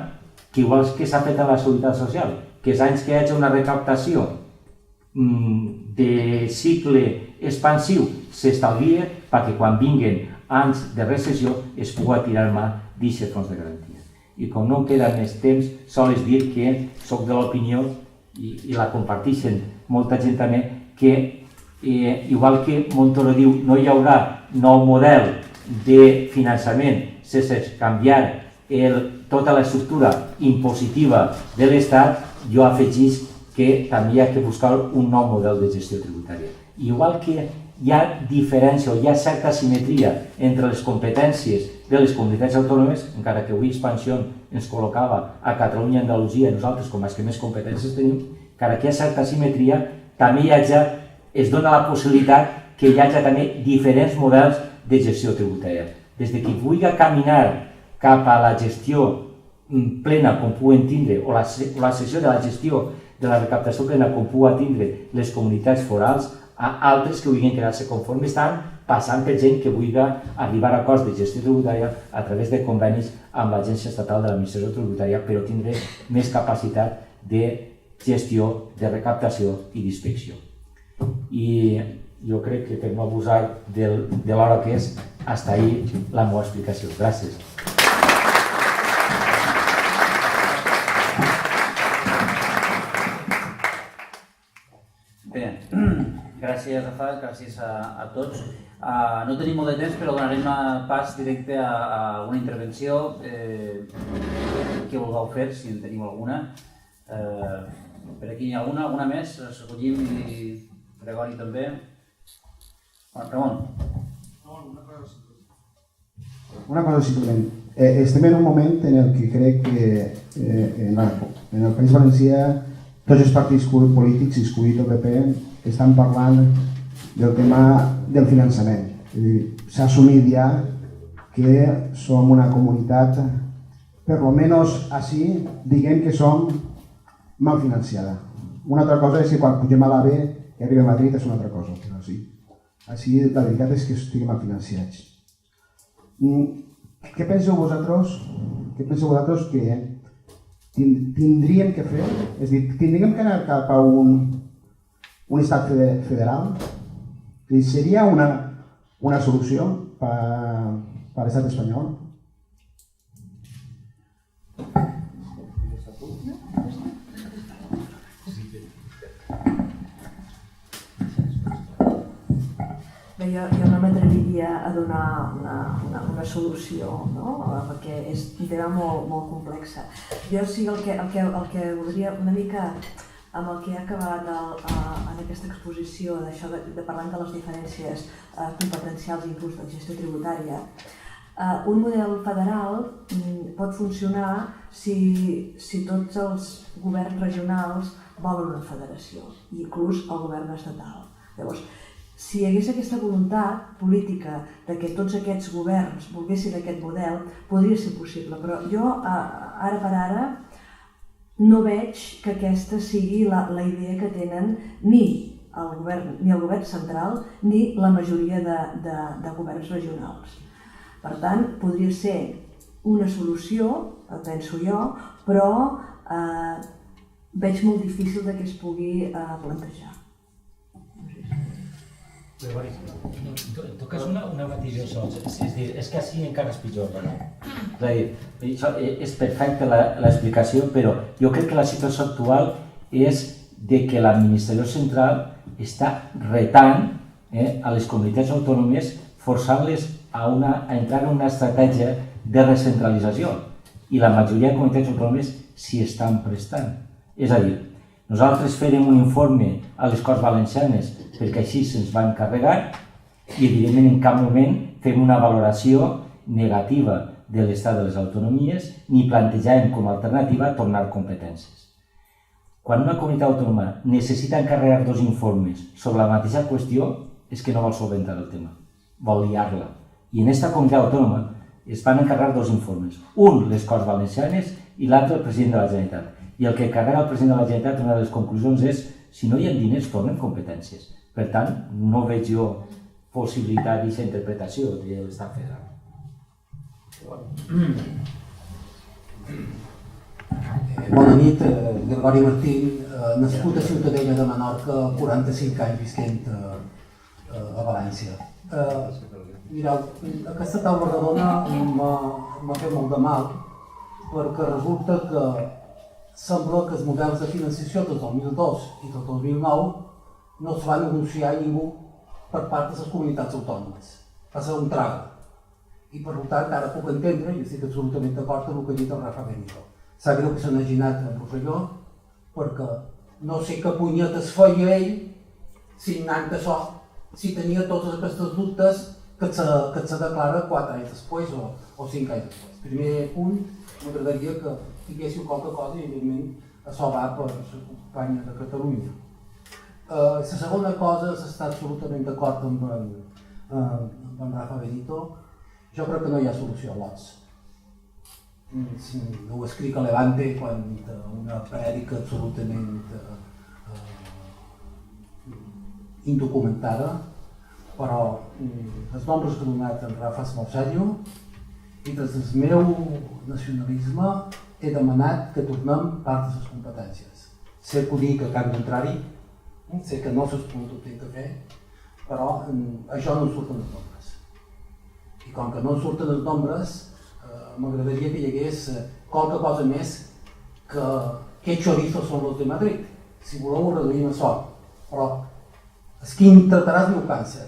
que igual que s'ha fet a la Seguretat Social, que els anys que hi hagi una recaptació de cicle expansiu s'estalvia perquè quan vinguen anys de recessió es pugui tirar mà d'aquest fons de garantia. I com no em queda més temps, sols dir que soc de l'opinió, i la comparteixen molta gent també, que igual que Montoro diu no hi haurà nou model de finançament sense canviar tota l'estructura impositiva de l'Estat, jo afegís que també hi ha que buscar un nou model de gestió tributària. Igual que hi ha diferència o hi ha certa simetria entre les competències de les comunitats autònomes, encara que avui Expansió ens col·locava a Catalunya i Andalusia, nosaltres com els que més competències tenim, encara que hi ha certa simetria, també es dona la possibilitat que hi hagi també diferents models de gestió tributària. Des de qui vulgui caminar cap a la gestió plena com puguen tindre, o la cessió de la gestió de la recaptació plena com puguen tindre les comunitats forals, a altres que vulguin quedar-se conformes, estan passant per gent que vulgui arribar a acords de gestió tributària a través de convenis amb l'Agència Estatal de l'Administració Tributària, però tindre més capacitat de gestió, de recaptació i d'inspecció. I jo crec que per no abusar de l'hora que és, fins ahí la meva explicació. Gràcies. Bé, gràcies Rafa, gràcies a tots. No tenim molt de temps, però donarem pas directe a una intervenció que vulgueu fer, si en tenim alguna. Per aquí hi ha alguna més? Recollim i Gregori també. Ramon. Una cosa simplement. Estem en un moment en el que crec que en el País Valencià tots els partits polítics, excluït el PP, estan parlant del tema del finançament. S'ha assumit ja que som una comunitat, per lo menos així, diguem que som mal financiada. Una altra cosa és que quan pugem a l'AVE i arribem a Madrid és una altra cosa, però sí. Així la veritat és que estiguem mal financiats. Què penseu vosaltres que tindríem que fer? És a dir, tindríem que anar cap a un estat federal? Seria una solució per a l'estat espanyol? Jo no m'atreviria a donar una solució, no? Perquè és un tema molt complex. Jo sí el que voldria una mica amb el que ha acabat en aquesta exposició d'això de parlant de les diferències competencials i inclús de gestió tributària, un model federal pot funcionar si tots els governs regionals volen una federació, inclús el govern estatal. Llavors, si hi hagués aquesta voluntat política de que tots aquests governs volguessin aquest model, podria ser possible, però jo ara per ara no veig que aquesta sigui la idea que tenen ni el govern central ni la majoria de governs regionals. Per tant, podria ser una solució, penso jo, però veig molt difícil que es pugui plantejar. Toques una matís això, és que així encara és pitjor, no? És a dir, és perfecta l'explicació, però jo crec que la situació actual és de que l'administració central està retant a les comunitats autònomes, forçant-les a entrar en una estratègia de recentralització, i la majoria de comunitats autònomes s'hi estan prestant. És a dir, nosaltres farem un informe a les Corts Valencianes perquè així se'ns va encarregar i, evidentment, en cap moment fem una valoració negativa de l'estat de les autonomies ni plantejàvem com a alternativa tornar competències. Quan una comunitat autònoma necessita encarregar 2 informes sobre la mateixa qüestió, és que no vol solventar el tema, vol liar-la. I en aquesta comunitat autònoma es van encarregar 2 informes, un les Corts Valencianes i l'altre el president de la Generalitat. I el que encarrega el president de la Generalitat, una de les conclusions és: si no hi ha diners, tornen competències. Per tant, no veig jo possibilitat d'aquesta interpretació de l'estat federal. Bona nit, Gregori Martín, nascut a Ciutadella de Menorca, 45 anys visquent a València. Mireu, aquesta taula redona m'ha fet molt de mal, perquè resulta que sembla que els models de financiació del 2002 i del 2009 no es va negociar a ningú per part de les comunitats autònomes. Va ser un trago. I per tant, ara puc entendre, i estic absolutament d'acord amb el que ha dit el Rafa Benito. Sap greu que se n'hagi anat en Rosselló, perquè no sé què punyetes feia ell signant això, si tenia tots aquests dubtes que se declara 4 anys després o 5 anys després. Primer punt, m'agradaria que diguéssiu qualque cosa i, evidentment, això va per la campanya de Catalunya. La segona cosa és estar absolutament d'acord amb en Rafa Benito. Jo crec que no hi ha solució a l'OTS. No ho escric a Levante quan una prèdica absolutament indocumentada, però els nombres que ha donat en Rafa és molt seriós i des del meu nacionalisme he demanat que tornem part de les competències. Sé que ho dic a cap contrari, sé que no s'ha pogut que fer, però això no surten els nombres. I com que no surten els nombres, m'agradaria que hi hagués qualque cosa més que aquests chorizos són els de Madrid. Si voleu ho reduïm a això, però és qui tractarà el meu càncer,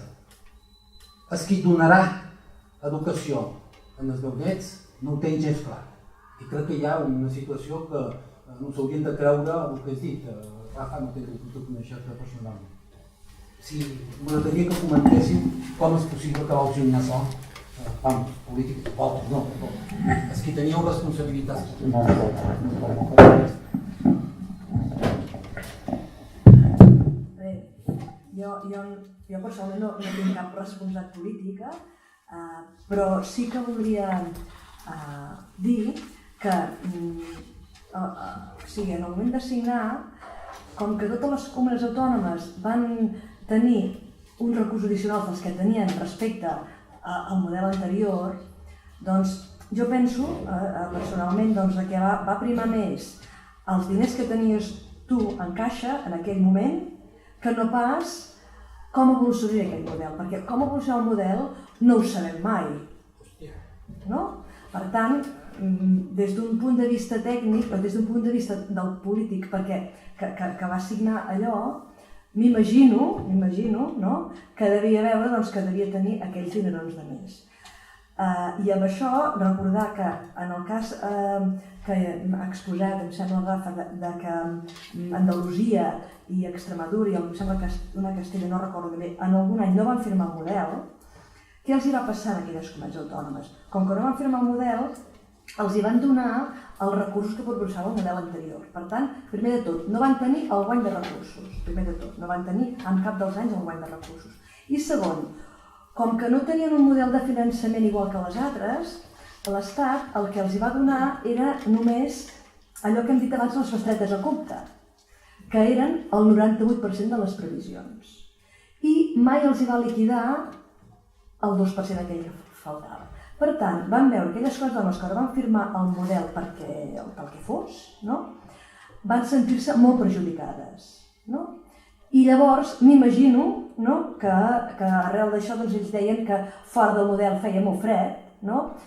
és qui donarà educació en els gaudets, no ho tenen gens clar. I crec que hi ha una situació que no s'haurien de creure el que has dit. Rafa, no tens el de conèixer-te personalment. Sí, m'agradaria que comentéssiu com és possible que vau signar això. Polític, no, és que teníeu responsabilitats. Bé, jo personalment no tinc cap responsabilitat política, però sí que voldria dir que en el moment de signar, com que totes les comunitats autònomes van tenir un recurs addicional dels que tenien respecte al model anterior, doncs jo penso personalment que va primar més els diners que tenies tu en caixa en aquell moment que no pas com evolucionaria aquest model, perquè com evolucionar el model no ho sabem mai. No? Per tant, des d'un punt de vista tècnic o des d'un punt de vista del polític que va signar allò, m'imagino que devia veure que devia tenir aquells dinerons de més. I amb això recordar que en el cas que ha exposat, em sembla, Rafa, que Andalusia i Extremadura, i em sembla que una Castella, no recordo bé, en algun any no van firmar el model, què els hi va passar a aquelles comunitats autònomes? Com que no van firmar el model, els hi van donar els recursos que proporcionava el model anterior. Per tant, primer de tot, no van tenir el guany de recursos, primer de tot, no van tenir en cap dels anys el guany de recursos. I segon, com que no tenien un model de finançament igual que les altres, l'Estat el que els hi va donar era només allò que hem dit abans, les bestretes a compte, que eren el 98% de les previsions. I mai els hi va liquidar el 2% aquell que faltava. Per tant, van veure aquelles coses que van firmar el model pel que fos, van sentir-se molt perjudicades. I llavors m'imagino que arrel d'això ells deien que fora del model feia molt fred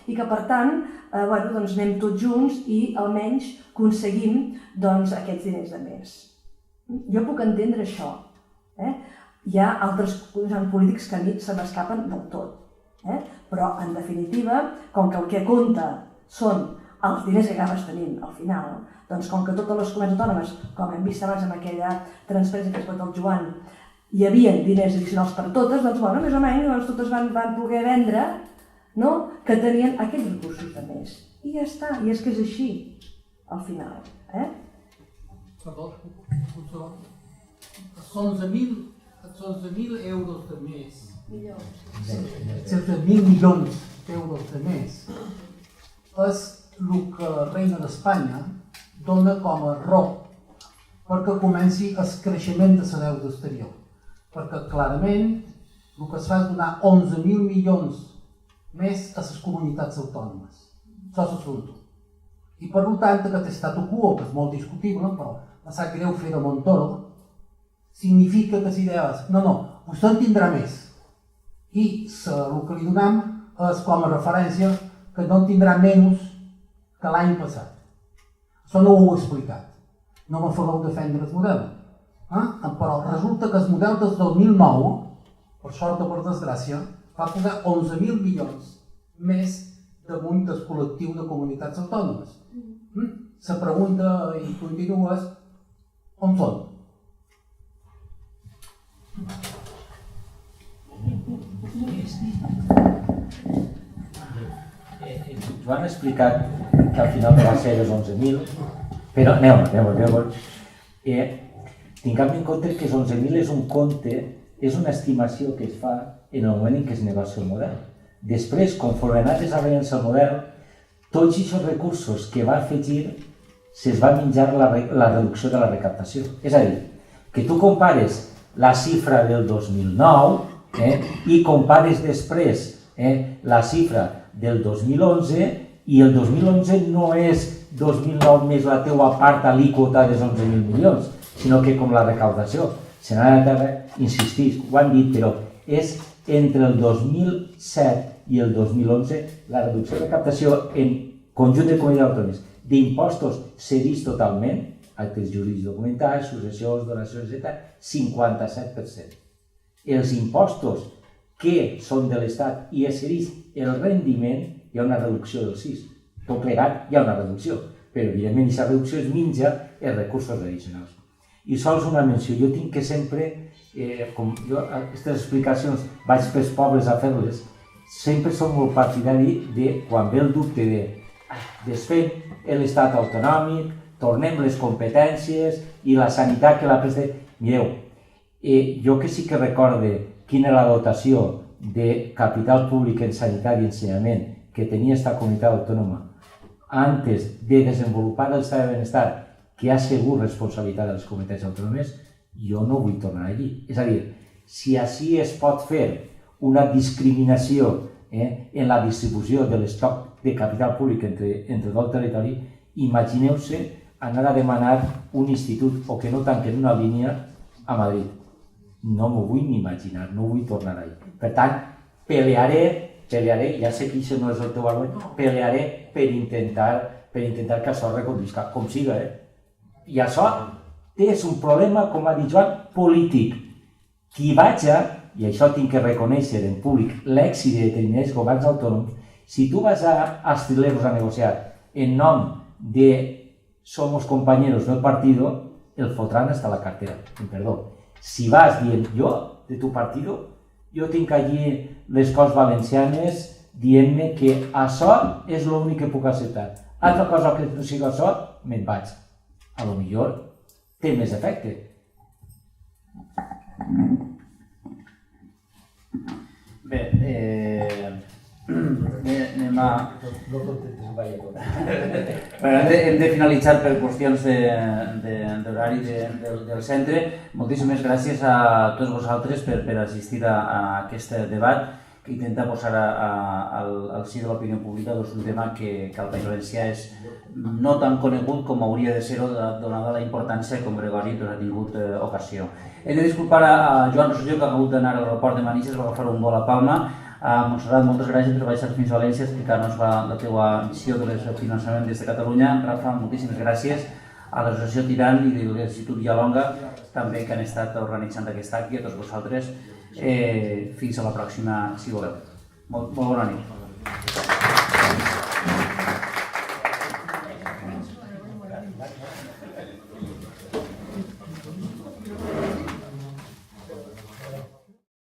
i que per tant anem tots junts i almenys aconseguim aquests diners de més. Jo puc entendre això. Hi ha altres polítics que a mi se m'escapen del tot. Però, en definitiva, com que el que compta són els diners que acabes tenint al final, doncs com que totes les comunitats autònomes, com hem vist abans amb aquella transferència que es pot el Joan, hi havia diners addicionals per totes, doncs més o menys totes van poder vendre que tenien aquells recursos de més. I ja està, i és que és així, al final. Perdó, els 11.000 euros de més, cerca de 1.000 milions d'euros de més, és el que la reina d'Espanya dona com a raó perquè comenci el creixement de la deuda exterior. Perquè clarament el que es fa és donar 11.000 milions més a les comunitats autònomes. Això és l'assumpte. I per tant, aquest statu quo, que és molt discutible, però em sap greu fer de Montoro, significa que si deies, no, vostè en tindrà més. I el que li donem és com a referència que no en tindrà menys que l'any passat. Això no ho he explicat. No me fareu defendre el model. Però resulta que el model del 2009, per sort o per desgràcia, va posar 11.000 milions més damunt del col·lectiu de comunitats autònomes. La pregunta, i continues, on són? Joan ha explicat que al final no va ser els 11.000, però aneu. Tinguem en compte que els 11.000 és un compte, és una estimació que es fa en el moment en què es negocia el model. Després, conforme anat desenvolupant el model, tots aquests recursos que va afegir se'ls va menjar la reducció de la recaptació. És a dir, que tu compares la xifra del 2009 i compares després la xifra del 2011 i el 2011 no és 2009 més la teua part alíquota dels 11.000 milions, sinó que com la recaudació. Se n'ha de insistir, ho han dit, però és entre el 2007 i el 2011 la reducció de recaptació en conjunt de comunitats autònomes d'impostos cedits totalment, actes jurídics documentats, successions, donacions, etc., 57%. Els impostos que són de l'Estat i es cedís el rendiment, hi ha una reducció del 6%. Tot plegat hi ha una reducció, però evidentment aquesta reducció es menja els recursos addicionals. I sols una menció, jo tinc que sempre, com jo aquestes explicacions vaig pels pobles a fer-les, sempre som molt partidari de quan ve el dubte de desfem l'estat autonòmic, tornem les competències i la sanitat que la presta... Mireu, jo que sí que recorde quina era la dotació de capital públic en sanitat i ensenyament que tenia aquesta comunitat autònoma antes de desenvolupar l'estat de benestar que ha sigut responsabilitat de les comunitats autònomes, jo no vull tornar allí. És a dir, si així es pot fer una discriminació en la distribució de l'estoc de capital públic entre tot el territori, imagineu-se anar a demanar un institut o que no tanquen una línia a Madrid. No m'ho vull ni imaginar, no vull tornar allà. Per tant, pelearé, ja sé que això no és el teu argument, pelearé per intentar que això es reconduïsca, com siga. I això és un problema, com ha dit Joan, polític. Qui vaja, i això tinc que reconèixer en públic, l'èxit de determinats governs autònoms, Si tu vas a Astileros a negociar en nom de somos compañeros del partido, el fotran hasta la cartera, perdó. Si vas dient jo, de tu partido, jo tinc allí les Corts Valencianes dient-me que això és l'únic que puc acceptar. Altra cosa que no sigui això, me'n vaig. A lo millor té més efecte. Bé, anem a... No contentes, vaya tot. Hem de finalitzar per qüestions d'horari del centre. Moltíssimes gràcies a tots vosaltres per assistir a aquest debat que intenta posar al si de l'opinió pública un tema que al País Valencià és no tan conegut com hauria de ser-ho donada la importància que com Gregori ha tingut ocasió. He de disculpar a Joan Rosselló, que ha hagut d'anar a l'aeroport de Manises, va agafar un vol a Palma. A Montserrat, moltes gràcies per baixar fins a València, explicar-nos la teva missió de finançament des de Catalunya. Rafa, moltíssimes gràcies a l'associació Tirant i de l'Institut Yalonga, també que han estat organitzant aquest acte, i a tots vosaltres. Fins a la pròxima, si voleu. Molt bona nit.